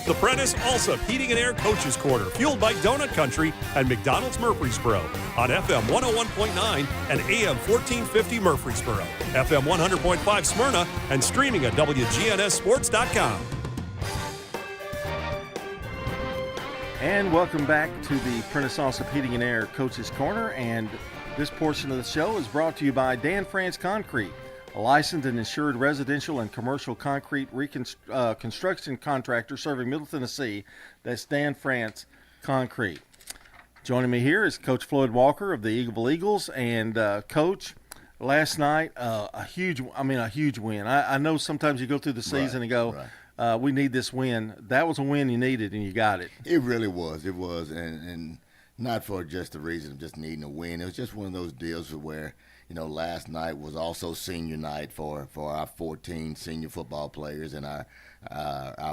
The Prentice Allsup Heating and Air Coaches Corner, fueled by Donut Country and McDonald's Murfreesboro on FM 101.9 and AM 1450 Murfreesboro, FM 100.5 Smyrna, and streaming at wgnssports.com. And welcome back to the Prentice Allsup Heating and Air Coach's Corner. And this portion of the show is brought to you by Dan France Concrete, a licensed and insured residential and commercial concrete construction contractor serving Middle Tennessee. That's Dan France Concrete. Joining me here is Coach Floyd Walker of the Eagleville Eagles. And Coach, last night, a huge win. I know sometimes you go through the season and go, we need this win. That was a win you needed, and you got it. It really was. It was, and not for just the reason of just needing a win. It was just one of those deals where, last night was also senior night for our 14 senior football players and our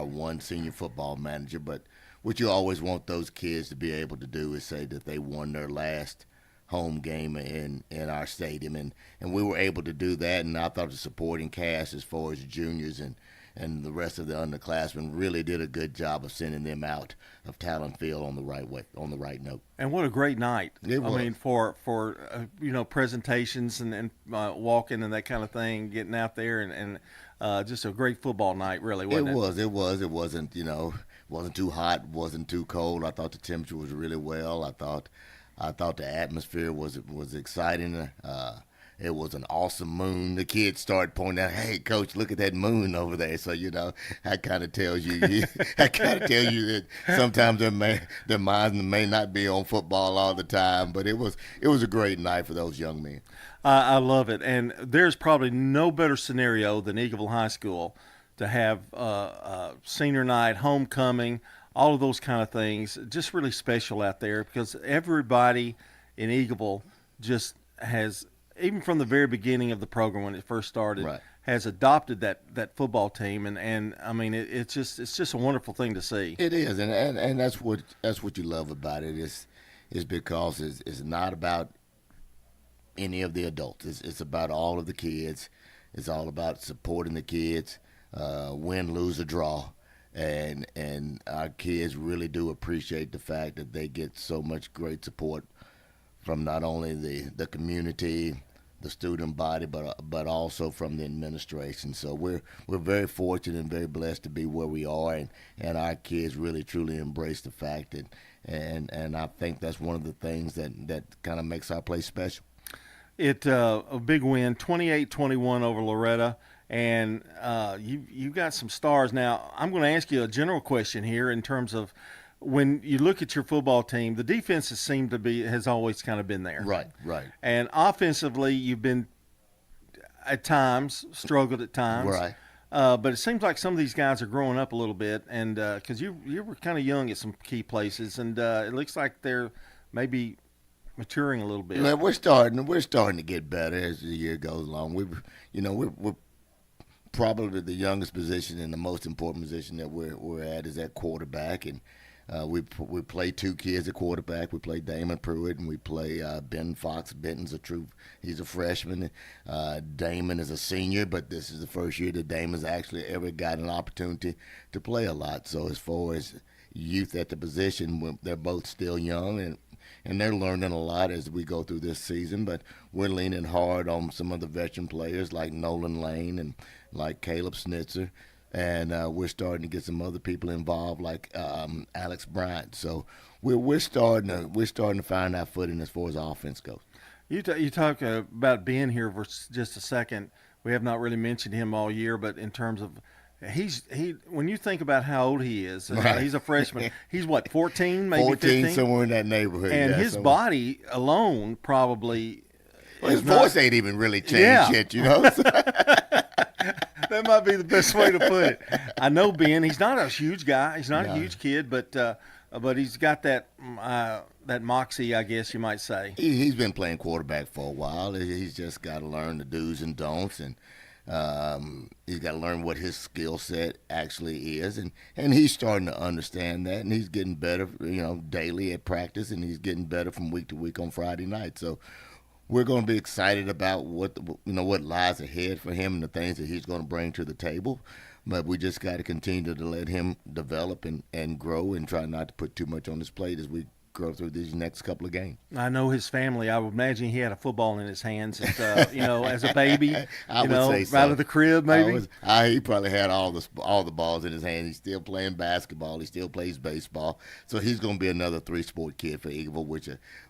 one senior football manager. But what you always want those kids to be able to do is say that they won their last home game in our stadium. And we were able to do that. And I thought the supporting cast as far as juniors and the rest of the underclassmen really did a good job of sending them out of Talon Field on the right way, on the right note. And what a great night! It was. I mean, for presentations and walking and that kind of thing, getting out there and just a great football night, really, wasn't it? It was. It wasn't wasn't too hot, wasn't too cold. I thought the temperature was really well. I thought the atmosphere was exciting. It was an awesome moon. The kids started pointing out, "Hey, Coach, look at that moon over there." So that kind of tells you that sometimes their minds may not be on football all the time. But it was a great night for those young men. I love it, and there's probably no better scenario than Eagleville High School to have senior night, homecoming, all of those kind of things. Just really special out there because everybody in Eagleville just has, even from the very beginning of the program when it first started, has adopted that football team, and I mean it's just a wonderful thing to see. It is, and that's what you love about it is because it's not about any of the adults. It's about all of the kids. It's all about supporting the kids, win, lose, or draw, and our kids really do appreciate the fact that they get so much great support from not only the community, the student body, but also from the administration. So we're very fortunate and very blessed to be where we are, and our kids really truly embrace the fact that, and I think that's one of the things that kind of makes our place special. A big win, 28-21 over Loretta, and you got some stars. Now I'm going to ask you a general question here in terms of, when you look at your football team, the defense has always kind of been there. Right. And offensively, you've been at times struggled at times. Right. But it seems like some of these guys are growing up a little bit, and because you were kind of young at some key places, and it looks like they're maybe maturing a little bit. Well, we're starting to get better as the year goes along. We're probably the youngest position and the most important position that we're at is at quarterback, and we play 2 kids at quarterback. We play Damon Pruitt, and we play Ben Fox. Benton's he's a freshman. Damon is a senior, but this is the first year that Damon's actually ever got an opportunity to play a lot. So as far as youth at the position, they're both still young, and they're learning a lot as we go through this season. But we're leaning hard on some of the veteran players like Nolan Lane and like Caleb Snitzer. And we're starting to get some other people involved, like Alex Bryant. So we're starting to find our footing as far as offense goes. You talk about being here for just a second. We have not really mentioned him all year, but in terms of when you think about how old he is, right. He's a freshman. He's what, 14, maybe 14, 15? somewhere in that neighborhood. And yeah, his somewhere. body alone probably. Well, his voice ain't even really changed yet, you know. That might be the best way to put it. I know Ben. He's not a huge guy. He's not a huge kid, but he's got that moxie, I guess you might say. He's been playing quarterback for a while. He's just got to learn the do's and don'ts, and he's got to learn what his skill set actually is, and he's starting to understand that, and he's getting better, daily at practice, and he's getting better from week to week on Friday night. So we're going to be excited about what lies ahead for him and the things that he's going to bring to the table. But we just got to continue to let him develop and grow and try not to put too much on his plate as we go through these next couple of games. I know his family. I would imagine he had a football in his hands, as a baby. I would say so. Out of the crib, maybe. He probably had all the balls in his hand. He's still playing basketball. He still plays baseball. So he's going to be another 3-sport kid for Eagleville,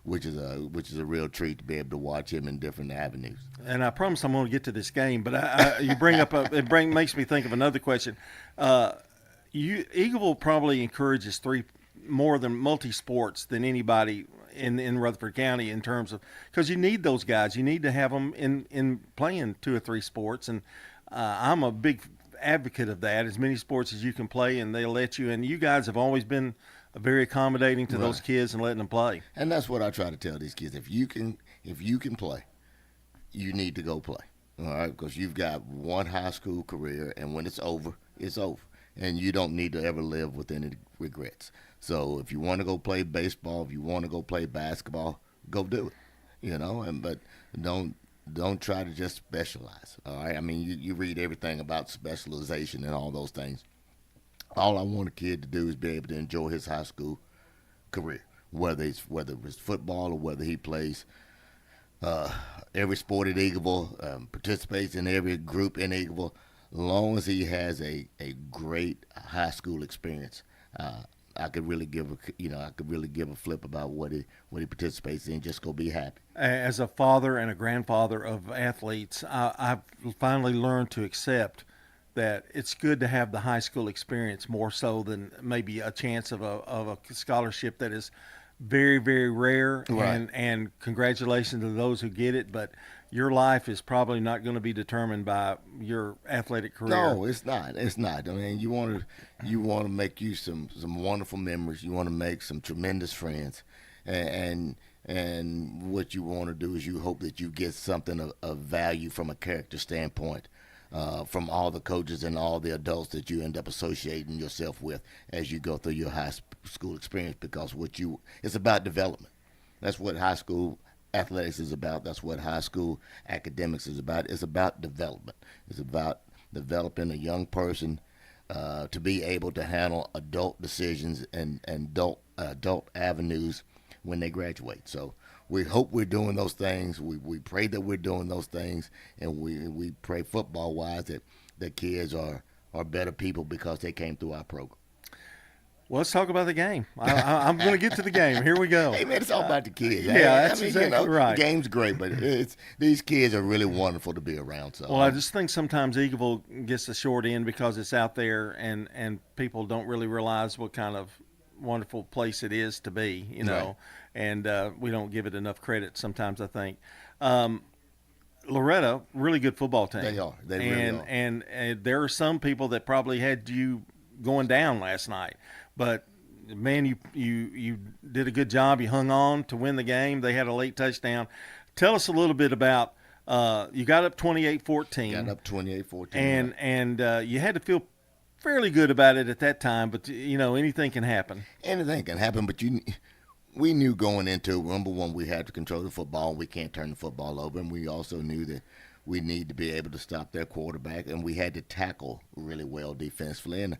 which is a real treat to be able to watch him in different avenues. And I promise I'm going to get to this game, but you bring up makes me think of another question. Eagleville probably encourages more than multi-sports than anybody in Rutherford County in terms of, because you need those guys. You need to have them in playing 2 or 3 sports, and I'm a big advocate of that, as many sports as you can play, and they'll let you. And you guys have always been very accommodating to those kids and letting them play. And that's what I try to tell these kids. If you can play, you need to go play. All right, because you've got one high school career, and when it's over, it's over. And you don't need to ever live with any regrets. So if you want to go play baseball, if you want to go play basketball, go do it. But don't try to just specialize. All right. I mean, you read everything about specialization and all those things. All I want a kid to do is be able to enjoy his high school career, whether it's football or whether he plays every sport at Eagleville, participates in every group in Eagleville. As long as he has a great high school experience, I could really give a flip about what he participates in. Just go be happy. As a father and a grandfather of athletes, I've finally learned to accept that it's good to have the high school experience more so than maybe a chance of a scholarship that is very, very rare. Right. And congratulations to those who get it, but your life is probably not going to be determined by your athletic career. No, it's not. It's not. I mean, you want to make you some wonderful memories. You want to make some tremendous friends, and what you want to do is you hope that you get something of value from a character standpoint, from all the coaches and all the adults that you end up associating yourself with as you go through your high school experience. Because it's about development. That's what high school athletics is about. That's what high school academics is about. It's about development. It's about developing a young person to be able to handle adult decisions and adult avenues when they graduate. So we hope we're doing those things. We pray that we're doing those things, and we pray football-wise that the kids are better people because they came through our program. Well, let's talk about the game. I'm going to get to the game. Here we go. Hey, man, it's all about the kids. That's exactly right. The game's great, but these kids are really wonderful to be around. So. Well, I just think sometimes Eagleville gets the short end because it's out there, and people don't really realize what kind of wonderful place it is to be, Right. And we don't give it enough credit sometimes, I think. Loretta, really good football team. They are. They really are. And there are some people that probably had you going down last night. But, man, you did a good job. You hung on to win the game. They had a late touchdown. Tell us a little bit about you got up 28-14. Got up 28-14. And you had to feel fairly good about it at that time. But, anything can happen. Anything can happen, but we knew going into, number one, we had to control the football. We can't turn the football over. And we also knew that we need to be able to stop their quarterback, and we had to tackle really well defensively. And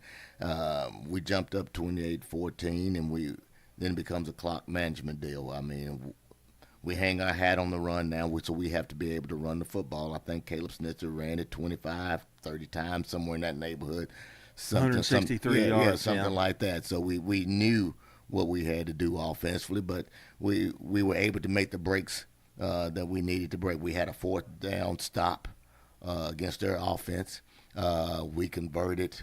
we jumped up 28-14, and then it becomes a clock management deal. I mean, we hang our hat on the run now, so we have to be able to run the football. I think Caleb Snitzer ran it 25, 30 times, somewhere in that neighborhood. 163 yards. Yeah, something like that. So we knew what we had to do offensively, but we were able to make the breaks that we needed to break. We had a 4th down stop against their offense. We converted.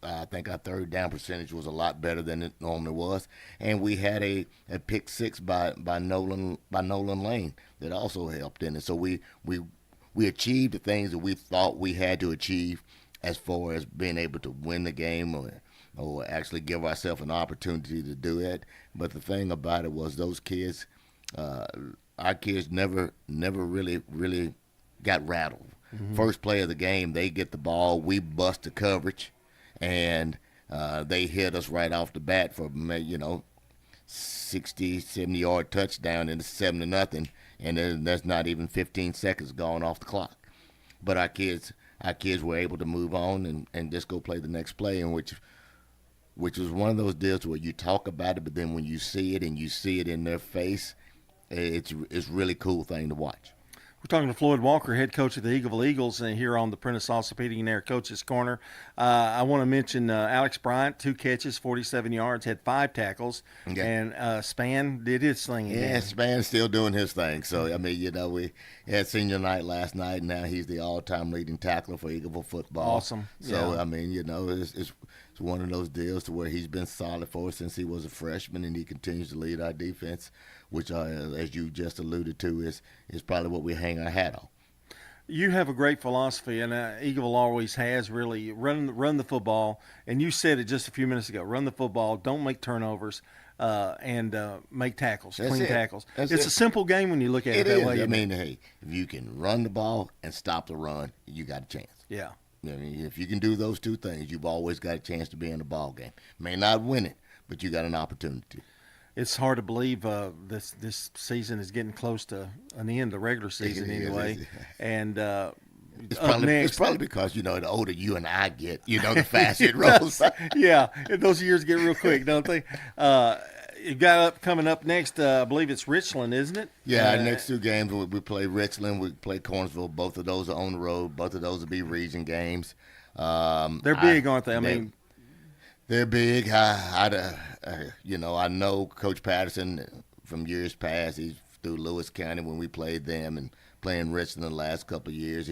I think our 3rd down percentage was a lot better than it normally was, and we had a pick 6 by Nolan Lane that also helped in it. So we achieved the things that we thought we had to achieve as far as being able to win the game or actually give ourselves an opportunity to do it. But the thing about it was those kids, our kids never really got rattled. Mm-hmm. First play of the game, they get the ball, we bust the coverage, and they hit us right off the bat for 60, 70-yard touchdown, and it's 7-0, and then there's not even 15 seconds gone off the clock. But our kids were able to move on and just go play the next play, and which was one of those deals where you talk about it, but then when you see it and you see it in their face, it's really cool thing to watch. We're talking to Floyd Walker, head coach of the Eagleville Eagles, and here on the Prentice Allsup Heating and Air Coach's Corner. I want to mention Alex Bryant, 2 catches, 47 yards, had 5 tackles, and Span did his thing again. Yeah, Span's still doing his thing. So, I mean, we had senior night last night, and now he's the all-time leading tackler for Eagleville football. Awesome. So, yeah. I mean, it's one of those deals to where he's been solid for us since he was a freshman, and he continues to lead our defense, which, as you just alluded to, is probably what we hang our hat on. You have a great philosophy, and Eagleville always has, really. Run the football, and you said it just a few minutes ago. Run the football, don't make turnovers, and make tackles, clean tackles. It's a simple game when you look at it that way. I mean, hey, if you can run the ball and stop the run, you got a chance. Yeah. I mean, if you can do those two things, you've always got a chance to be in the ball game. May not win it, but you got an opportunity. It's hard to believe this season is getting close to an end, the regular season anyway. And it's probably because, the older you and I get, the faster it rolls. Yeah, those years get real quick, don't they? You've got coming up next, I believe it's Richland, isn't it? Yeah, our next 2 games, we play Richland, we play Cornersville. Both of those are on the road. Both of those will be region games. They're big, aren't they? I mean, they're big. I know Coach Patterson from years past. He's through Lewis County when we played them, and playing Richland the last couple of years.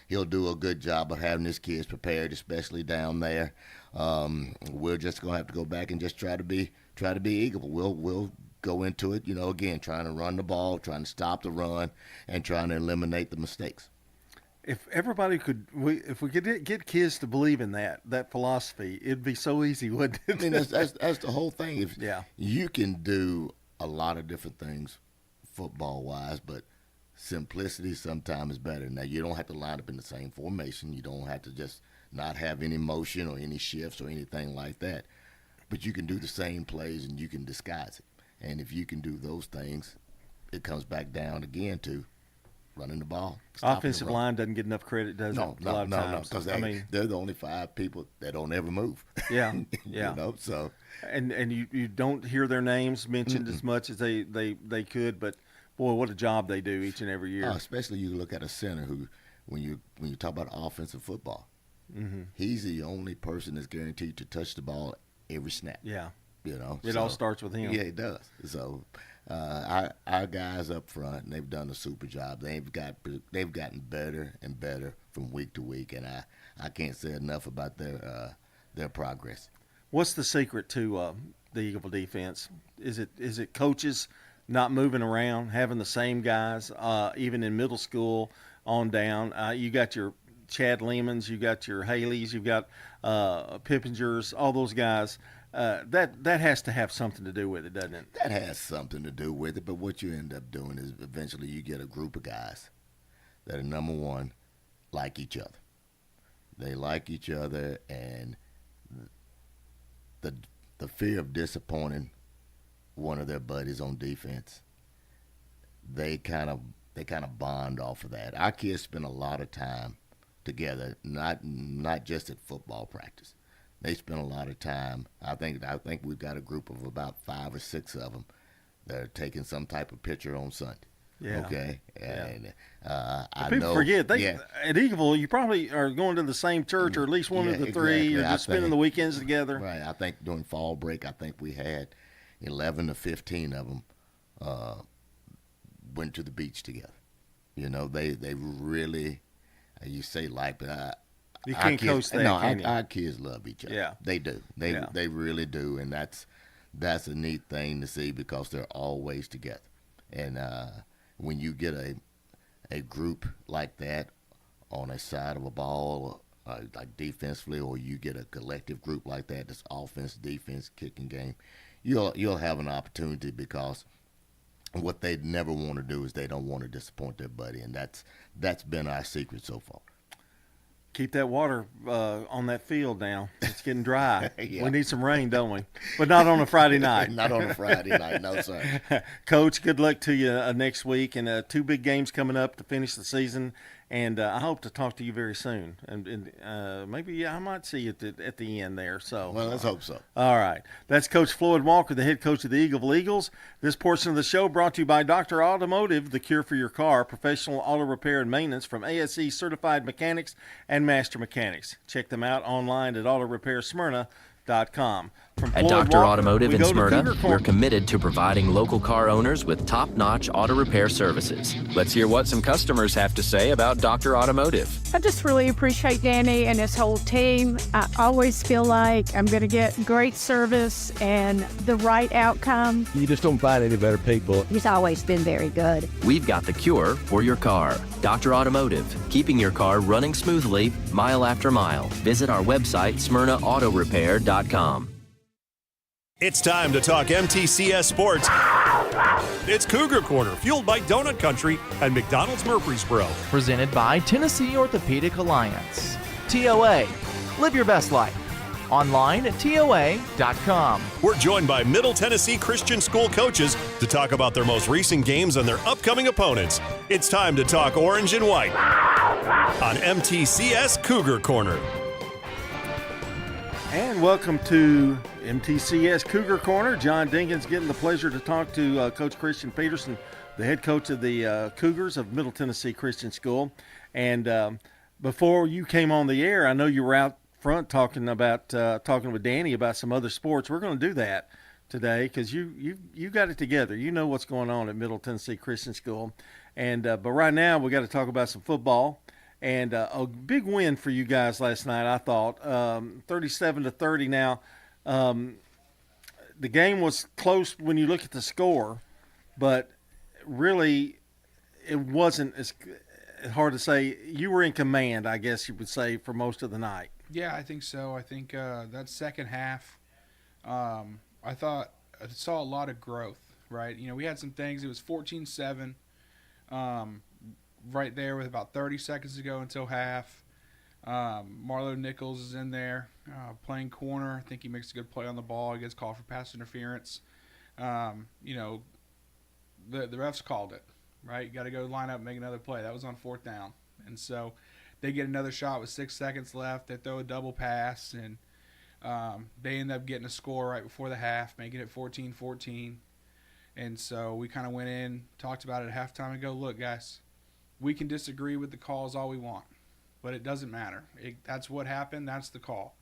He'll do a good job of having his kids prepared, especially down there. We're just gonna have to go back and just try to be Eagleville. We'll go into it, again, trying to run the ball, trying to stop the run, and trying to eliminate the mistakes. If everybody if we could get kids to believe in that philosophy, it'd be so easy, wouldn't it? I mean, that's the whole thing. You can do a lot of different things football-wise, but simplicity sometimes is better. Now, you don't have to line up in the same formation. You don't have to just not have any motion or any shifts or anything like that. But you can do the same plays and you can disguise it. And if you can do those things, it comes back down again to running the ball. Offensive line doesn't get enough credit, does it? A lot of times. Because they're the only 5 people that don't ever move. Yeah, yeah. So. And you don't hear their names mentioned as much as they could, but boy, what a job they do each and every year. Especially you look at a center who, when you talk about offensive football, he's the only person that's guaranteed to touch the ball every snap. Yeah. It all starts with him. Yeah, it does. So our guys up front, they've done a super job. They've gotten better and better from week to week, and I can't say enough about their progress. What's the secret to the Eagleville defense? Is it coaches not moving around, having the same guys, even in middle school on down? You got your Chad Lemons, you got your Haleys, you've got Pippingers, all those guys. That has to have something to do with it, doesn't it? That has something to do with it, but what you end up doing is eventually you get a group of guys that are, number one, like each other. They like each other, and the fear of disappointing one of their buddies on defense, they kind of bond off of that. Our kids spend a lot of time together, not just at football practice. They spend a lot of time. I think we've got a group of about 5 or 6 of them that are taking some type of picture on Sunday. Yeah. Okay. And I people know, forget at Eagleville you probably are going to the same church, or at least one of the three, or just spending the weekends together. Right. I think during fall break, I think we had 11 to 15 of them went to the beach together. You know, they really, you say like, but you can't coach that. No, our kids love each other. Yeah, they do. They really do, and that's a neat thing to see because they're always together. And when you get a group like that on a side of a ball, like defensively, or you get a collective group like that, that's offense, defense, kicking game, you'll have an opportunity, because what they never want to do is they don't want to disappoint their buddy, and that's been our secret so far. Keep that water on that field now. It's getting dry. Yeah. We need some rain, don't we? But not on a Friday night. Not on a Friday night, no, sir. Coach, good luck to you next week, and 2 big games coming up to finish the season. And I hope to talk to you very soon, and maybe I might see you at the end there. So, well, let's hope so. All right, that's Coach Floyd Walker, the head coach of the Eagleville Eagles. This portion of the show brought to you by Dr. Automotive, the cure for your car, professional auto repair and maintenance from ASE certified mechanics and master mechanics. Check them out online at autorepairsmyrna.com. At Dr. Automotive in Smyrna, we're committed to providing local car owners with top-notch auto repair services. Let's hear what some customers have to say about Dr. Automotive. I just really appreciate Danny and his whole team. I always feel like I'm going to get great service and the right outcome. You just don't find any better people. He's always been very good. We've got the cure for your car. Dr. Automotive, keeping your car running smoothly mile after mile. Visit our website, smyrnaautorepair.com. It's time to talk MTCS Sports. It's Cougar Corner, fueled by Donut Country and McDonald's Murfreesboro. Presented by Tennessee Orthopedic Alliance. TOA, live your best life. Online at TOA.com. We're joined by Middle Tennessee Christian School coaches to talk about their most recent games and their upcoming opponents. It's time to talk orange and white on MTCS Cougar Corner. And welcome to MTCS Cougar Corner. John Dinkins getting the pleasure to talk to Coach Christian Peterson, the head coach of the Cougars of Middle Tennessee Christian School. And before you came on the air, I know you were out front talking with Danny about some other sports. We're going to do that today because you got it together. You know what's going on at Middle Tennessee Christian School. And but right now we got to talk about some football. And a big win for you guys last night, I thought, 37-30. Now, the game was close when you look at the score, but really it wasn't as hard to say. You were in command, I guess you would say, for most of the night. Yeah, I think so. I think that second half, I thought I saw a lot of growth, right? You know, we had some things. It was 14-7. Right there with about 30 seconds to go until half. Marlo Nichols is in there playing corner. I think he makes a good play on the ball. He gets called for pass interference. You know, the refs called it, right? You got to go line up and make another play. That was on 4th down. And so they get another shot with 6 seconds left. They throw a double pass, and they end up getting a score right before the half, making it 14-14. And so we kind of went in, talked about it at halftime, and go, look, guys, we can disagree with the calls all we want, but it doesn't matter. That's what happened. That's the call.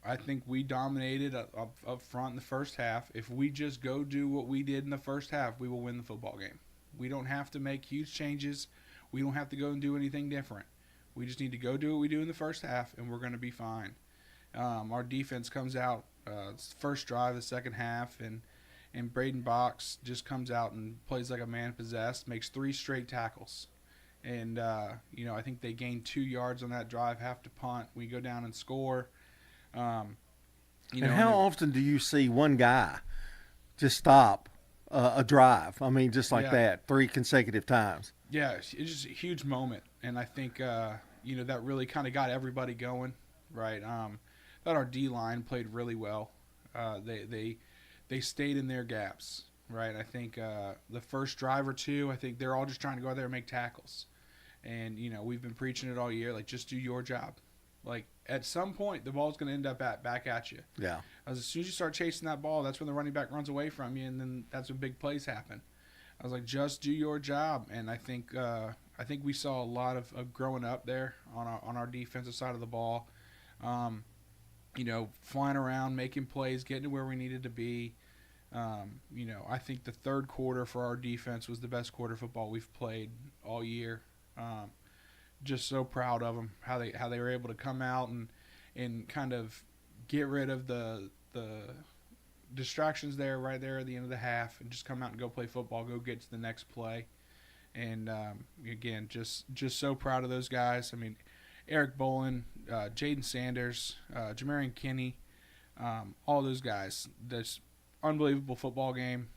I think we dominated up front in the first half. If we just go do what we did in the first half, we will win the football game. We don't have to make huge changes. We don't have to go and do anything different. We just need to go do what we do in the first half, and we're going to be fine. Our defense comes out first drive of the second half, and Braden Box just comes out and plays like a man possessed, makes 3 straight tackles. And, you know, I think they gained 2 yards on that drive, have to punt. We go down and score. You know, how often do you see one guy just stop a drive? I mean, just like that, 3 consecutive times. Yeah, it's just a huge moment. And I think, you know, that really kind of got everybody going, right? I thought our D-line played really well. They stayed in their gaps, right? I think the first drive or two, I think they're all just trying to go out there and make tackles. And, you know, we've been preaching it all year, like, just do your job. Like, at some point the ball's going to end up back at you. Yeah. As soon as you start chasing that ball, that's when the running back runs away from you, and then that's when big plays happen. I was like, just do your job, and I think we saw a lot of growing up there on our defensive side of the ball. Flying around, making plays, getting to where we needed to be. I think the third quarter for our defense was the best quarter of football we've played all year. Just so proud of them, how they were able to come out and kind of get rid of the distractions right there at the end of the half, and just come out and go play football, go get to the next play. And again, just so proud of those guys. I mean, Eric Bolin, Jaden Sanders, Jamarian Kinney, all those guys. That's unbelievable football game.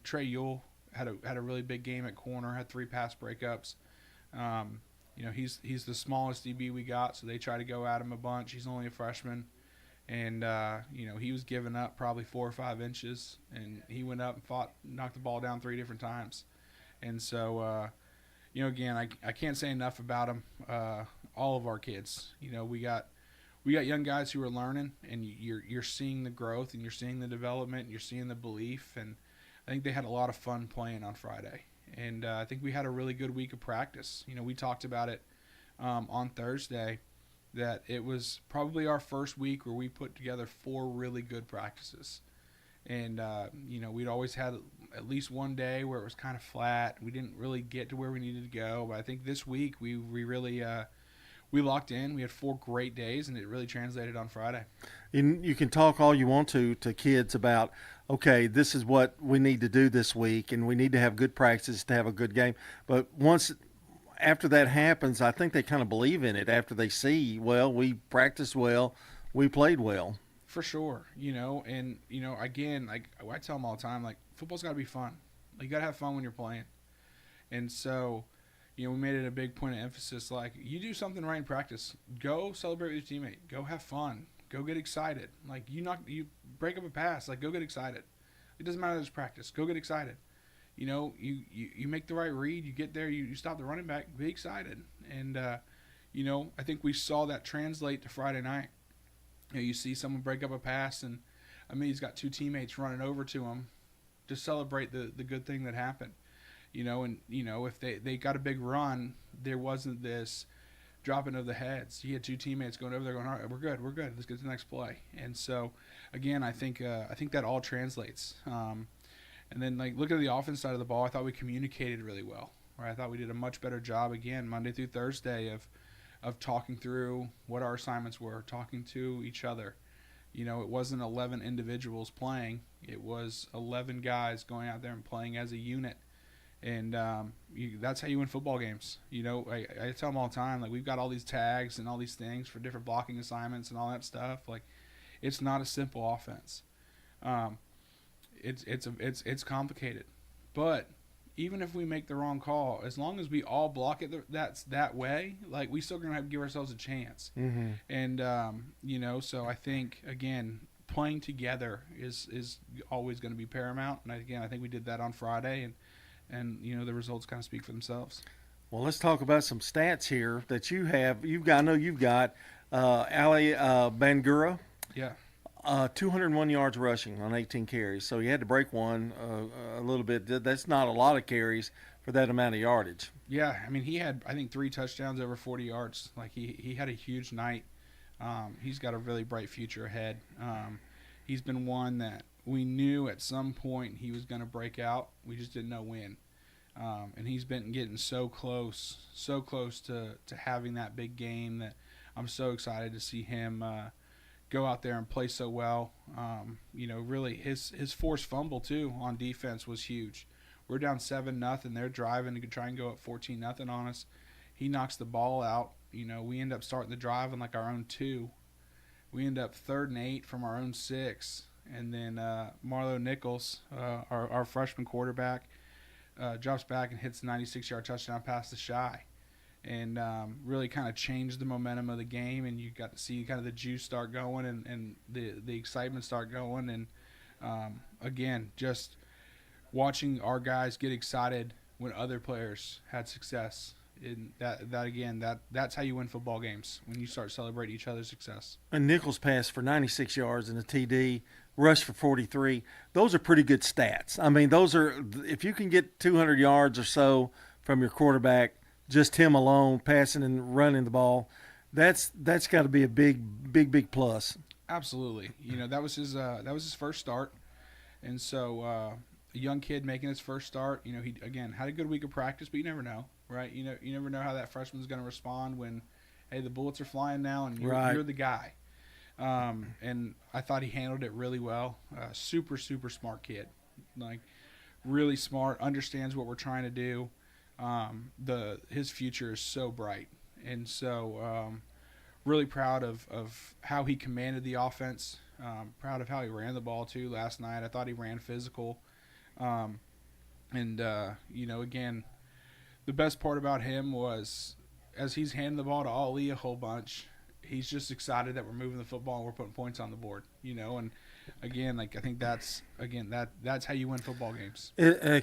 Trey Yule had a really big game at corner, had 3 pass breakups. He's the smallest DB we got, so they try to go at him a bunch. He's only a freshman, and he was giving up probably 4 or 5 inches, and he went up and knocked the ball down 3 different times. And so, again, I can't say enough about him. All of our kids, we got young guys who are learning, and you're seeing the growth, and you're seeing the development, and you're seeing the belief. And I think they had a lot of fun playing on Friday. And I think we had a really good week of practice. We talked about it on Thursday, that it was probably our first week where we put together 4 really good practices. And, we'd always had at least one day where it was kind of flat. We didn't really get to where we needed to go. But I think this week we really we locked in. We had 4 great days, and it really translated on Friday. You can talk all you want to kids about, okay, this is what we need to do this week, and we need to have good practice to have a good game. But after that happens, I think they kind of believe in it after they see, well, we practiced well, we played well. For sure, and, again, like I tell them all the time, like, football's got to be fun. Like, you got to have fun when you're playing. And so, we made it a big point of emphasis, like, you do something right in practice, go celebrate with your teammate, go have fun, go get excited. Like, you break up a pass, like, go get excited. It doesn't matter if it's practice, go get excited. You make the right read, you get there, you stop the running back, be excited. And, I think we saw that translate to Friday night. You see someone break up a pass, and he's got 2 teammates running over to him to celebrate the good thing that happened. If they got a big run, there wasn't this dropping of the heads. He had 2 teammates going over there going, all right, we're good, let's get to the next play. And so, again, I think that all translates. And then, like, look at the offense side of the ball. I thought we communicated really well. Right? I thought we did a much better job, again, Monday through Thursday of talking through what our assignments were, talking to each other. It wasn't 11 individuals playing. It was 11 guys going out there and playing as a unit. And that's how you win football games. I tell them all the time, like, we've got all these tags and all these things for different blocking assignments and all that stuff. Like, it's not a simple offense. It's complicated. But even if we make the wrong call, as long as we all block it that way, like, we still gonna have to give ourselves a chance. Mm-hmm. And so I think, again, playing together is always going to be paramount. And again, I think we did that on Friday, and the results kind of speak for themselves. Well, let's talk about some stats here that you have. I know you've got Ali Bangura. Yeah. 201 yards rushing on 18 carries. So you had to break one a little bit. That's not a lot of carries for that amount of yardage. Yeah, he had, I think, 3 touchdowns over 40 yards. Like, he had a huge night. He's got a really bright future ahead. He's been one that we knew at some point he was going to break out. We just didn't know when. And he's been getting so close to having that big game that I'm so excited to see him go out there and play so well. Really his forced fumble too on defense was huge. We're down 7-0. They're driving to try and go up 14-0 on us. He knocks the ball out. We end up starting the drive on like our own 2. We end up 3rd and 8 from our own 6. And then Marlo Nichols, our freshman quarterback, drops back and hits a 96-yard touchdown pass to Shy. And really kind of changed the momentum of the game, and you got to see kind of the juice start going and the excitement start going. And, again, just watching our guys get excited when other players had success. And that's how you win football games, when you start celebrating each other's success. And Nichols passed for 96 yards and a TD, rushed for 43. Those are pretty good stats. I mean, those are, if you can get 200 yards or so from your quarterback, just him alone, passing and running the ball, that's got to be a big plus. Absolutely. That was his first start, and so a young kid making his first start. He again had a good week of practice, but you never know, right? You never know how that freshman's going to respond when, hey, the bullets are flying now, and you're the guy. And I thought he handled it really well. Super smart kid, like really smart. Understands what we're trying to do. His future is so bright, and so really proud of how he commanded the offense. Proud of how he ran the ball too last night. I thought he ran physical, and again, the best part about him was as he's handing the ball to Ali a whole bunch, he's just excited that we're moving the football and we're putting points on the board. And again, I think that's how you win football games.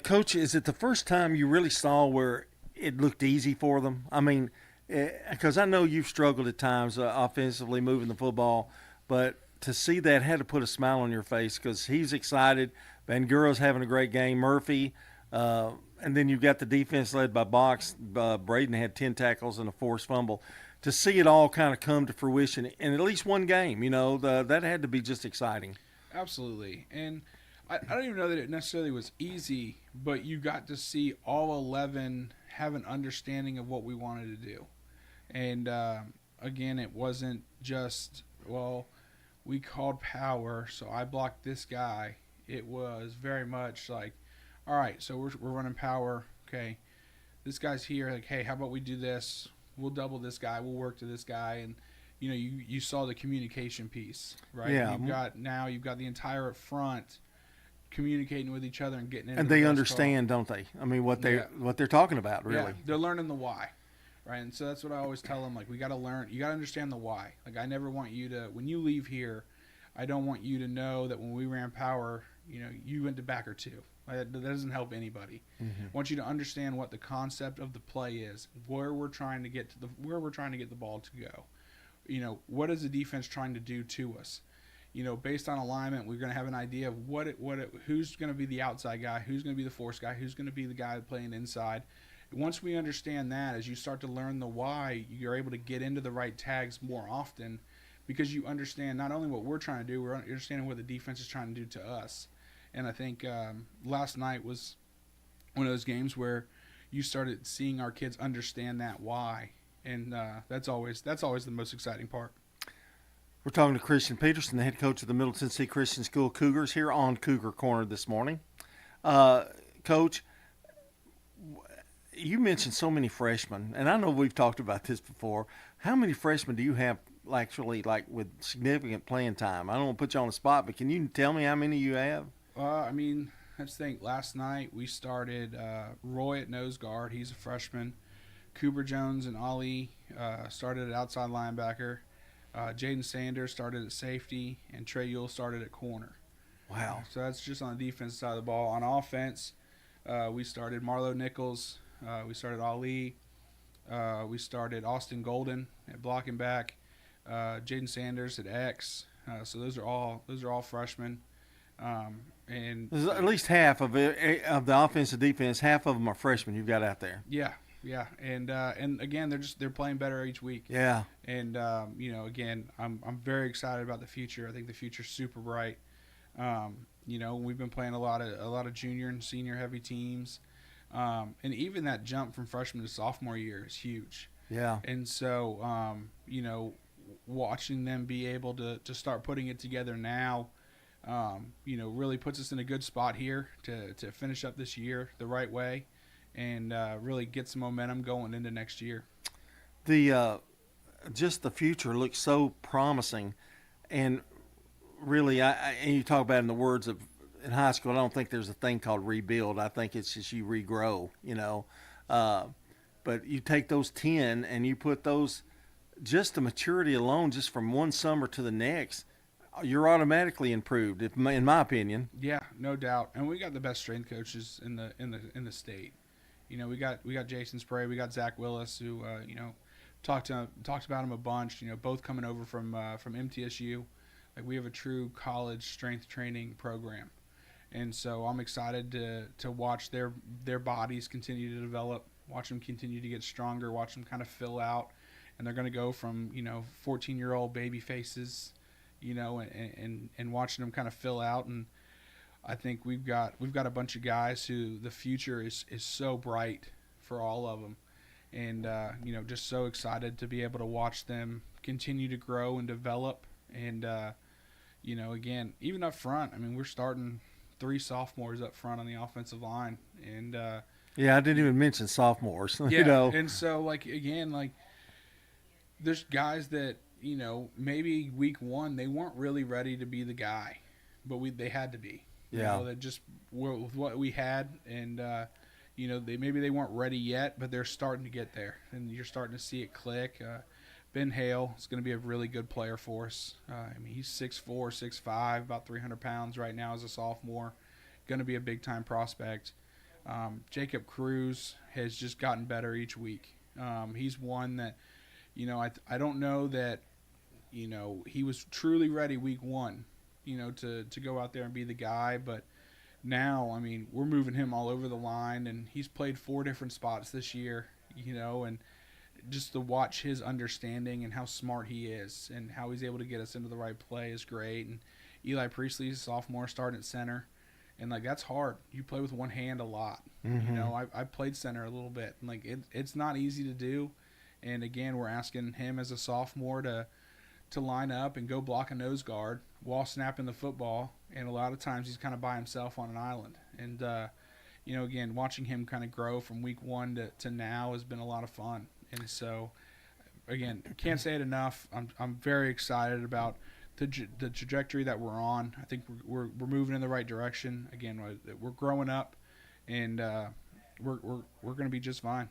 Coach, is it the first time you really saw where it looked easy for them? I mean, because I know you've struggled at times offensively moving the football, but to see that had to put a smile on your face because he's excited. Van Guro's having a great game. Murphy, and then you've got the defense led by Box. Braden had 10 tackles and a forced fumble. To see it all kind of come to fruition in at least one game, that had to be just exciting. Absolutely. And I don't even know that it necessarily was easy, but you got to see all 11 have an understanding of what we wanted to do. And, again, it wasn't just, we called power, so I blocked this guy. It was very much like, all right, so we're running power. Okay, this guy's here. Like, hey, how about we do this? We'll double this guy. We'll work to this guy. And, you saw the communication piece, right? Yeah. You've got the entire front communicating with each other and getting into and they understand, don't they? I mean, what they're talking about, really. Yeah, they're learning the why, right? And so that's what I always tell them. Like, we got to learn. You got to understand the why. Like, I never want you to, when you leave here, I don't want you to know that when we ran power, you went to backer two. That doesn't help anybody. Mm-hmm. I want you to understand what the concept of the play is, where we're trying to get the ball to go. What is the defense trying to do to us? Based on alignment, we're going to have an idea of who's going to be the outside guy, who's going to be the force guy, who's going to be the guy playing inside. Once we understand that, as you start to learn the why, you're able to get into the right tags more often because you understand not only what we're trying to do, we're understanding what the defense is trying to do to us. And I think last night was one of those games where you started seeing our kids understand that why, and that's always the most exciting part. We're talking to Christian Peterson, the head coach of the Middle Tennessee Christian School Cougars, here on Cougar Corner this morning. Coach, you mentioned so many freshmen, and I know we've talked about this before. How many freshmen do you have actually with significant playing time? I don't want to put you on the spot, but can you tell me how many you have? Let's think. Last night we started Roy at nose guard. He's a freshman. Cooper Jones and Ali started at outside linebacker. Jaden Sanders started at safety, and Trey Yule started at corner. Wow. So that's just on the defense side of the ball. On offense, we started Marlo Nichols. We started Ali. We started Austin Golden at blocking back. Jaden Sanders at X. So those are all freshmen. And there's at least half of the offensive defense, half of them are freshmen you've got out there. Yeah, and again they're playing better each week. Yeah, and again I'm very excited about the future. I think the future's super bright. We've been playing a lot of junior and senior heavy teams, and even that jump from freshman to sophomore year is huge. Yeah, and so watching them be able to start putting it together now. Really puts us in a good spot here to finish up this year the right way and really get some momentum going into next year. Just the future looks so promising, and really, and you talk about in the words of in high school, I don't think there's a thing called rebuild. I think it's just you regrow, but you take those 10 and you put those, just the maturity alone, just from one summer to the next, you're automatically improved, in my opinion. Yeah, no doubt. And we got the best strength coaches in the state. You know, we got Jason Spray, we got Zach Willis, who you know, talked about him a bunch. You know, both coming over from MTSU. Like, we have a true college strength training program, and so I'm excited to watch their bodies continue to develop, watch them continue to get stronger, watch them kind of fill out, and they're going to go from, you know, 14-year-old baby faces, you know, and watching them kind of fill out. And I think we've got a bunch of guys who the future is so bright for all of them, and you know, just so excited to be able to watch them continue to grow and develop. And you know, again, even up front, I mean, we're starting 3 sophomores up front on the offensive line, and yeah, I didn't even mention sophomores. Yeah, you know, and so, like, again, like, there's guys that, you know, maybe week 1 they weren't really ready to be the guy, but they had to be. You know, that just with what we had, and you know, maybe they weren't ready yet, but they're starting to get there, and you're starting to see it click. Ben Hale is going to be a really good player for us. I mean, he's 6'4", 6'5", about 300 pounds right now as a sophomore. Going to be a big-time prospect. Jacob Cruz has just gotten better each week. He's one that, you know, I don't know that, you know, he was truly ready week 1, you know, to go out there and be the guy. But now, I mean, we're moving him all over the line, and he's played 4 different spots this year, you know, and just to watch his understanding and how smart he is and how he's able to get us into the right play is great. And Eli Priestley's sophomore, starting at center, and like, that's hard. You play with one hand a lot. Mm-hmm. You know, I played center a little bit, and like, it's not easy to do. And again, we're asking him as a sophomore to line up and go block a nose guard while snapping the football, and a lot of times he's kind of by himself on an island. And you know, again, watching him kind of grow from week 1 to now has been a lot of fun. And so, again, can't say it enough. I'm very excited about the trajectory that we're on. I think we're moving in the right direction. Again, we're growing up, and we're going to be just fine.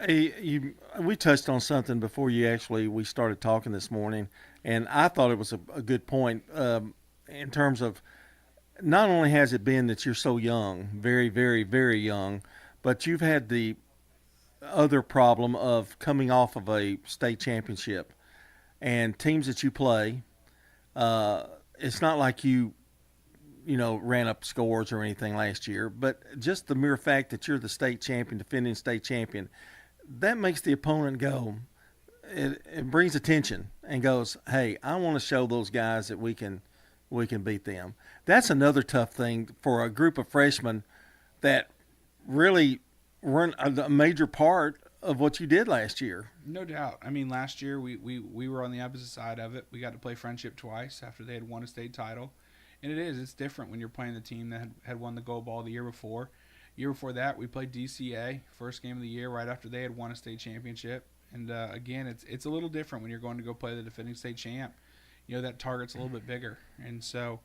We touched on something before we started talking this morning, and I thought it was a good point in terms of, not only has it been that you're so young, very, very, very young, but you've had the other problem of coming off of a state championship and teams that you play. It's not like you know, ran up scores or anything last year, but just the mere fact that you're the state champion, defending state champion, that makes the opponent go. It brings attention and goes, hey, I want to show those guys that we can beat them. That's another tough thing for a group of freshmen that really weren't a major part of what you did last year. No doubt. I mean, last year we were on the opposite side of it. We got to play Friendship twice after they had won a state title. And it's different when you're playing the team that had won the gold ball the year before. Year before that, we played DCA, first game of the year, right after they had won a state championship. And again, it's a little different when you're going to go play the defending state champ. You know, that target's a little bit bigger. And so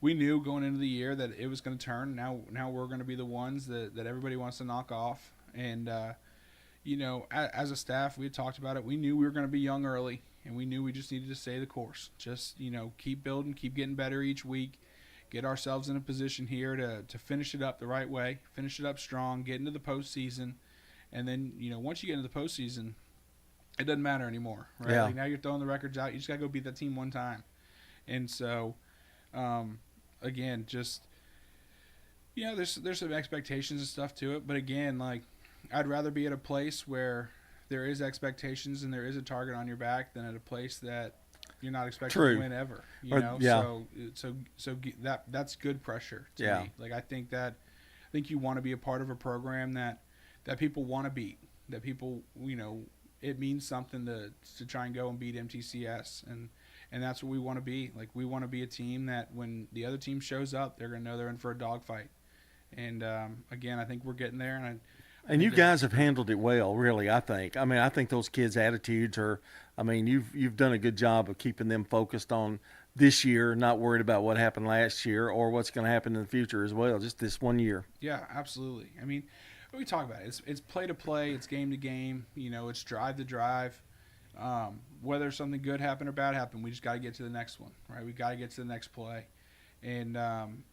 we knew going into the year that it was going to turn. Now we're going to be the ones that everybody wants to knock off. And you know, as a staff, we had talked about it. We knew we were going to be young early, and we knew we just needed to stay the course. Just, you know, keep building, keep getting better each week, get ourselves in a position here to finish it up the right way, finish it up strong, get into the postseason. And then, you know, once you get into the postseason, it doesn't matter anymore, right? Yeah. Like, now you're throwing the records out. You just got to go beat that team one time. And so, again, just, you know, there's some expectations and stuff to it. But again, like, I'd rather be at a place where there is expectations and there is a target on your back than at a place that you're not expecting to win ever. You know, yeah. So that's good pressure to Yeah. me. Like, I think you want to be a part of a program that people want to beat, that people, you know, it means something to try and go and beat MTCS, and that's what we want to be. Like, we want to be a team that when the other team shows up, they're going to know they're in for a dogfight. And again, I think we're getting there, and you guys have handled it well, really, I think. I mean, I think those kids' attitudes are, I mean, you've done a good job of keeping them focused on this year, not worried about what happened last year or what's going to happen in the future as well, just this one year. Yeah, absolutely. I mean, we talk about it. It's play to play, it's game to game, you know, it's drive to drive. Whether something good happened or bad happened, we just got to get to the next one, right? We got to get to the next play. And,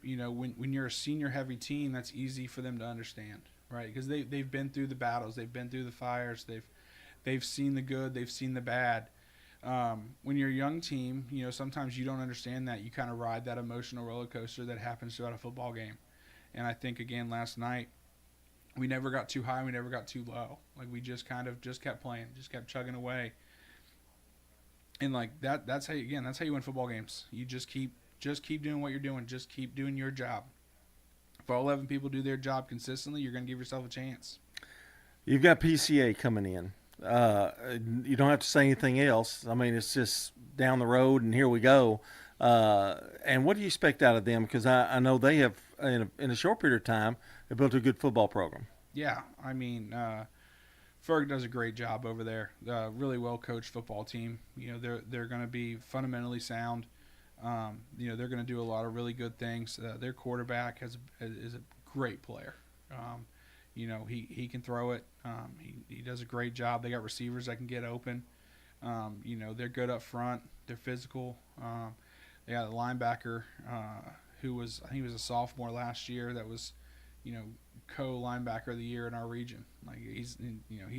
you know, when you're a senior-heavy team, that's easy for them to understand, right? Because they've been through the battles, they've been through the fires, they've seen the good, they've seen the bad. When you're a young team, sometimes you don't understand that. You kind of ride that emotional roller coaster that happens throughout a football game. And I think, again, last night, we never got too high, we never got too low. Like, we just kept playing, just kept chugging away. And like that's how you win football games. You just keep doing what you're doing. Just keep doing your job. If all 11 people do their job consistently, you're going to give yourself a chance. You've got PCA coming in. You don't have to say anything else. I mean, it's just down the road, and here we go. And what do you expect out of them? Because I know they have, in a short period of time, they built a good football program. Yeah, I mean, Ferg does a great job over there. Really well coached football team. They're going to be fundamentally sound. They're going to do a lot of really good things. Their quarterback is a great player. He can throw it. He does a great job. They got receivers that can get open. They're good up front. They're physical. They got a linebacker who was a sophomore last year that was, co-linebacker of the year in our region. Like, he's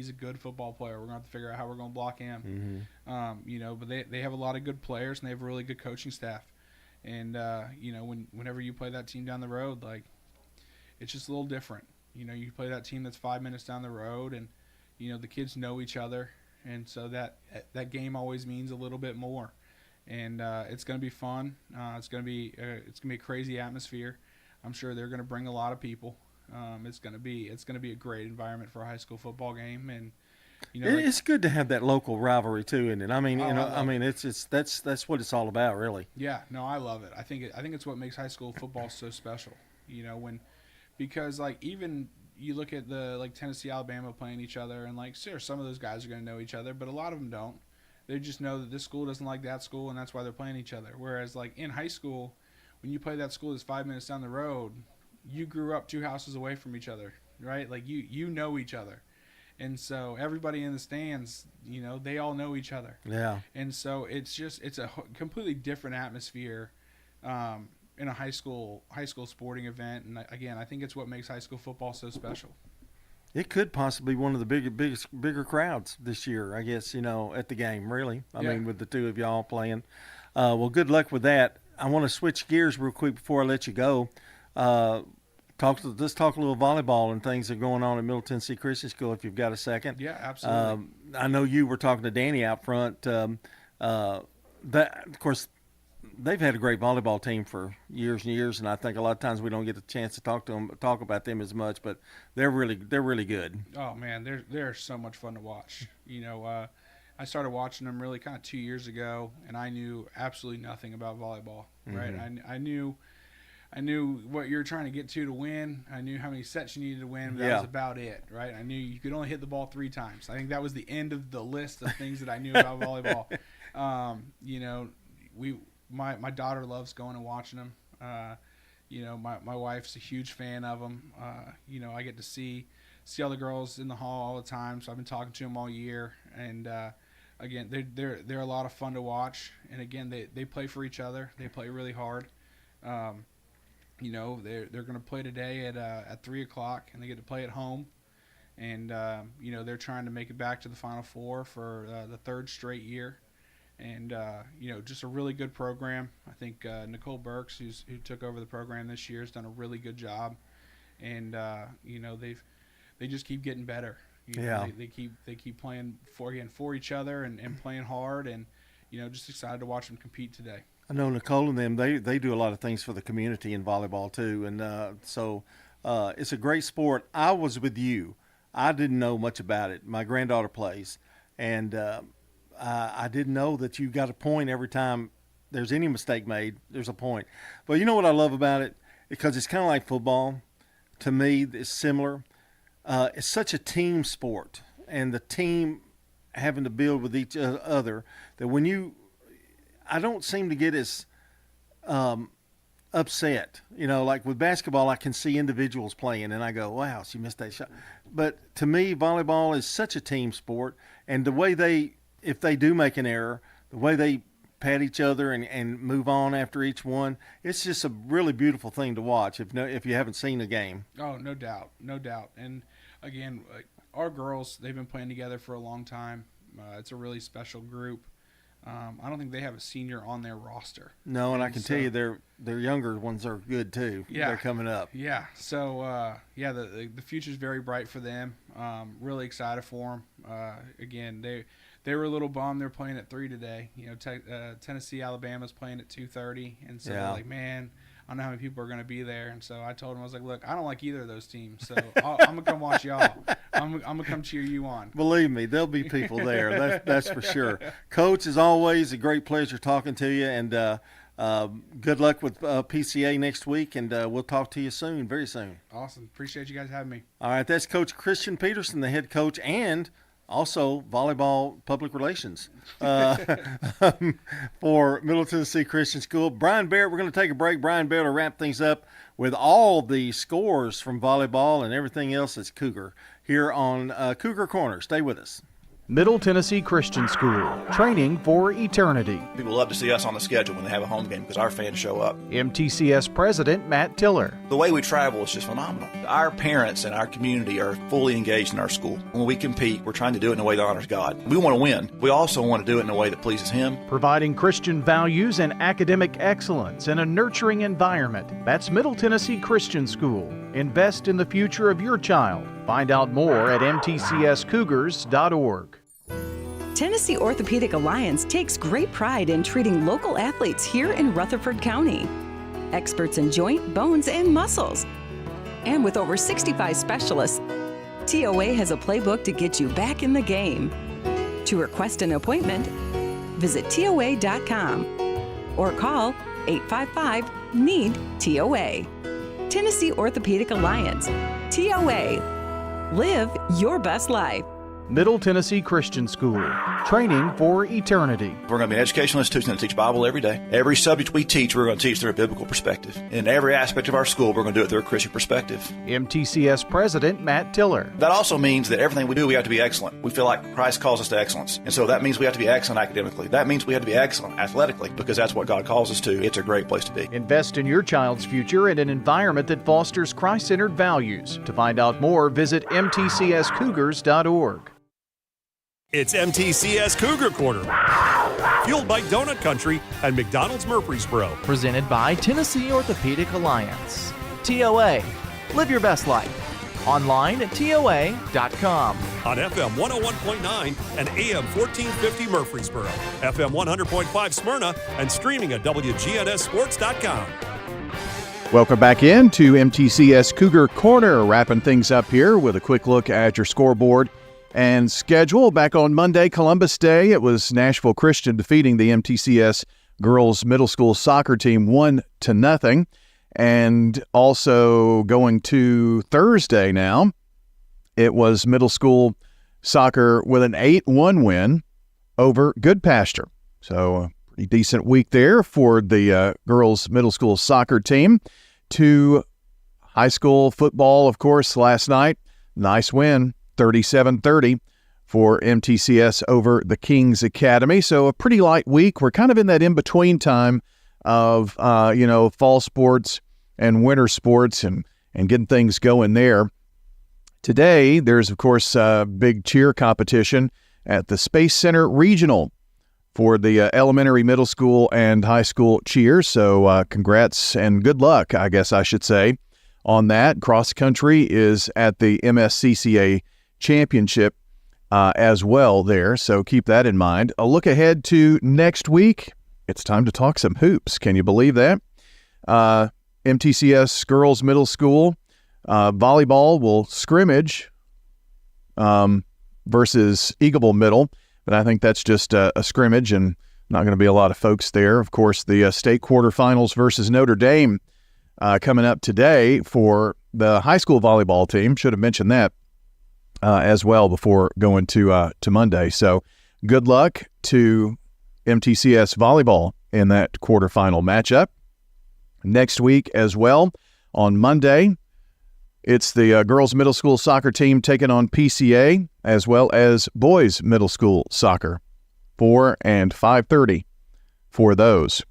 a good football player. We're going to have to figure out how we're going to block him. Mm-hmm. But they have a lot of good players, and they have a really good coaching staff. And whenever you play that team down the road, like, it's just a little different. You play that team that's 5 minutes down the road, and the kids know each other, and so that game always means a little bit more. And it's going to be fun. It's going to be a crazy atmosphere. I'm sure they're going to bring a lot of people. It's going to be a great environment for a high school football game, and it's good to have that local rivalry too, isn't it? I mean, that's what it's all about, really. Yeah, no, I love it. I think it's what makes high school football so special. Because like, even you look at the Tennessee, Alabama playing each other, and sure, some of those guys are going to know each other, but a lot of them don't. They just know that this school doesn't like that school, and that's why they're playing each other. Whereas in high school, when you play that school that's 5 minutes down the road, you grew up 2 houses away from each other, right? Like, you know each other. And so everybody in the stands, they all know each other. Yeah. And so it's a completely different atmosphere in a high school sporting event. And again, I think it's what makes high school football so special. It could possibly be one of the bigger crowds this year, I guess, at the game, really. I mean, with the two of y'all playing. Well, good luck with that. I want to switch gears real quick before I let you go. Let's talk a little volleyball and things that are going on at Middle Tennessee Christian School, if you've got a second. Yeah, absolutely. I know you were talking to Danny out front. That, of course, they've had a great volleyball team for years and years, and I think a lot of times we don't get the chance to talk about them as much, but they're really good. Oh man, they're so much fun to watch. I started watching them really kind of 2 years ago, and I knew absolutely nothing about volleyball. Right, I knew what you were trying to get to win. I knew how many sets you needed to win, but that was about it, right? I knew you could only hit the ball 3 times. I think that was the end of the list of things that I knew about volleyball. My daughter loves going and watching them. My wife's a huge fan of them. I get to see all the girls in the hall all the time, so I've been talking to them all year. And again, they're a lot of fun to watch. And again, they play for each other. They play really hard. They're going to play today at 3:00, and they get to play at home. And they're trying to make it back to the Final Four for the 3rd straight year. And just a really good program. I think Nicole Burks, who took over the program this year, has done a really good job. And they just keep getting better. They keep playing for each other and playing hard, and just excited to watch them compete today. I know Nicole and them, they do a lot of things for the community in volleyball too, and so it's a great sport. I was with you. I didn't know much about it. My granddaughter plays, and I didn't know that you got a point every time there's any mistake made. There's a point. But you know what I love about it? Because it's kind of like football. To me, it's similar. It's such a team sport, and the team having to build with each other that I don't seem to get as upset. Like with basketball, I can see individuals playing, and I go, wow, she missed that shot. But to me, volleyball is such a team sport, and the way if they do make an error, the way they pat each other and move on after each one. It's just a really beautiful thing to watch if you haven't seen the game. Oh, no doubt. And again, our girls, they've been playing together for a long time. It's a really special group. I don't think they have a senior on their roster. No, and I can tell you their younger ones are good too. Yeah, they're coming up. Yeah, so the future's very bright for them. Really excited for them. Again, they were a little bummed they're playing at 3 today. Tennessee, Alabama's playing at 2:30, and so they're like, man, I don't know how many people are going to be there. And so I told them, I was like, look, I don't like either of those teams, so I'm going to come watch y'all. I'm going to come cheer you on. Believe me, there'll be people there. That's for sure. Coach, as always, a great pleasure talking to you, and good luck with PCA next week, and we'll talk to you soon, very soon. Awesome. Appreciate you guys having me. All right, that's Coach Christian Peterson, the head coach, and also volleyball public relations for Middle Tennessee Christian School. Brian Barrett, we're going to take a break. Brian Barrett will wrap things up with all the scores from volleyball and everything else that's Cougar here on Cougar Corner. Stay with us. Middle Tennessee Christian School, training for eternity. People love to see us on the schedule when they have a home game because our fans show up. MTCS President Matt Tiller. The way we travel is just phenomenal. Our parents and our community are fully engaged in our school. When we compete, we're trying to do it in a way that honors God. We want to win. We also want to do it in a way that pleases Him. Providing Christian values and academic excellence in a nurturing environment. That's Middle Tennessee Christian School. Invest in the future of your child. Find out more at mtcscougars.org. Tennessee Orthopedic Alliance takes great pride in treating local athletes here in Rutherford County. Experts in joint, bones, and muscles. And with over 65 specialists, TOA has a playbook to get you back in the game. To request an appointment, visit TOA.com or call 855-NEED-TOA. Tennessee Orthopedic Alliance. TOA. Live your best life. Middle Tennessee Christian School, training for eternity. We're going to be an educational institution that teach Bible every day. Every subject we teach, we're going to teach through a biblical perspective. In every aspect of our school, we're going to do it through a Christian perspective. MTCS President Matt Tiller. That also means that everything we do, we have to be excellent. We feel like Christ calls us to excellence. And so that means we have to be excellent academically. That means we have to be excellent athletically because that's what God calls us to. It's a great place to be. Invest in your child's future in an environment that fosters Christ-centered values. To find out more, visit mtcscougars.org. It's MTCS Cougar Corner, fueled by Donut Country and McDonald's Murfreesboro. Presented by Tennessee Orthopedic Alliance. TOA. Live your best life. Online at TOA.com. On FM 101.9 and AM 1450 Murfreesboro, FM 100.5 Smyrna, and streaming at wgnssports.com. Welcome back in to MTCS Cougar Corner, wrapping things up here with a quick look at your scoreboard and schedule. Back on Monday, Columbus Day, it was Nashville Christian defeating the MTCS girls middle school soccer team 1-0. And also going to Thursday now, it was middle school soccer with an 8-1 win over Good Pasture. So a pretty decent week there for the girls middle school soccer team. To high school football, of course, last night, nice win. 37-30 for MTCS over the Kings Academy. So a pretty light week. We're kind of in that in-between time of, fall sports and winter sports and getting things going there. Today, there's, of course, a big cheer competition at the Space Center Regional for the elementary, middle school, and high school cheers. So congrats and good luck, I guess I should say, on that. Cross country is at the MSCCA Championship as well there, so keep that in mind. A look ahead to next week. It's time to talk some hoops. Can you believe that? MTCS Girls Middle School volleyball will scrimmage versus Eagleville Middle, but I think that's just a scrimmage and not going to be a lot of folks there. Of course, the state quarterfinals versus Notre Dame coming up today for the high school volleyball team. Should have mentioned that as well before going to Monday. So good luck to MTCS volleyball in that quarterfinal matchup. Next week as well, on Monday, it's the girls middle school soccer team taking on PCA, as well as boys middle school soccer, 4 and 5:30 for those.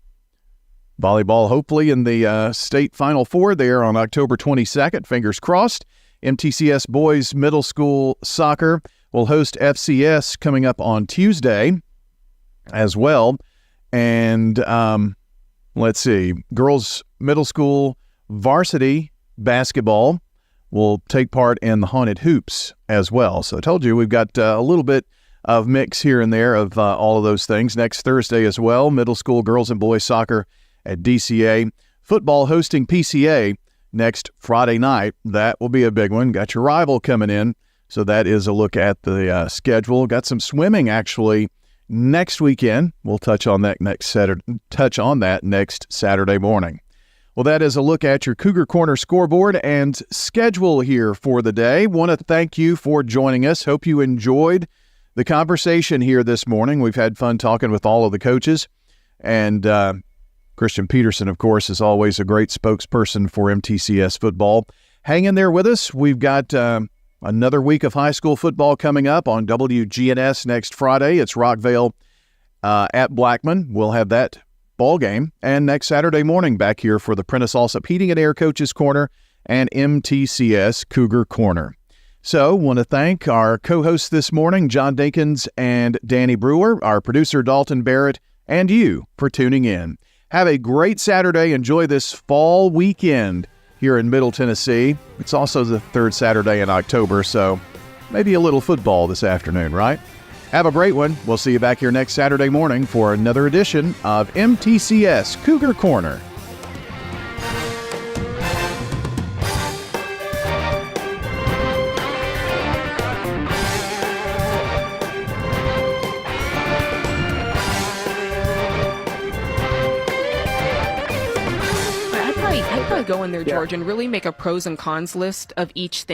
Volleyball hopefully in the state Final Four there on October 22nd. Fingers crossed. MTCS Boys Middle School Soccer will host FCS coming up on Tuesday as well. And let's see, girls middle school varsity basketball will take part in the Haunted Hoops as well. So I told you we've got a little bit of mix here and there of all of those things. Next Thursday as well, middle school girls and boys soccer at DCA. Football hosting PCA next Friday night. That will be a big one. Got your rival coming in. So that is a look at the schedule. Got some swimming actually next weekend. We'll touch on that next Saturday morning. Well, that is a look at your Cougar Corner scoreboard and schedule here for the day. Want to thank you for joining us. Hope you enjoyed the conversation here this morning. We've had fun talking with all of the coaches. And Christian Peterson, of course, is always a great spokesperson for MTCS football. Hang in there with us. We've got another week of high school football coming up on WGNS next Friday. It's Rockvale at Blackman. We'll have that ball game. And next Saturday morning back here for the Prentice Allsup Heating and Air Coaches Corner and MTCS Cougar Corner. So want to thank our co-hosts this morning, John Dinkins and Danny Brewer, our producer Dalton Barrett, and you for tuning in. Have a great Saturday. Enjoy this fall weekend here in Middle Tennessee. It's also the third Saturday in October, so maybe a little football this afternoon, right? Have a great one. We'll see you back here next Saturday morning for another edition of MTCS Cougar Corner. I'd probably go in there, George, and really make a pros and cons list of each thing.